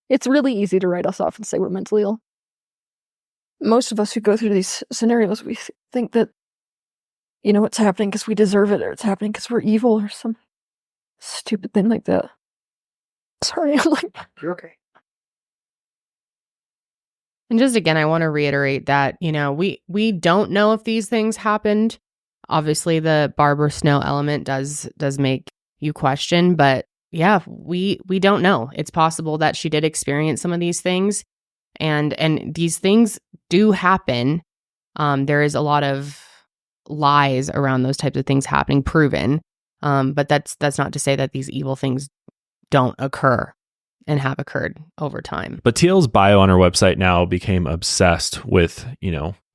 It's really easy to write us off and say we're mentally ill. Most of us who go through these scenarios, we think that, it's happening because we deserve it, or it's happening because we're evil, or some stupid thing like that. Sorry, I'm like... You're okay. And just again, I want to reiterate that, we don't know if these things happened. Obviously, the Barbara Snow element does make you question, but yeah, we don't know. It's possible that she did experience some of these things, and these things do happen. There is a lot of lies around those types of things happening, proven. But that's not to say that these evil things don't occur and have occurred over time. But Teal's bio on her website now became obsessed with,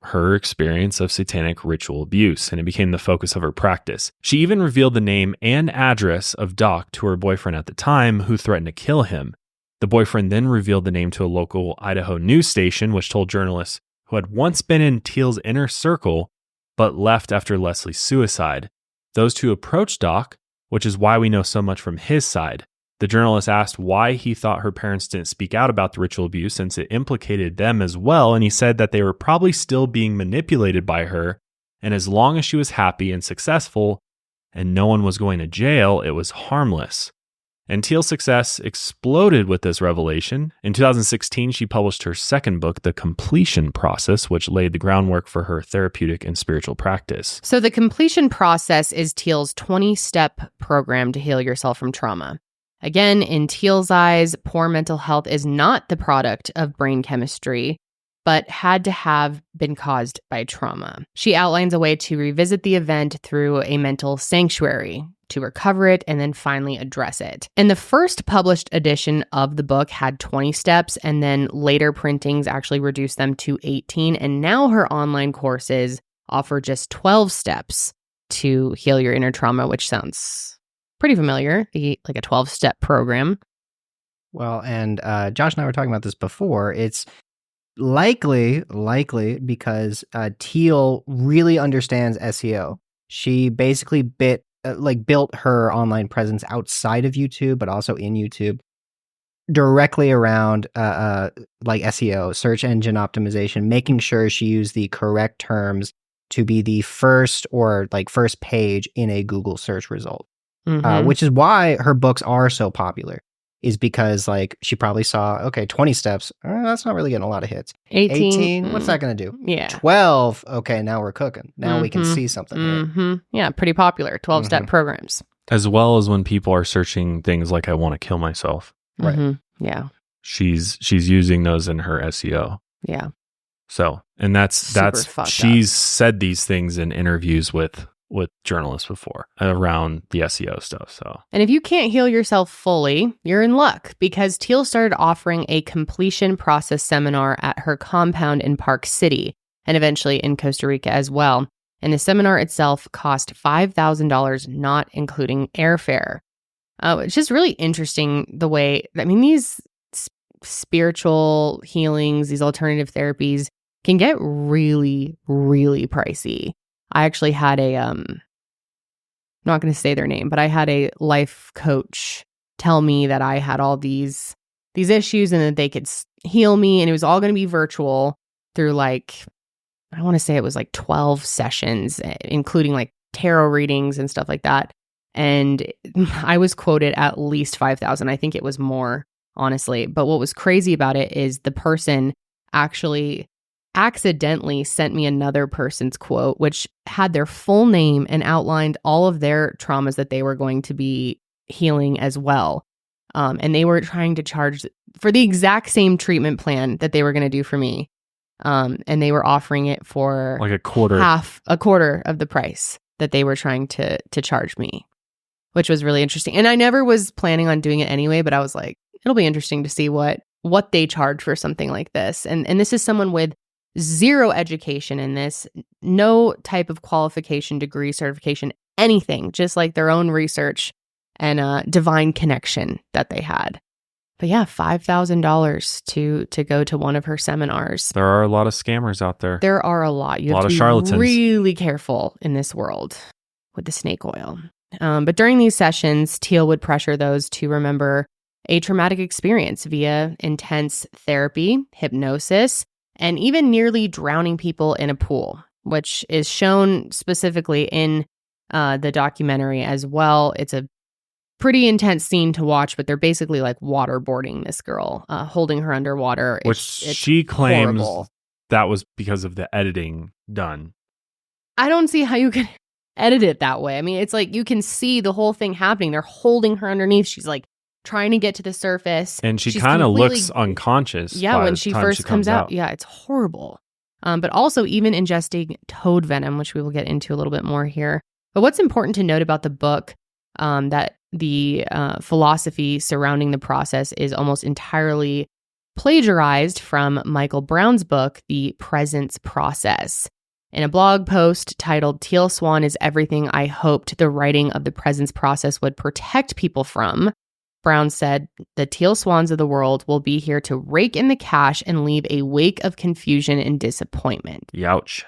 her experience of satanic ritual abuse, and it became the focus of her practice. She even revealed the name and address of Doc to her boyfriend at the time, who threatened to kill him. The boyfriend then revealed the name to a local Idaho news station, which told journalists who had once been in Teal's inner circle, but left after Leslie's suicide. Those two approached Doc, which is why we know so much from his side. The journalist asked why he thought her parents didn't speak out about the ritual abuse, since it implicated them as well, and he said that they were probably still being manipulated by her, and as long as she was happy and successful and no one was going to jail, it was harmless. And Teal's success exploded with this revelation. In 2016, she published her second book, The Completion Process, which laid the groundwork for her therapeutic and spiritual practice. So the Completion Process is Teal's 20-step program to heal yourself from trauma. Again, in Teal's eyes, poor mental health is not the product of brain chemistry, but had to have been caused by trauma. She outlines a way to revisit the event through a mental sanctuary, to recover it, and then finally address it. And the first published edition of the book had 20 steps, and then later printings actually reduced them to 18, and now her online courses offer just 12 steps to heal your inner trauma, which sounds pretty familiar, like a 12-step program. Well, and Josh and I were talking about this before. It's likely because Teal really understands SEO. She basically built her online presence outside of YouTube, but also in YouTube, directly around like SEO, search engine optimization, making sure she used the correct terms to be the first page in a Google search result. Mm-hmm. Which is why her books are so popular, is because she probably saw, 20 steps, that's not really getting a lot of hits. 18, what's that going to do? Yeah. 12, okay, now we're cooking. Now we can see something here. Yeah, pretty popular, 12-step programs. As well as when people are searching things like I want to kill myself. Right. Yeah. She's using those in her SEO. Yeah. So, and that's she's said these things in interviews with journalists before around the SEO stuff. So, and if you can't heal yourself fully, you're in luck, because Teal started offering a completion process seminar at her compound in Park City and eventually in Costa Rica as well. And the seminar itself cost $5,000, not including airfare. It's just really interesting the way, these spiritual healings, these alternative therapies can get really, really pricey. I actually had I'm not going to say their name, but I had a life coach tell me that I had all these issues and that they could heal me, and it was all going to be virtual through I want to say it was 12 sessions, including tarot readings and stuff like that. And I was quoted at least $5,000. I think it was more. honestly. But what was crazy about it is the person actually accidentally sent me another person's quote, which had their full name and outlined all of their traumas that they were going to be healing as well. And they were trying to charge for the exact same treatment plan that they were going to do for me. And they were offering it for like a quarter of the price that they were trying to charge me, which was really interesting. And I never was planning on doing it anyway, but I was like, it'll be interesting to see what they charge for something like this. And this is someone with zero education in this, no type of qualification, degree, certification, anything, just like their own research and a divine connection that they had. But yeah, $5,000 to go to one of her seminars. There are a lot of scammers out there. There are a lot. You have to be charlatans. Really careful in this world with the snake oil. But during these sessions, Teal would pressure those to remember a traumatic experience via intense therapy, hypnosis, and even nearly drowning people in a pool, which is shown specifically in the documentary as well. It's a pretty intense scene to watch, but they're basically like waterboarding this girl, holding her underwater. Which she claims horrible. That was because of the editing done. I don't see how you can edit it that way. I mean, it's like you can see the whole thing happening. They're holding her underneath. She's like trying to get to the surface. And she kind of looks unconscious. Yeah, when she first comes out. Yeah, it's horrible. But also even ingesting toad venom, which we will get into a little bit more here. But what's important to note about the book, that the philosophy surrounding the process is almost entirely plagiarized from Michael Brown's book, The Presence Process. In a blog post titled "Teal Swan is Everything I Hoped the Writing of the Presence Process Would Protect People From," Brown said, "The Teal Swans of the world will be here to rake in the cash and leave a wake of confusion and disappointment." Youch.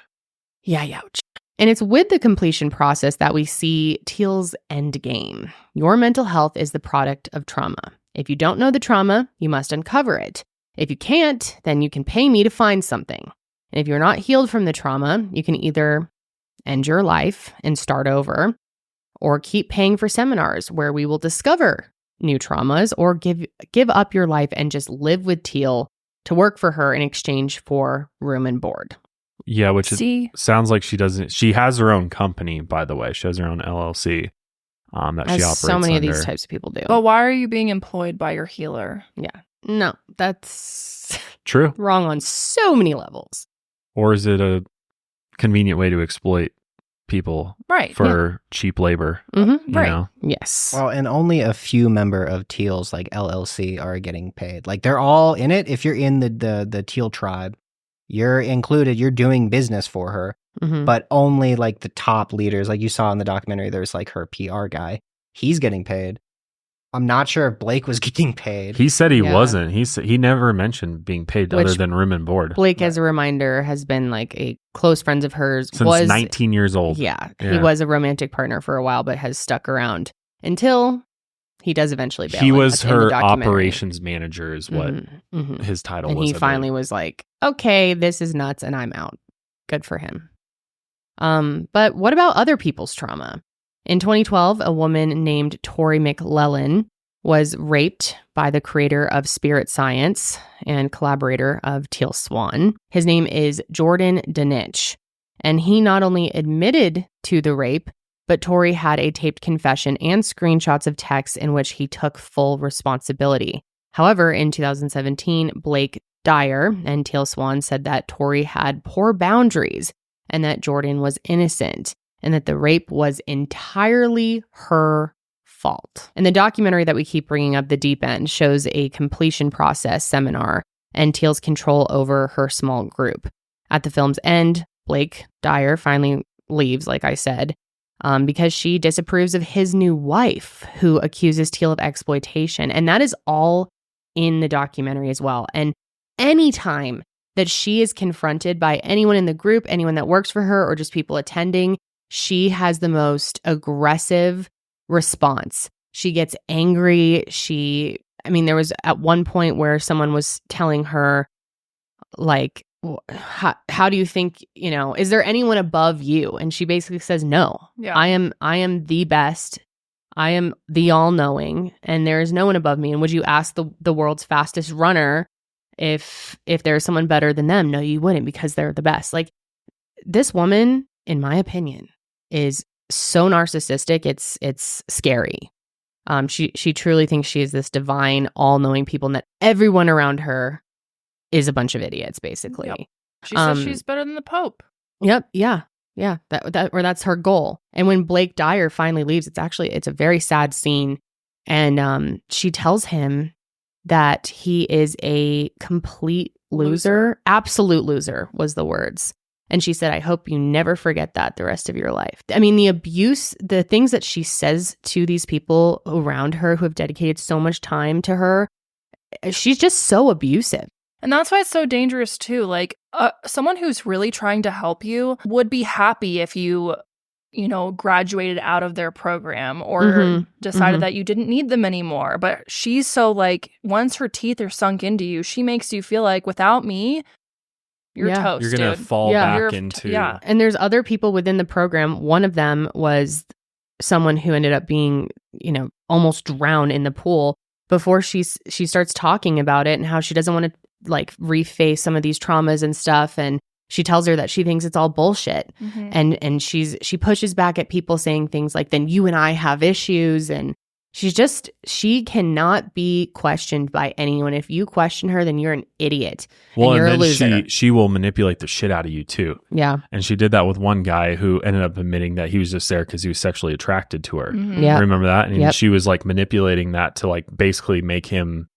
Yeah, youch. And it's with the completion process that we see Teal's end game. Your mental health is the product of trauma. If you don't know the trauma, you must uncover it. If you can't, then you can pay me to find something. And if you're not healed from the trauma, you can either end your life and start over, or keep paying for seminars where we will discover new traumas, or give up your life and just live with Teal to work for her in exchange for room and board. Yeah, which sounds like she doesn't. She has her own company, by the way. She has her own LLC that she operates so many under. of these types of people do. But why are you being employed by your healer? Yeah. No, that's true. Wrong on so many levels. Or is it a convenient way to exploit people for cheap labor? Mm-hmm. You know? Yes. Well, and only a few member of Teal's like LLC are getting paid. Like they're all in it. If you're in the Teal tribe, you're included. You're doing business for her, but only like the top leaders. Like you saw in the documentary, there's like her PR guy. He's getting paid. I'm not sure if Blake was getting paid. He said he wasn't. He never mentioned being paid other than room and board. Blake, as a reminder, has been like a close friend of hers. Since 19 years old. Yeah. He was a romantic partner for a while, but has stuck around until he does eventually bail. He was her operations manager is what his title was. And he finally was like, okay, this is nuts and I'm out. Good for him. But what about other people's trauma? In 2012, a woman named Tori McLellan was raped by the creator of Spirit Science and collaborator of Teal Swan. His name is Jordan Dinich, and he not only admitted to the rape, but Tori had a taped confession and screenshots of texts in which he took full responsibility. However, in 2017, Blake Dyer and Teal Swan said that Tori had poor boundaries and that Jordan was innocent, and that the rape was entirely her fault. And the documentary that we keep bringing up, The Deep End, shows a completion process seminar and Teal's control over her small group. At the film's end, Blake Dyer finally leaves, like I said, because she disapproves of his new wife, who accuses Teal of exploitation. And that is all in the documentary as well. And anytime that she is confronted by anyone in the group, anyone that works for her, or just people attending, she has the most aggressive response. She gets angry. There was at one point where someone was telling her, like, how do you think, is there anyone above you? And she basically says, no, I am the best. I am the all-knowing, and there is no one above me. And would you ask the world's fastest runner if there's someone better than them? No, you wouldn't, because they're the best. Like, this woman, in my opinion, is so narcissistic. It's scary. She truly thinks she is this divine, all-knowing people, and that everyone around her is a bunch of idiots, basically. Yep. She says she's better than the Pope. Yep. Yeah. Yeah. That's her goal. And when Blake Dyer finally leaves, it's a very sad scene. And she tells him that he is a complete loser. Absolute loser was the words. And she said, I hope you never forget that the rest of your life. I mean, the abuse, the things that she says to these people around her who have dedicated so much time to her, she's just so abusive. And that's why it's so dangerous too. Like, someone who's really trying to help you would be happy if you graduated out of their program or decided that you didn't need them anymore. But she's so like, once her teeth are sunk into you, she makes you feel like, without me, you're toast. You're going to fall back into. Yeah. And there's other people within the program. One of them was someone who ended up being, almost drowned in the pool before she starts talking about it and how she doesn't want to like reface some of these traumas and stuff. And she tells her that she thinks it's all bullshit. And she pushes back at people saying things like, then you and I have issues. And she cannot be questioned by anyone. If you question her, then you're an idiot. Well, and you're then a loser. she will manipulate the shit out of you too. Yeah. And she did that with one guy who ended up admitting that he was just there because he was sexually attracted to her. Yeah. Remember that? And she was like manipulating that to like basically make an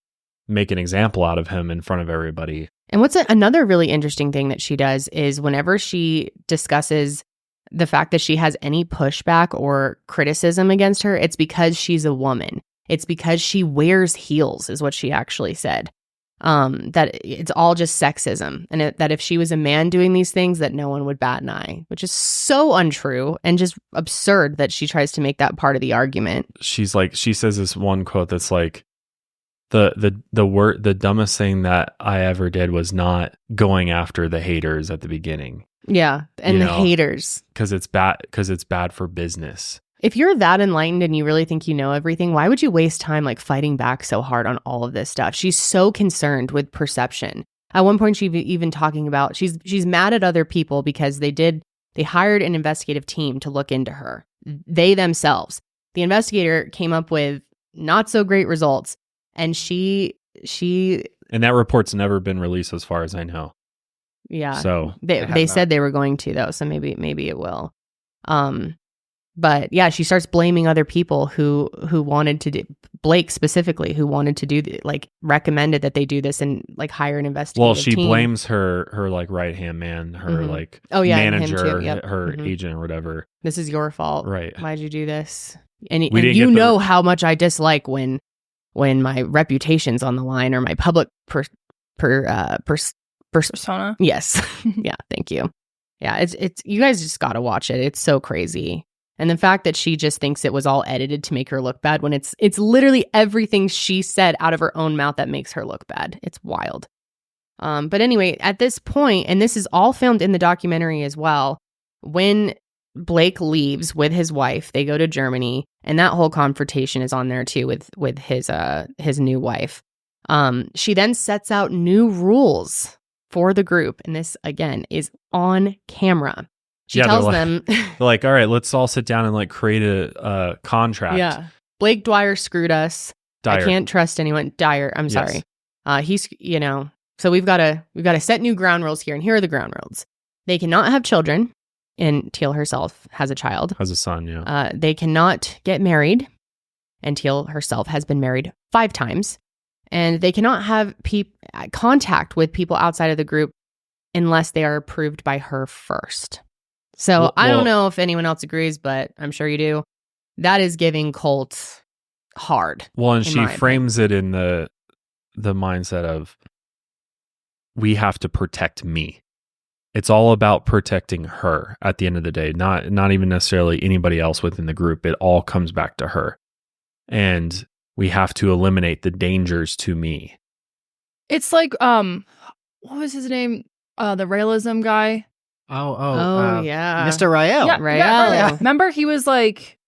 example out of him in front of everybody. And what's another really interesting thing that she does is whenever she discusses the fact that she has any pushback or criticism against her, it's because she's a woman. It's because she wears heels, is what she actually said. That it's all just sexism, and that if she was a man doing these things, that no one would bat an eye, which is so untrue and just absurd that she tries to make that part of the argument. She says this one quote that's like, the dumbest thing that I ever did was not going after the haters at the beginning. Yeah, and the haters. Because it's bad for business. If you're that enlightened and you really think you know everything, why would you waste time like fighting back so hard on all of this stuff? She's so concerned with perception. At one point, she's even talking about she's mad at other people because they hired an investigative team to look into her. They themselves. The investigator came up with not so great results. And she and that report's never been released as far as I know. Yeah. So they said they were going to though, so maybe it will. But yeah, she starts blaming other people who wanted to do, Blake specifically, who wanted to do recommended that they do this and like hire an investigative Well, she team. blames her like right hand man, her like manager, her agent or whatever. This is your fault. Right. Why'd you do this? And you know how much I dislike when my reputation's on the line or my public persona. Yes. Yeah. Thank you. Yeah. It's you guys just got to watch it. It's so crazy. And the fact that she just thinks it was all edited to make her look bad when it's literally everything she said out of her own mouth that makes her look bad. It's wild. But anyway, at this point, and this is all filmed in the documentary as well, when Blake leaves with his wife, they go to Germany, and that whole confrontation is on there too with his new wife. She then sets out new rules for the group, and this again is on camera. She tells them, they're like, all right, let's all sit down and like create a contract. Yeah, Blake Dyer screwed us. Dyer. I can't trust anyone. Dyer, I'm sorry. He's so we've got to set new ground rules here, and here are the ground rules. They cannot have children. And Teal herself has a child. Has a son, yeah. They cannot get married. And Teal herself has been married 5 times. And they cannot have contact with people outside of the group unless they are approved by her first. So I don't know if anyone else agrees, but I'm sure you do. That is giving Colt hard. Well, and she frames it in the mindset of, we have to protect me. It's all about protecting her at the end of the day, not even necessarily anybody else within the group. It all comes back to her. And we have to eliminate the dangers to me. It's like, what was his name? The realism guy. Oh, yeah. Mr. Rael. Yeah, Rael. Remember he was like,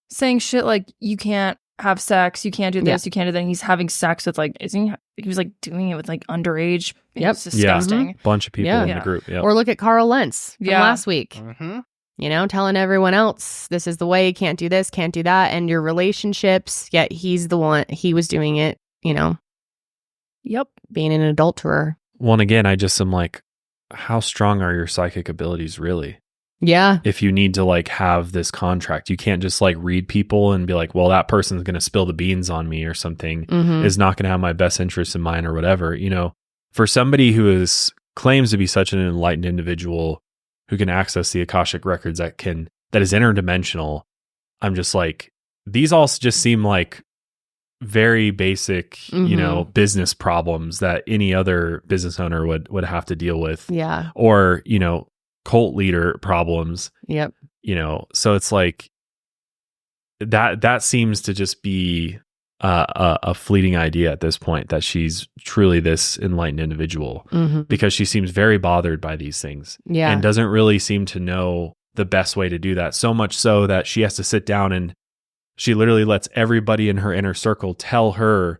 saying shit like, you can't have sex, you can't do this, you can't do that. And he's having sex with like, he was like doing it with like underage. It's disgusting. Bunch of people in the group. Yep. Or look at Carl Lentz from last week. Mm-hmm. You know, telling everyone else, this is the way, can't do this, can't do that. And your relationships, yet he was doing it, you know. Yep. Being an adulterer. Well, and again, I just am like, how strong are your psychic abilities really? Yeah. If you need to like have this contract, you can't just like read people and be like, well, that person's going to spill the beans on me or something, is not going to have my best interest in mind or whatever. You know, for somebody who claims to be such an enlightened individual who can access the Akashic records that is interdimensional, I'm just like, these all just seem like very basic, you know, business problems that any other business owner would have to deal with. Yeah. Or, you know, cult leader problems. Yep. You know, so it's like that seems to just be a fleeting idea at this point, that she's truly this enlightened individual, because she seems very bothered by these things. Yeah. And doesn't really seem to know the best way to do that. So much so that she has to sit down and she literally lets everybody in her inner circle tell her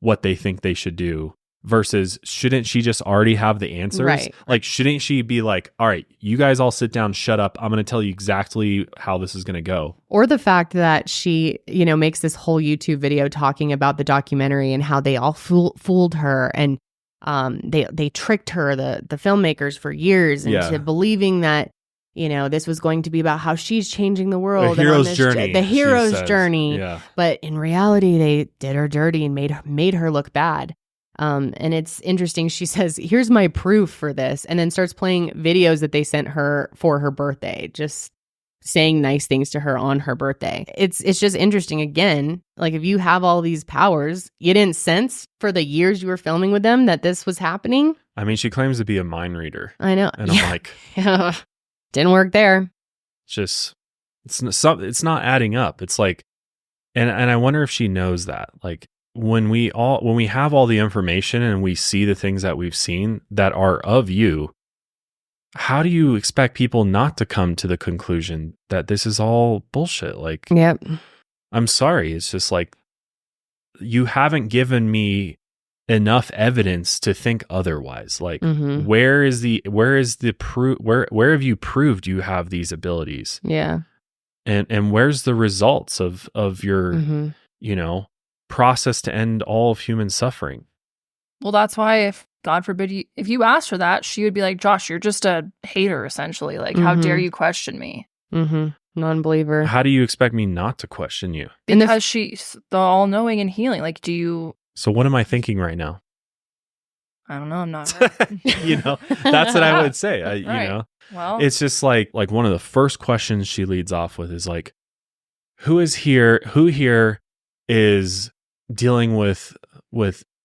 what they think they should do. Versus, shouldn't she just already have the answers? Right. Like, shouldn't she be like, all right, you guys all sit down, shut up. I'm going to tell you exactly how this is going to go. Or the fact that she, you know, makes this whole YouTube video talking about the documentary and how they all fooled her, and they tricked her, the filmmakers, for years into believing that, you know, this was going to be about how she's changing the world. The hero's journey. The hero's journey. Yeah. But in reality, they did her dirty and made her look bad. And it's interesting. She says, here's my proof for this. And then starts playing videos that they sent her for her birthday, just saying nice things to her on her birthday. It's just interesting. Again, like, if you have all these powers, you didn't sense for the years you were filming with them that this was happening. I mean, she claims to be a mind reader. I know. And I'm like, didn't work there. It's not adding up. It's like, and I wonder if she knows that, like, when we have all the information and we see the things that we've seen that are of you, how do you expect people not to come to the conclusion that this is all bullshit? Like, yep. I'm sorry. It's just like, you haven't given me enough evidence to think otherwise. Like, where is the proof? Where have you proved you have these abilities? Yeah. And where's the results of your, you know, process to end all of human suffering? Well, that's why, if God forbid if you asked her that, she would be like, Josh, you're just a hater, essentially. Like, how dare you question me? Non-believer. How do you expect me not to question you? Because she's the all-knowing and healing. Like, do you... So what am I thinking right now? I don't know. I'm not her. You know, that's what I would say. You know, well, it's just like one of the first questions she leads off with is like, who here is dealing with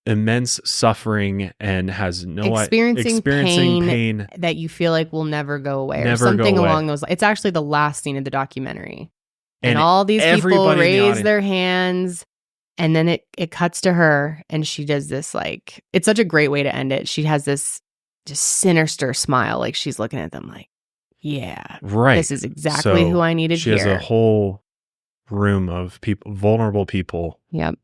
immense suffering and has experiencing pain that you feel like will never go away, or something along those lines. It's actually the last scene of the documentary, and all these people raise their hands, and then it cuts to her, and she does this, like, it's such a great way to end it. She has this just sinister smile, like she's looking at them like, yeah, right, this is exactly who I needed here. She has a whole room of people, vulnerable people. Yep.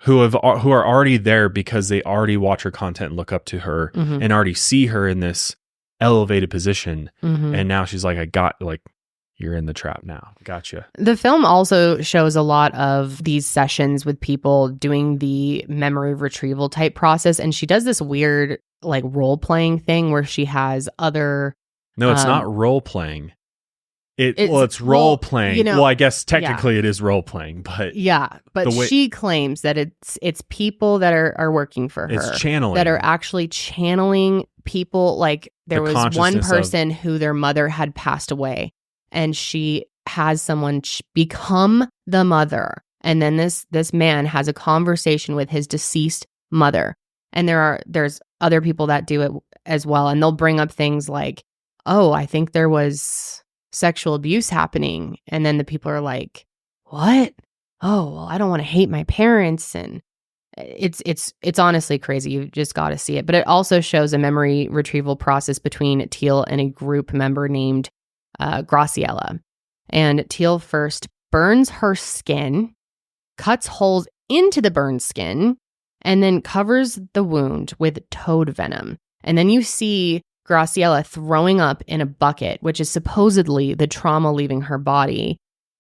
Who are already there because they already watch her content and look up to her and already see her in this elevated position. And now she's like, you're in the trap now. Gotcha. The film also shows a lot of these sessions with people doing the memory retrieval type process. And she does this weird, like, role playing thing where she has other. No, it's not role playing. It's role playing. You know, well, I guess technically it is role playing, but but she claims that it's people that are working for her. It's channeling, that are actually channeling people. Like, there was one person who their mother had passed away, and she has someone become the mother, and then this man has a conversation with his deceased mother, and there's other people that do it as well, and they'll bring up things like, oh, I think there was sexual abuse happening, and then the people are like, what? Oh, well, I don't want to hate my parents. And it's honestly crazy. You've just got to see it. But it also shows a memory retrieval process between Teal and a group member named Graciela. And Teal first burns her skin, cuts holes into the burned skin, and then covers the wound with toad venom. And then you see Graciela throwing up in a bucket, which is supposedly the trauma leaving her body.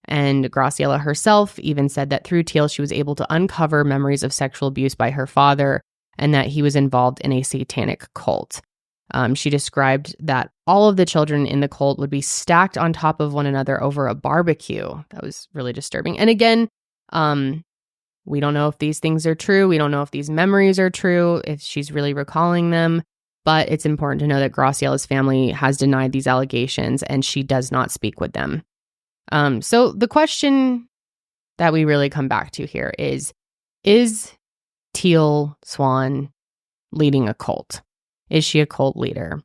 And Graciela herself even said that through Teal, she was able to uncover memories of sexual abuse by her father and that he was involved in a satanic cult. She described that all of the children in the cult would be stacked on top of one another over a barbecue. That was really disturbing. And again, we don't know if these things are true. We don't know if these memories are true, if she's really recalling them. But it's important to know that Graciela's family has denied these allegations and she does not speak with them. So the question that we really come back to here is Teal Swan leading a cult? Is she a cult leader?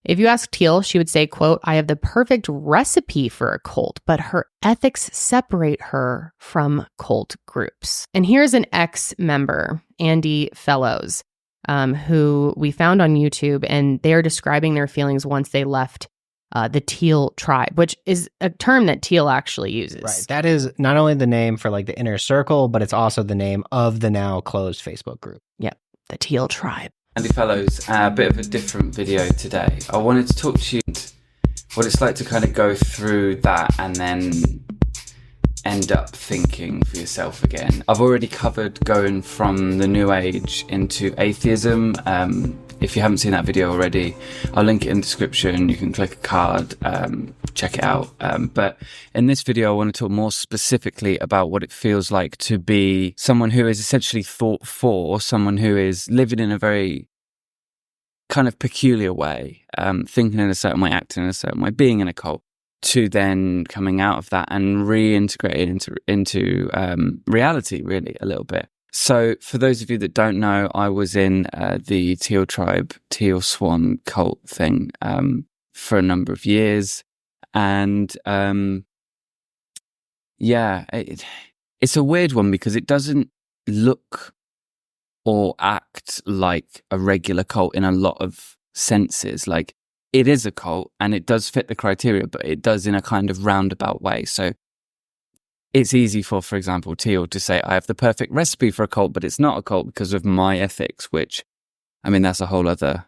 If you ask Teal, she would say, quote, "I have the perfect recipe for a cult, but her ethics separate her from cult groups." And here's an ex-member, Andy Fellows, who we found on YouTube, and they're describing their feelings once they left the Teal tribe, which is a term that Teal actually uses. Right. That is not only the name for like the inner circle, but it's also the name of the now closed Facebook group. Yep. The Teal tribe. Andy Fellows, a bit of a different video today. I wanted to talk to you what it's like to kind of go through that and then end up thinking for yourself again. I've already covered going from the New Age into atheism. If you haven't seen that video already, I'll link it in the description. You can click a card, check it out. But in this video, I want to talk more specifically about what it feels like to be someone who is essentially thought for, someone who is living in a very kind of peculiar way, thinking in a certain way, acting in a certain way, being in a cult, to then coming out of that and reintegrating into reality, really, a little bit. So for those of you that don't know, I was in the Teal tribe, Teal Swan cult thing for a number of years. And it's a weird one because it doesn't look or act like a regular cult in a lot of senses. Like, it is a cult and it does fit the criteria, but it does in a kind of roundabout way. So it's easy for example, Teal to say, I have the perfect recipe for a cult, but it's not a cult because of my ethics, which, I mean, it's a whole other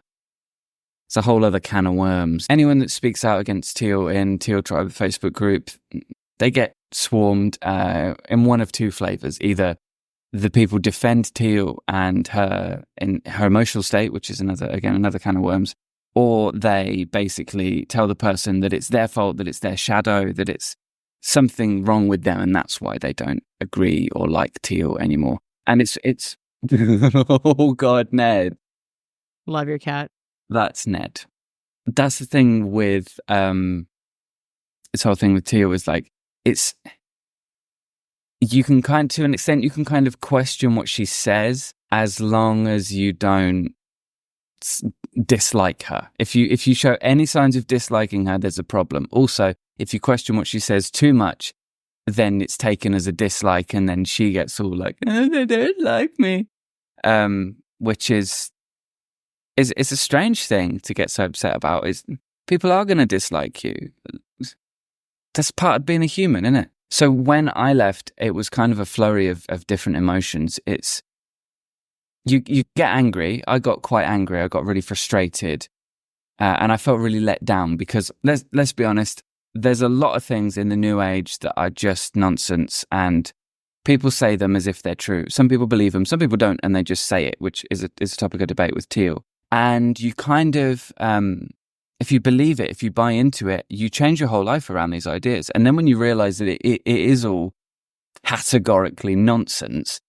can of worms. Anyone that speaks out against Teal in Teal Tribe Facebook group, they get swarmed in one of two flavors. Either the people defend Teal and her in her emotional state, which is another can of worms, or they basically tell the person that it's their fault, that it's their shadow, that it's something wrong with them, and that's why they don't agree or like Teal anymore. And it's oh God, Ned. Love your cat. That's Ned. That's the thing with this whole thing with Teal is like, you can to an extent, you can kind of question what she says as long as you don't dislike her. If you show any signs of disliking her, there's a problem. Also, if you question what she says too much, then it's taken as a dislike, and then she gets all like, oh, they don't like me, which is it's a strange thing to get so upset about. Is people are going to dislike you. That's part of being a human, isn't it? So when I left, it was kind of a flurry of different emotions. It's you get angry. I got quite angry. I got really frustrated, and I felt really let down because let's be honest. There's a lot of things in the New Age that are just nonsense, and people say them as if they're true. Some people believe them, some people don't, and they just say it, which is a topic of debate with Teal. And you kind of, if you believe it, if you buy into it, you change your whole life around these ideas. And then when you realize that it is all categorically nonsense,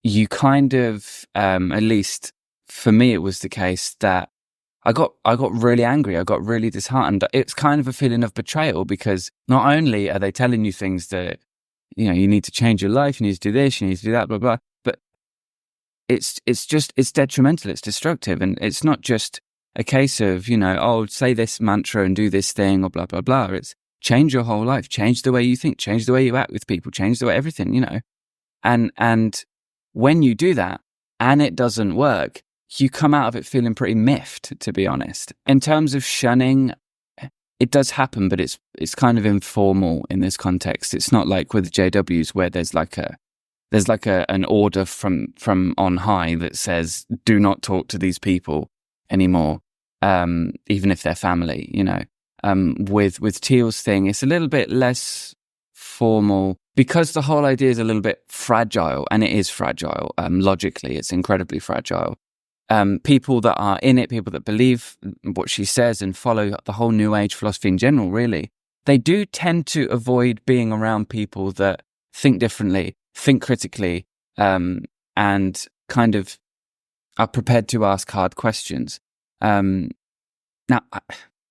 you kind of, at least for me, it was the case that I got really angry. I got really disheartened. It's kind of a feeling of betrayal because not only are they telling you things that, you need to change your life, you need to do this, you need to do that, blah, blah, but it's detrimental, it's destructive. And it's not just a case of, say this mantra and do this thing or blah, blah, blah. It's change your whole life, change the way you think, change the way you act with people, change the way everything, And when you do that and it doesn't work, you come out of it feeling pretty miffed, to be honest. In terms of shunning, it does happen, but it's kind of informal in this context. It's not like with JWs where there's like an order from on high that says do not talk to these people anymore, even if they're family. You know, with Teal's thing, it's a little bit less formal because the whole idea is a little bit fragile, and it is fragile. Logically, it's incredibly fragile. People that are in it, people that believe what she says and follow the whole New Age philosophy in general, really, they do tend to avoid being around people that think differently, think critically, and kind of are prepared to ask hard questions. Now,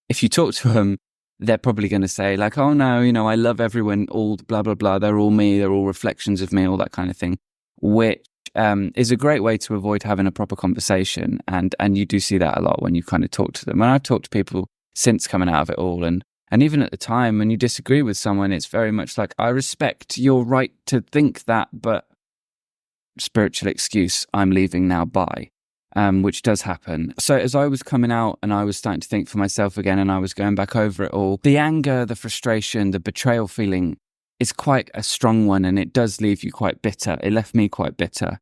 if you talk to them, they're probably going to say like, oh no, you know, I love everyone, all blah, blah, blah. They're all me. They're all reflections of me, all that kind of thing, which is a great way to avoid having a proper conversation. And you do see that a lot when you kind of talk to them. And I've talked to people since coming out of it all. And even at the time when you disagree with someone, it's very much like, I respect your right to think that, but spiritual excuse, I'm leaving now, bye. Which does happen. So as I was coming out and I was starting to think for myself again and I was going back over it all, the anger, the frustration, the betrayal feeling is quite a strong one, and it does leave you quite bitter. It left me quite bitter.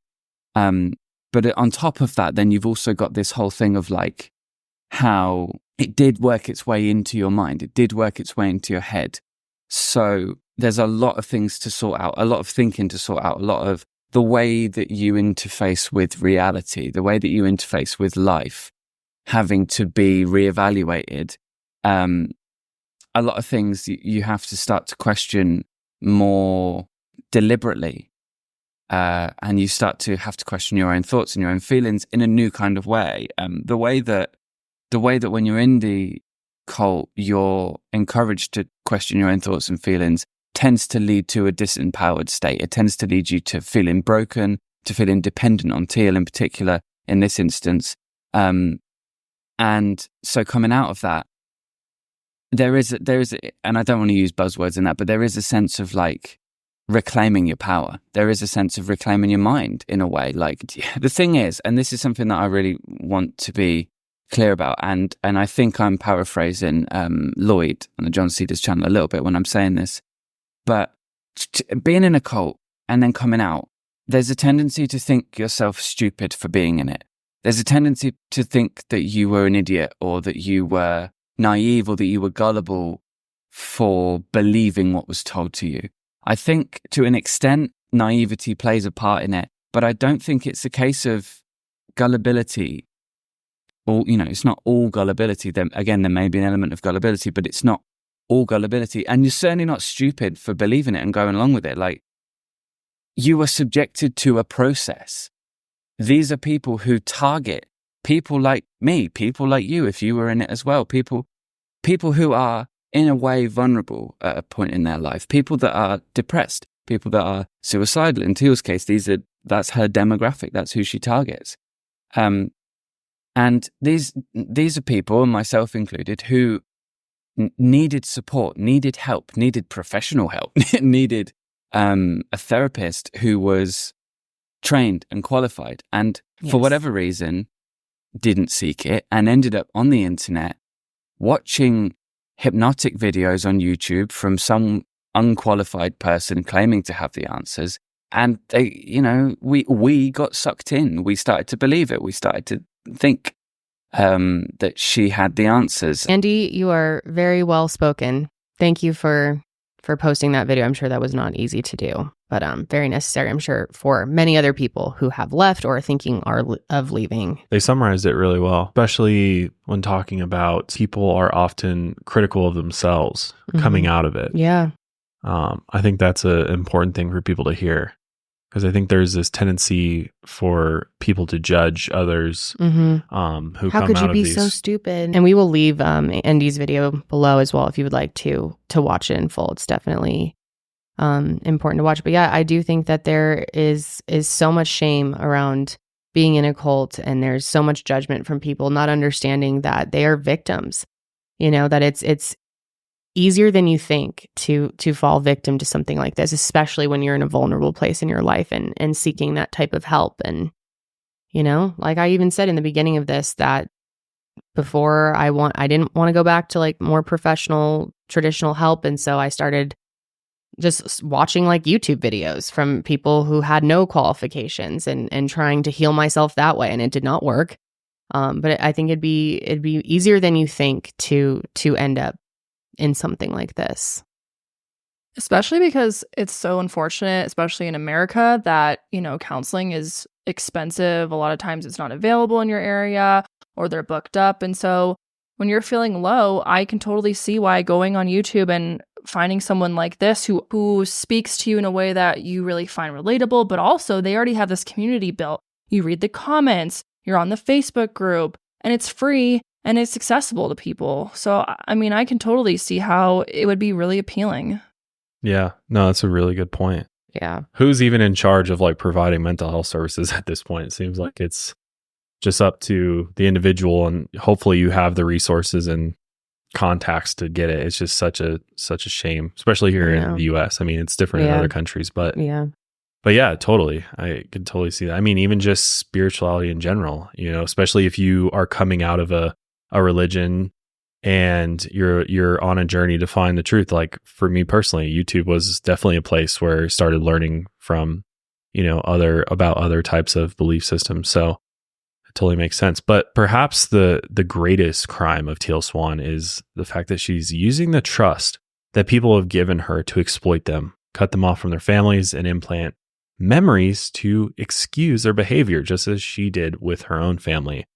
But on top of that, then you've also got this whole thing of like how it did work its way into your mind. It did work its way into your head. So there's a lot of things to sort out, a lot of thinking to sort out, a lot of the way that you interface with reality, the way that you interface with life, having to be reevaluated. A lot of things you have to start to question more deliberately. And you start to have to question your own thoughts and your own feelings in a new kind of way. The way that when you're in the cult, you're encouraged to question your own thoughts and feelings tends to lead to a disempowered state. It tends to lead you to feeling broken, to feeling dependent on Teal in particular, in this instance. And so coming out of that, there is, and I don't want to use buzzwords in that, but there is a sense of like reclaiming your power. There is a sense of reclaiming your mind in a way. Like the thing is, and this is something that I really want to be clear about, and I think I'm paraphrasing Lloyd on the John Cedars channel a little bit when I'm saying this. But being in a cult and then coming out, there's a tendency to think yourself stupid for being in it. There's a tendency to think that you were an idiot or that you were naive or that you were gullible for believing what was told to you. I think to an extent, naivety plays a part in it, but I don't think it's a case of gullibility. Or, you know, it's not all gullibility. Then again, there may be an element of gullibility, but it's not all gullibility. And you're certainly not stupid for believing it and going along with it. Like, you are subjected to a process. These are people who target people like me, people like you, if you were in it as well, people who are in a way vulnerable at a point in their life, people that are depressed, people that are suicidal. In Teal's case, that's her demographic, that's who she targets. And these are people, and myself included, who needed support, needed help, needed professional help, needed a therapist who was trained and qualified, and for whatever reason didn't seek it and ended up on the internet watching hypnotic videos on YouTube from some unqualified person claiming to have the answers. And they, you know, we got sucked in. We started to believe it. We started to think that she had the answers. Andy, you are very well spoken. Thank you for posting that video. I'm sure that was not easy to do, but very necessary, I'm sure, for many other people who have left or are thinking of leaving. They summarized it really well, especially when talking about people are often critical of themselves coming out of it. Yeah. I think that's an important thing for people to hear, because I think there's this tendency for people to judge others who come out of these. How could you be so stupid? And we will leave Andy's video below as well if you would like to watch it in full. It's definitely important to watch. But yeah, I do think that there is so much shame around being in a cult, and there's so much judgment from people not understanding that they are victims. You know, that it's easier than you think to fall victim to something like this, especially when you're in a vulnerable place in your life and seeking that type of help. And, you know, like I even said in the beginning of this, that before I didn't want to go back to like more professional, traditional help. And so I started just watching like YouTube videos from people who had no qualifications and trying to heal myself that way. And it did not work. But I think it'd be easier than you think to end up in something like this. Especially because it's so unfortunate, especially in America, that, counseling is expensive. A lot of times it's not available in your area or they're booked up. And so when you're feeling low, I can totally see why going on YouTube and finding someone like this who speaks to you in a way that you really find relatable, but also they already have this community built. You read the comments, you're on the Facebook group, and it's free and it's accessible to people. So, I mean, I can totally see how it would be really appealing. Yeah, no, that's a really good point. Yeah. Who's even in charge of like providing mental health services at this point? It seems like it's just up to the individual, and hopefully you have the resources and contacts to get it. It's just such a shame, especially here in the US. I mean, it's different in other countries, but yeah, totally. I can totally see that. I mean, even just spirituality in general, especially if you are coming out of a religion and you're on a journey to find the truth. Like for me personally, YouTube was definitely a place where I started learning from, about other types of belief systems. So it totally makes sense. But perhaps the greatest crime of Teal Swan is the fact that she's using the trust that people have given her to exploit them, cut them off from their families, and implant memories to excuse their behavior, just as she did with her own family.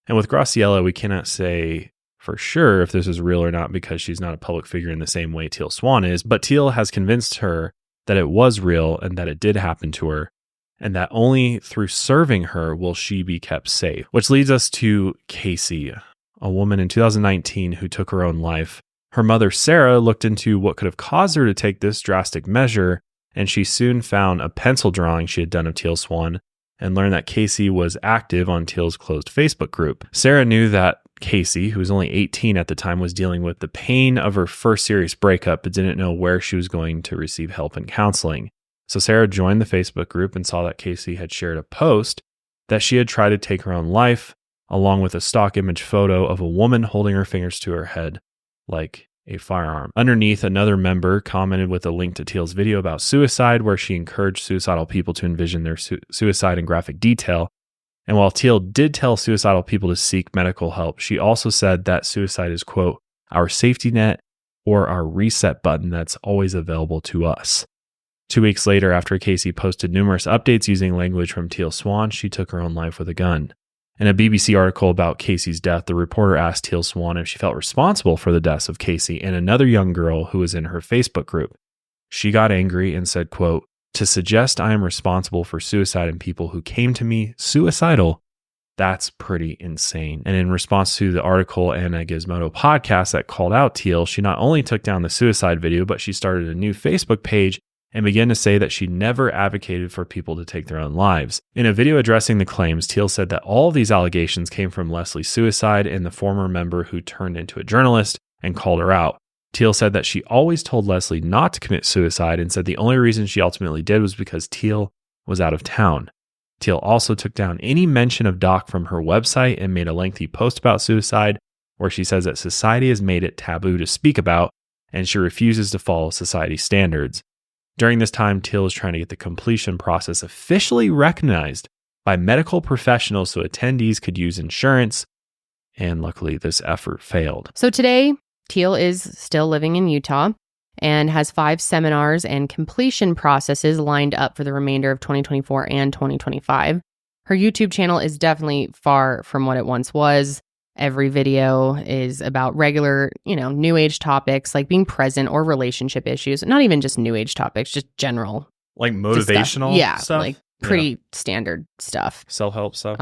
And with Graciela, we cannot say for sure if this is real or not because she's not a public figure in the same way Teal Swan is, but Teal has convinced her that it was real and that it did happen to her, and that only through serving her will she be kept safe. Which leads us to Casey, a woman in 2019 who took her own life. Her mother, Sarah, looked into what could have caused her to take this drastic measure, and she soon found a pencil drawing she had done of Teal Swan and learned that Casey was active on Teal's closed Facebook group. Sarah knew that Casey, who was only 18 at the time, was dealing with the pain of her first serious breakup, but didn't know where she was going to receive help and counseling. So Sarah joined the Facebook group and saw that Casey had shared a post that she had tried to take her own life, along with a stock image photo of a woman holding her fingers to her head like a firearm. Underneath, another member commented with a link to Teal's video about suicide, where she encouraged suicidal people to envision their suicide in graphic detail. And while Teal did tell suicidal people to seek medical help, she also said that suicide is, quote, our safety net or our reset button that's always available to us. 2 weeks later, after Casey posted numerous updates using language from Teal Swan, she took her own life with a gun. In a BBC article about Casey's death, the reporter asked Teal Swan if she felt responsible for the deaths of Casey and another young girl who was in her Facebook group. She got angry and said, quote, to suggest I am responsible for suicide in people who came to me suicidal, that's pretty insane. And in response to the article and a Gizmodo podcast that called out Teal, she not only took down the suicide video, but she started a new Facebook page and began to say that she never advocated for people to take their own lives. In a video addressing the claims, Teal said that all of these allegations came from Leslie's suicide and the former member who turned into a journalist and called her out. Teal said that she always told Leslie not to commit suicide and said the only reason she ultimately did was because Teal was out of town. Teal also took down any mention of Doc from her website and made a lengthy post about suicide where she says that society has made it taboo to speak about and she refuses to follow society standards. During this time, Teal is trying to get the completion process officially recognized by medical professionals so attendees could use insurance, and luckily this effort failed. So today, Teal is still living in Utah and has 5 seminars and completion processes lined up for the remainder of 2024 and 2025. Her YouTube channel is definitely far from what it once was. Every video is about regular, new age topics like being present or relationship issues. Not even just new age topics, just general. Like motivational stuff? Like pretty standard stuff. Self-help stuff.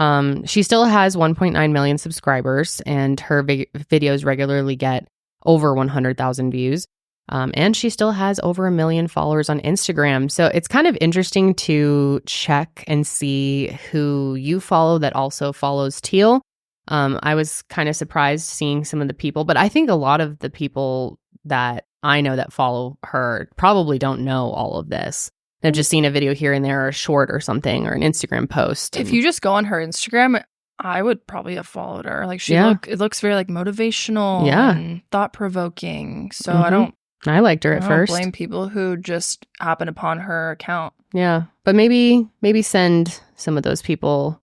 She still has 1.9 million subscribers and her videos regularly get over 100,000 views. And she still has over 1 million followers on Instagram. So it's kind of interesting to check and see who you follow that also follows Teal. I was kind of surprised seeing some of the people, but I think a lot of the people that I know that follow her probably don't know all of this. They've just seen a video here and there or a short or something or an Instagram post. If you just go on her Instagram, I would probably have followed her. Like it looks very like motivational and thought provoking. So I liked her at I first. don't blame people who just happen upon her account. Yeah. But maybe send some of those people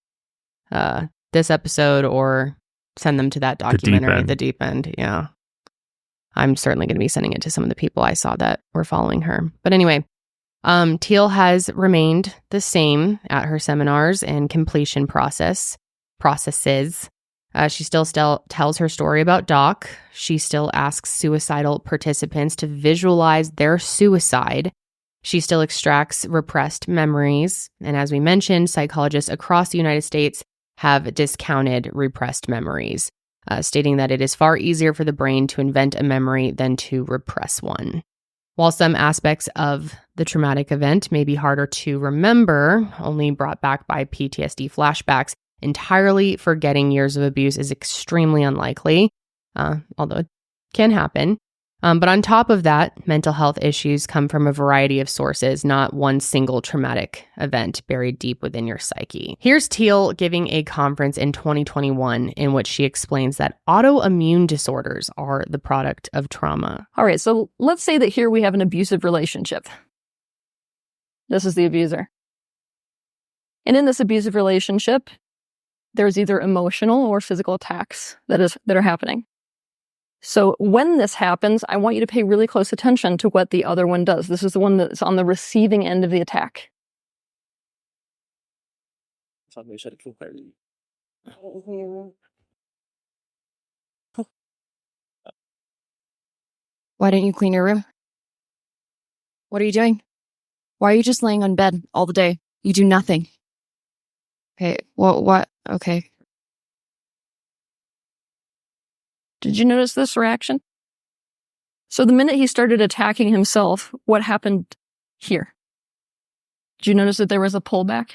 this episode or send them to that documentary, The Deep End. Yeah. I'm certainly going to be sending it to some of the people I saw that were following her. But anyway, Teal has remained the same at her seminars and completion processes. She still tells her story about Doc. She still asks suicidal participants to visualize their suicide. She still extracts repressed memories. And as we mentioned, psychologists across the United States have discounted repressed memories, stating that it is far easier for the brain to invent a memory than to repress one. While some aspects of the traumatic event may be harder to remember, only brought back by PTSD flashbacks, entirely forgetting years of abuse is extremely unlikely, although it can happen. But on top of that, mental health issues come from a variety of sources, not one single traumatic event buried deep within your psyche. Here's Teal giving a conference in 2021 in which she explains that autoimmune disorders are the product of trauma. All right, so let's say that here we have an abusive relationship. This is the abuser. And in this abusive relationship, there's either emotional or physical attacks that are happening. So when this happens, I want you to pay really close attention to what the other one does. This is the one that's on the receiving end of the attack. Why don't you clean your room? What are you doing? Why are you just laying on bed all the day? You do nothing. Okay, what? Okay. Did you notice this reaction? So the minute he started attacking himself, what happened here? Did you notice that there was a pullback?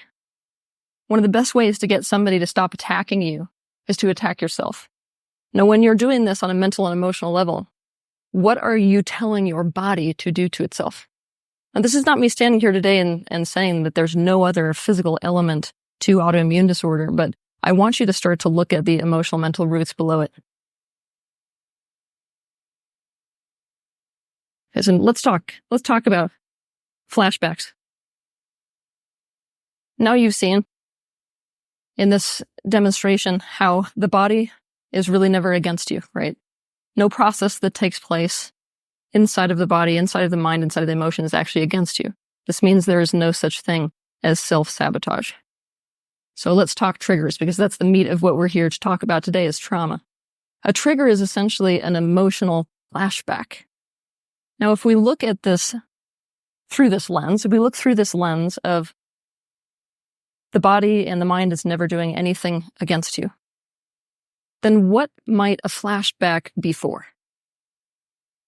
One of the best ways to get somebody to stop attacking you is to attack yourself. Now, when you're doing this on a mental and emotional level, what are you telling your body to do to itself? And this is not me standing here today and saying that there's no other physical element to autoimmune disorder, but I want you to start to look at the emotional mental roots below it. And let's talk about flashbacks. Now you've seen in this demonstration how the body is really never against you, right? No process that takes place inside of the body, inside of the mind, inside of the emotion is actually against you. This means there is no such thing as self-sabotage. So let's talk triggers, because that's the meat of what we're here to talk about today is trauma. A trigger is essentially an emotional flashback. Now, if we look at this through this lens, of the body and the mind is never doing anything against you, then what might a flashback be for?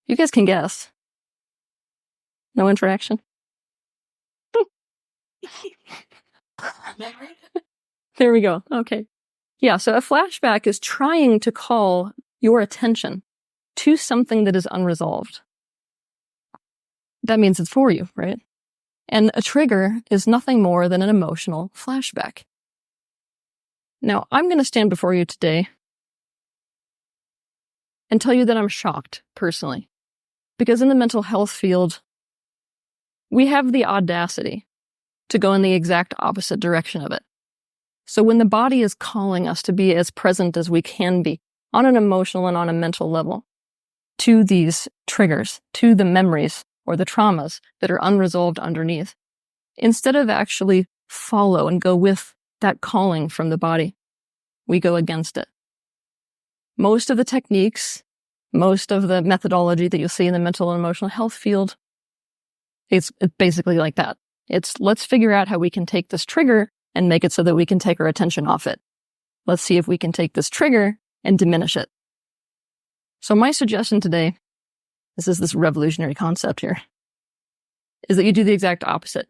You guys can guess. No interaction? There we go. Okay. Yeah, so a flashback is trying to call your attention to something that is unresolved. That means it's for you, right? And a trigger is nothing more than an emotional flashback. Now, I'm going to stand before you today and tell you that I'm shocked, personally, because in the mental health field, we have the audacity to go in the exact opposite direction of it. So when the body is calling us to be as present as we can be on an emotional and on a mental level to these triggers, to the memories or the traumas that are unresolved underneath, instead of actually follow and go with that calling from the body, we go against it. Most of the techniques, most of the methodology that you'll see in the mental and emotional health field, it's basically like that. It's let's figure out how we can take this trigger and make it so that we can take our attention off it. Let's see if we can take this trigger and diminish it. So my suggestion today, this is this revolutionary concept here, is that you do the exact opposite.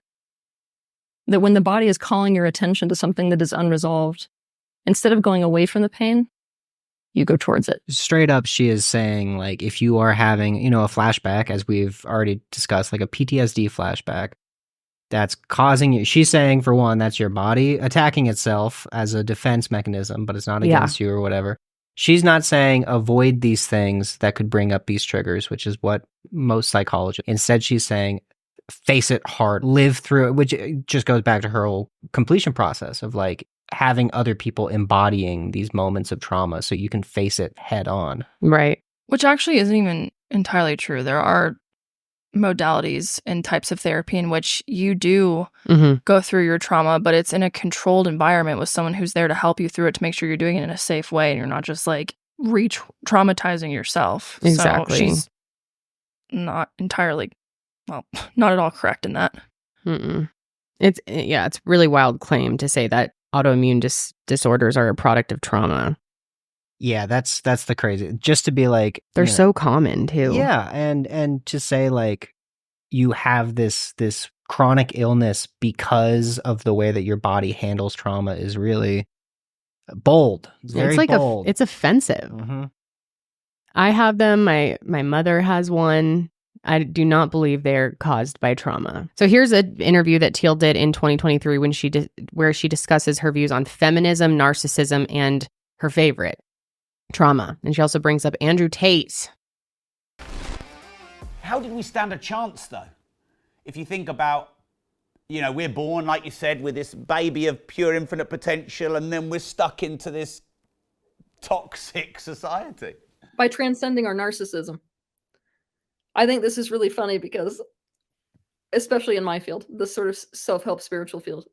That when the body is calling your attention to something that is unresolved, instead of going away from the pain, you go towards it. Straight up, she is saying, like, if you are having, a flashback, as we've already discussed, like a PTSD flashback, that's causing you. She's saying, for one, that's your body attacking itself as a defense mechanism, but it's not against you or whatever. She's not saying avoid these things that could bring up these triggers, which is what most psychologists. Instead, she's saying face it hard, live through it, which just goes back to her whole completion process of like having other people embodying these moments of trauma so you can face it head on. Right. Which actually isn't even entirely true. There are modalities and types of therapy in which you do go through your trauma, but it's in a controlled environment with someone who's there to help you through it to make sure you're doing it in a safe way and you're not just like re-traumatizing yourself. Exactly. So she's not entirely, well, not at all correct in that. It's really wild claim to say that autoimmune disorders are a product of trauma. Yeah, that's the crazy. Just to be like, they're so common too. Yeah, and to say like you have this chronic illness because of the way that your body handles trauma is really bold. It's very bold. It's offensive. I have them. My mother has one. I do not believe they're caused by trauma. So here's an interview that Teal did in 2023 where she discusses her views on feminism, narcissism, and her favorite, trauma. And she also brings up Andrew Tate. How did we stand a chance, though? If you think about, we're born, like you said, with this baby of pure infinite potential, and then we're stuck into this toxic society. By transcending our narcissism. I think this is really funny because, especially in my field, this sort of self-help spiritual field,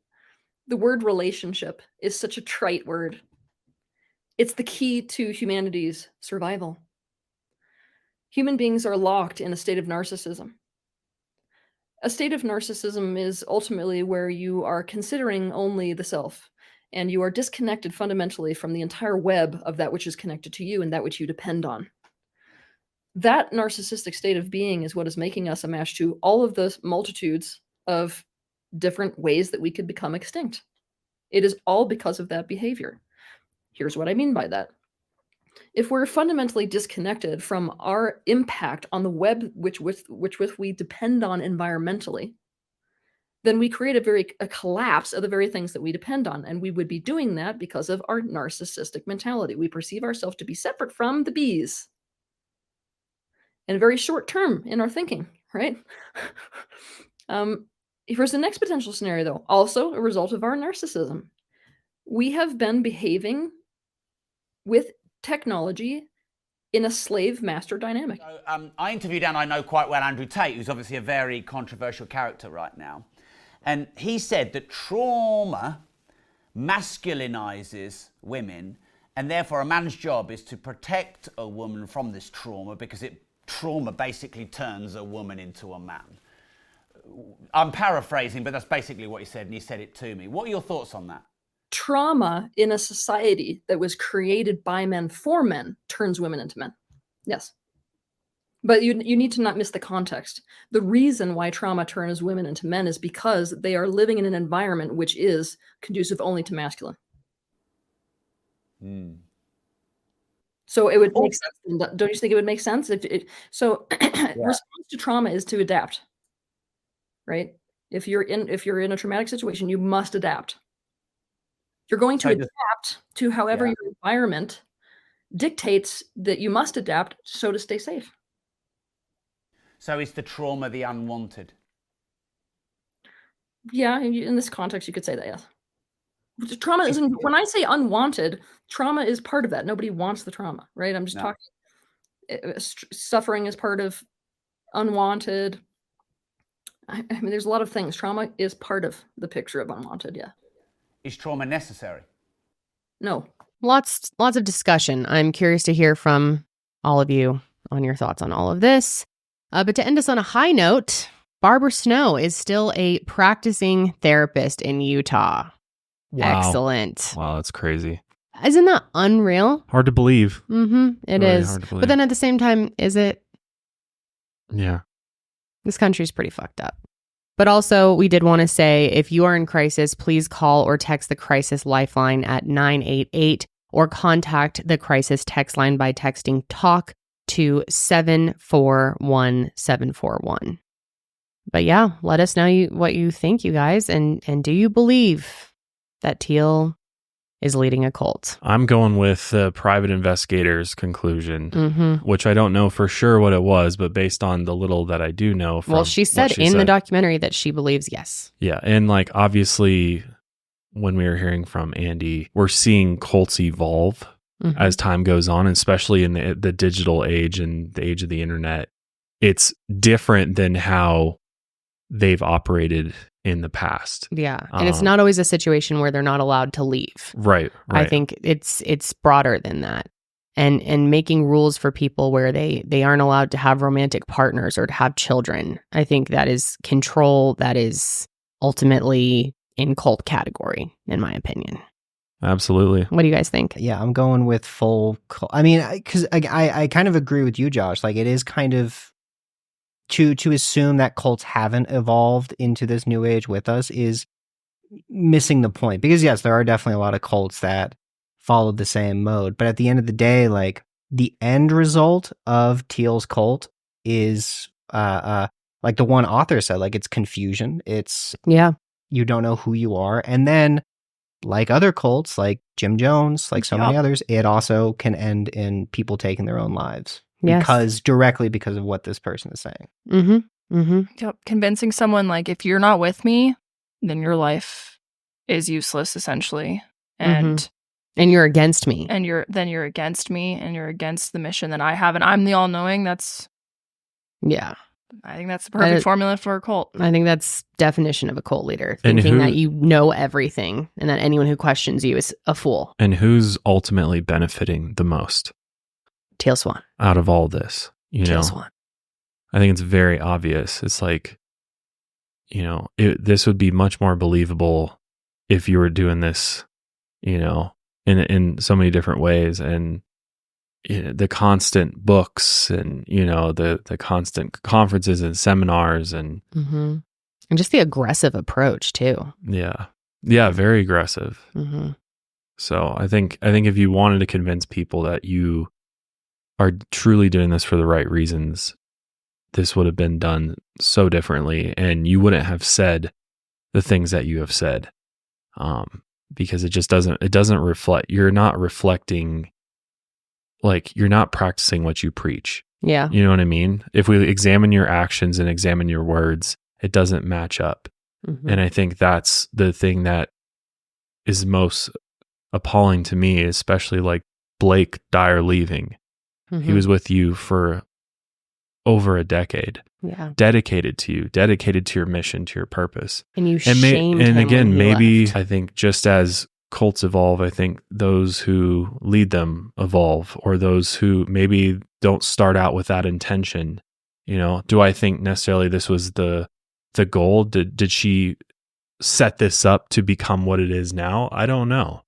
the word relationship is such a trite word. It's the key to humanity's survival. Human beings are locked in a state of narcissism. A state of narcissism is ultimately where you are considering only the self, and you are disconnected fundamentally from the entire web of that which is connected to you and that which you depend on. That narcissistic state of being is what is making us a match to all of the multitudes of different ways that we could become extinct. It is all because of that behavior. Here's what I mean by that. If we're fundamentally disconnected from our impact on the web which we depend on environmentally, then we create a collapse of the very things that we depend on. And we would be doing that because of our narcissistic mentality. We perceive ourselves to be separate from the bees. And very short term in our thinking, right? Here's the next potential scenario, though. Also a result of our narcissism. We have been behaving with technology in a slave-master dynamic. So, I interviewed, and I know quite well, Andrew Tate, who's obviously a very controversial character right now. And he said that trauma masculinizes women, and therefore a man's job is to protect a woman from this trauma because trauma basically turns a woman into a man. I'm paraphrasing, but that's basically what he said, and he said it to me. What are your thoughts on that? Trauma in a society that was created by men for men turns women into men. Yes. But you need to not miss the context. The reason why trauma turns women into men is because they are living in an environment which is conducive only to masculine. So it would make sense. Don't you think it would make sense? Response to trauma is to adapt, right? If you're in a traumatic situation, you must adapt. You're going to adapt to however your environment dictates that you must adapt so to stay safe. So is the trauma the unwanted? Yeah, in this context, you could say that, yes. Trauma isn't, when I say unwanted, trauma is part of that. Nobody wants the trauma, right? I'm just talking, suffering is part of unwanted. I mean, there's a lot of things. Trauma is part of the picture of unwanted, yeah. Is trauma necessary? No. Lots of discussion. I'm curious to hear from all of you on your thoughts on all of this. But to end us on a high note, Barbara Snow is still a practicing therapist in Utah. Wow. Excellent. Wow, that's crazy. Isn't that unreal? Hard to believe. It really is. Hard to believe. But then at the same time, is it? Yeah. This country's pretty fucked up. But also, we did want to say, if you are in crisis, please call or text the Crisis Lifeline at 988 or contact the Crisis text line by texting TALK to 741741. But yeah, let us know what you think, you guys. And do you believe that Teal is leading a cult? I'm going with the private investigator's conclusion, Mm-hmm. which I don't know for sure what it was, but based on the little that I do know from Well, she said in the documentary that she believes yes. Yeah. And like, obviously, when we were hearing from Andy, we're seeing cults evolve as time goes on, especially in the digital age and the age of the internet. It's different than how they've operated in the past. Yeah. And it's not always a situation where they're not allowed to leave. Right. I think it's broader than that. And making rules for people where they aren't allowed to have romantic partners or to have children. I think that is control that is ultimately in cult category, in my opinion. Absolutely. What do you guys think? Yeah, I'm going with full cult. I mean, because I kind of agree with you, Josh. Like, it is kind of to assume that cults haven't evolved into this new age with us is missing the point. Because yes, there are definitely a lot of cults that followed the same mode, but at the end of the day, like, the end result of Teal's cult is like the one author said, like, it's confusion. It's you don't know who you are, and then like other cults, like Jim Jones, like so many others, it also can end in people taking their own lives. Because of what this person is saying. Yep. Convincing someone, like, if you're not with me, then your life is useless, essentially. And you're against me. And you're against me, and you're against the mission that I have, and I'm the all-knowing. I think that's the perfect formula for a cult. I think that's definition of a cult leader. Thinking that you know everything and that anyone who questions you is a fool. And who's ultimately benefiting the most? Teal Swan. Out of all this, Teal Swan. I think it's very obvious. It's like, this would be much more believable if you were doing this, in so many different ways. And the constant books and, the constant conferences and seminars and just the aggressive approach too. Yeah. Yeah. Very aggressive. So I think if you wanted to convince people that you are truly doing this for the right reasons, this would have been done so differently, and you wouldn't have said the things that you have said, because it doesn't reflect. You're not reflecting, like, you're not practicing what you preach. Yeah. You know what I mean? If we examine your actions and examine your words, it doesn't match up. And I think that's the thing that is most appalling to me, especially like Blake Dyer leaving. He was with you for over a decade. Yeah. Dedicated to you, dedicated to your mission, to your purpose. And you shamed him. And again, when he maybe left. I think just as cults evolve, I think those who lead them evolve, or those who maybe don't start out with that intention. Do I think necessarily this was the goal? Did she set this up to become what it is now? I don't know.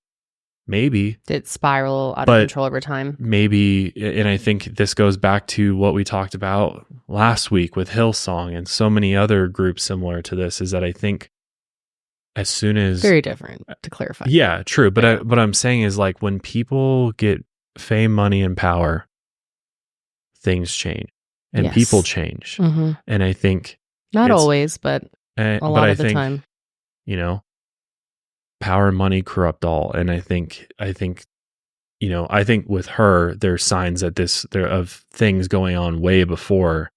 Maybe. Did it spiral out of control over time? Maybe. And I think this goes back to what we talked about last week with Hillsong and so many other groups similar to this, is that I think as soon as... Very different, to clarify. Yeah, true. But what I'm saying is, like, when people get fame, money, and power, things change and people change. And I think... Not always, but a lot of the time. Power and money corrupt all. And I think with her, there's signs that of things going on way before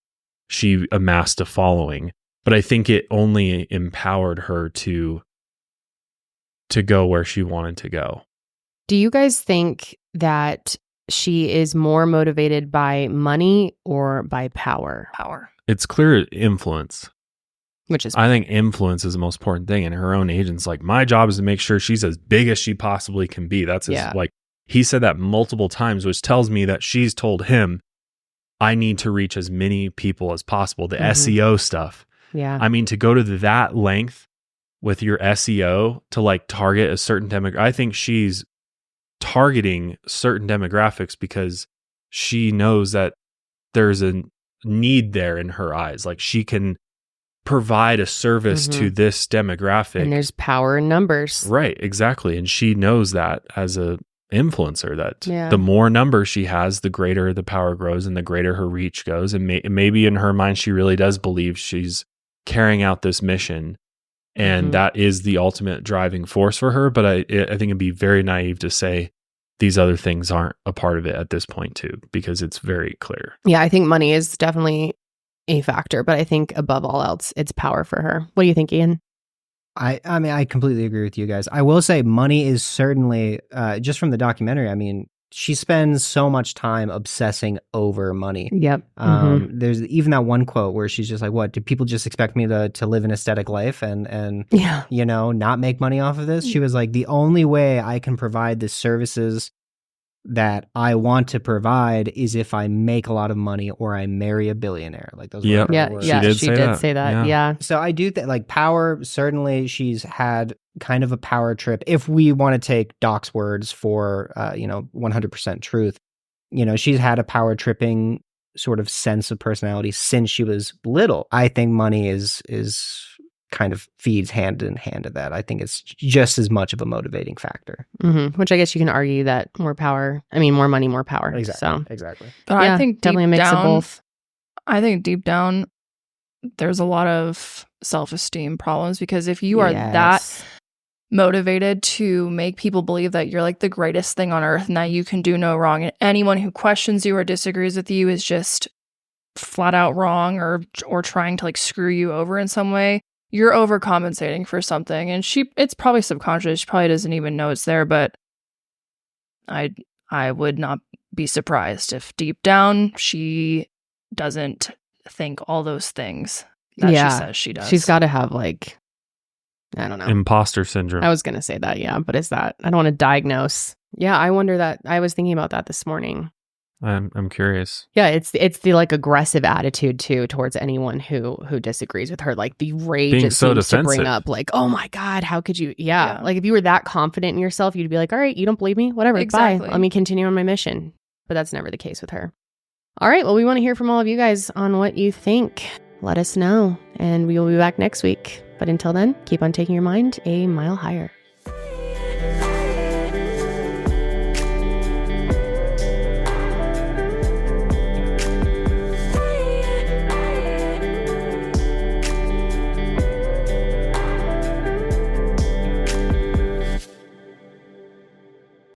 she amassed a following. But I think it only empowered her to go where she wanted to go. Do you guys think that she is more motivated by money or by power? Power. It's clear influence. I think influence is the most important thing. And her own agent's like, my job is to make sure she's as big as she possibly can be. That's he said that multiple times, which tells me that she's told him, I need to reach as many people as possible. The SEO stuff. Yeah. I mean, to go to that length with your SEO to like target a certain demographic. I think she's targeting certain demographics because she knows that there's a need there in her eyes. Like, she can provide a service to this demographic. And there's power in numbers. Right, exactly. And she knows that as a influencer, that the more numbers she has, the greater the power grows and the greater her reach goes. And maybe in her mind, she really does believe she's carrying out this mission. And that is the ultimate driving force for her. But I think it'd be very naive to say these other things aren't a part of it at this point too, because it's very clear. Yeah, I think money is definitely a factor, but I think above all else, it's power for her. What do you think, Ian? I mean, I completely agree with you guys. I will say money is certainly, just from the documentary, I mean, she spends so much time obsessing over money. Yep. There's even that one quote where she's just like, what, do people just expect me to live an aesthetic life and Yeah. you know, not make money off of this? She was like, the only way I can provide the services that I want to provide is if I make a lot of money or I marry a billionaire. Like those were her words. She did say that. Yeah. So I do think like power, certainly she's had kind of a power trip. If we want to take Doc's words for, 100% truth, she's had a power tripping sort of sense of personality since she was little. I think money is kind of feeds hand in hand to that. I think it's just as much of a motivating factor. Which I guess you can argue that more money, more power. Exactly. So. Exactly. But yeah, I think definitely a mix of both. I think deep down, there's a lot of self-esteem problems, because if you are that motivated to make people believe that you're like the greatest thing on earth and that you can do no wrong, and anyone who questions you or disagrees with you is just flat out wrong or trying to like screw you over in some way, you're overcompensating for something. And it's probably subconscious. She probably doesn't even know it's there, but I would not be surprised if deep down she doesn't think all those things that she says she does. She's got to have like, I don't know. Imposter syndrome. I was going to say that, yeah. But is that, I don't want to diagnose. Yeah, I wonder that. I was thinking about that this morning. I'm curious. Yeah, it's the like aggressive attitude too towards anyone who disagrees with her. Like the rage Being it so seems to defensive. bring up. Like, oh my God, how could you? Yeah. Like if you were that confident in yourself, you'd be like, all right, you don't believe me? Whatever, Exactly. bye. Let me continue on my mission. But that's never the case with her. All right, well, we want to hear from all of you guys on what you think. Let us know, and we will be back next week. But until then, keep on taking your mind a mile higher.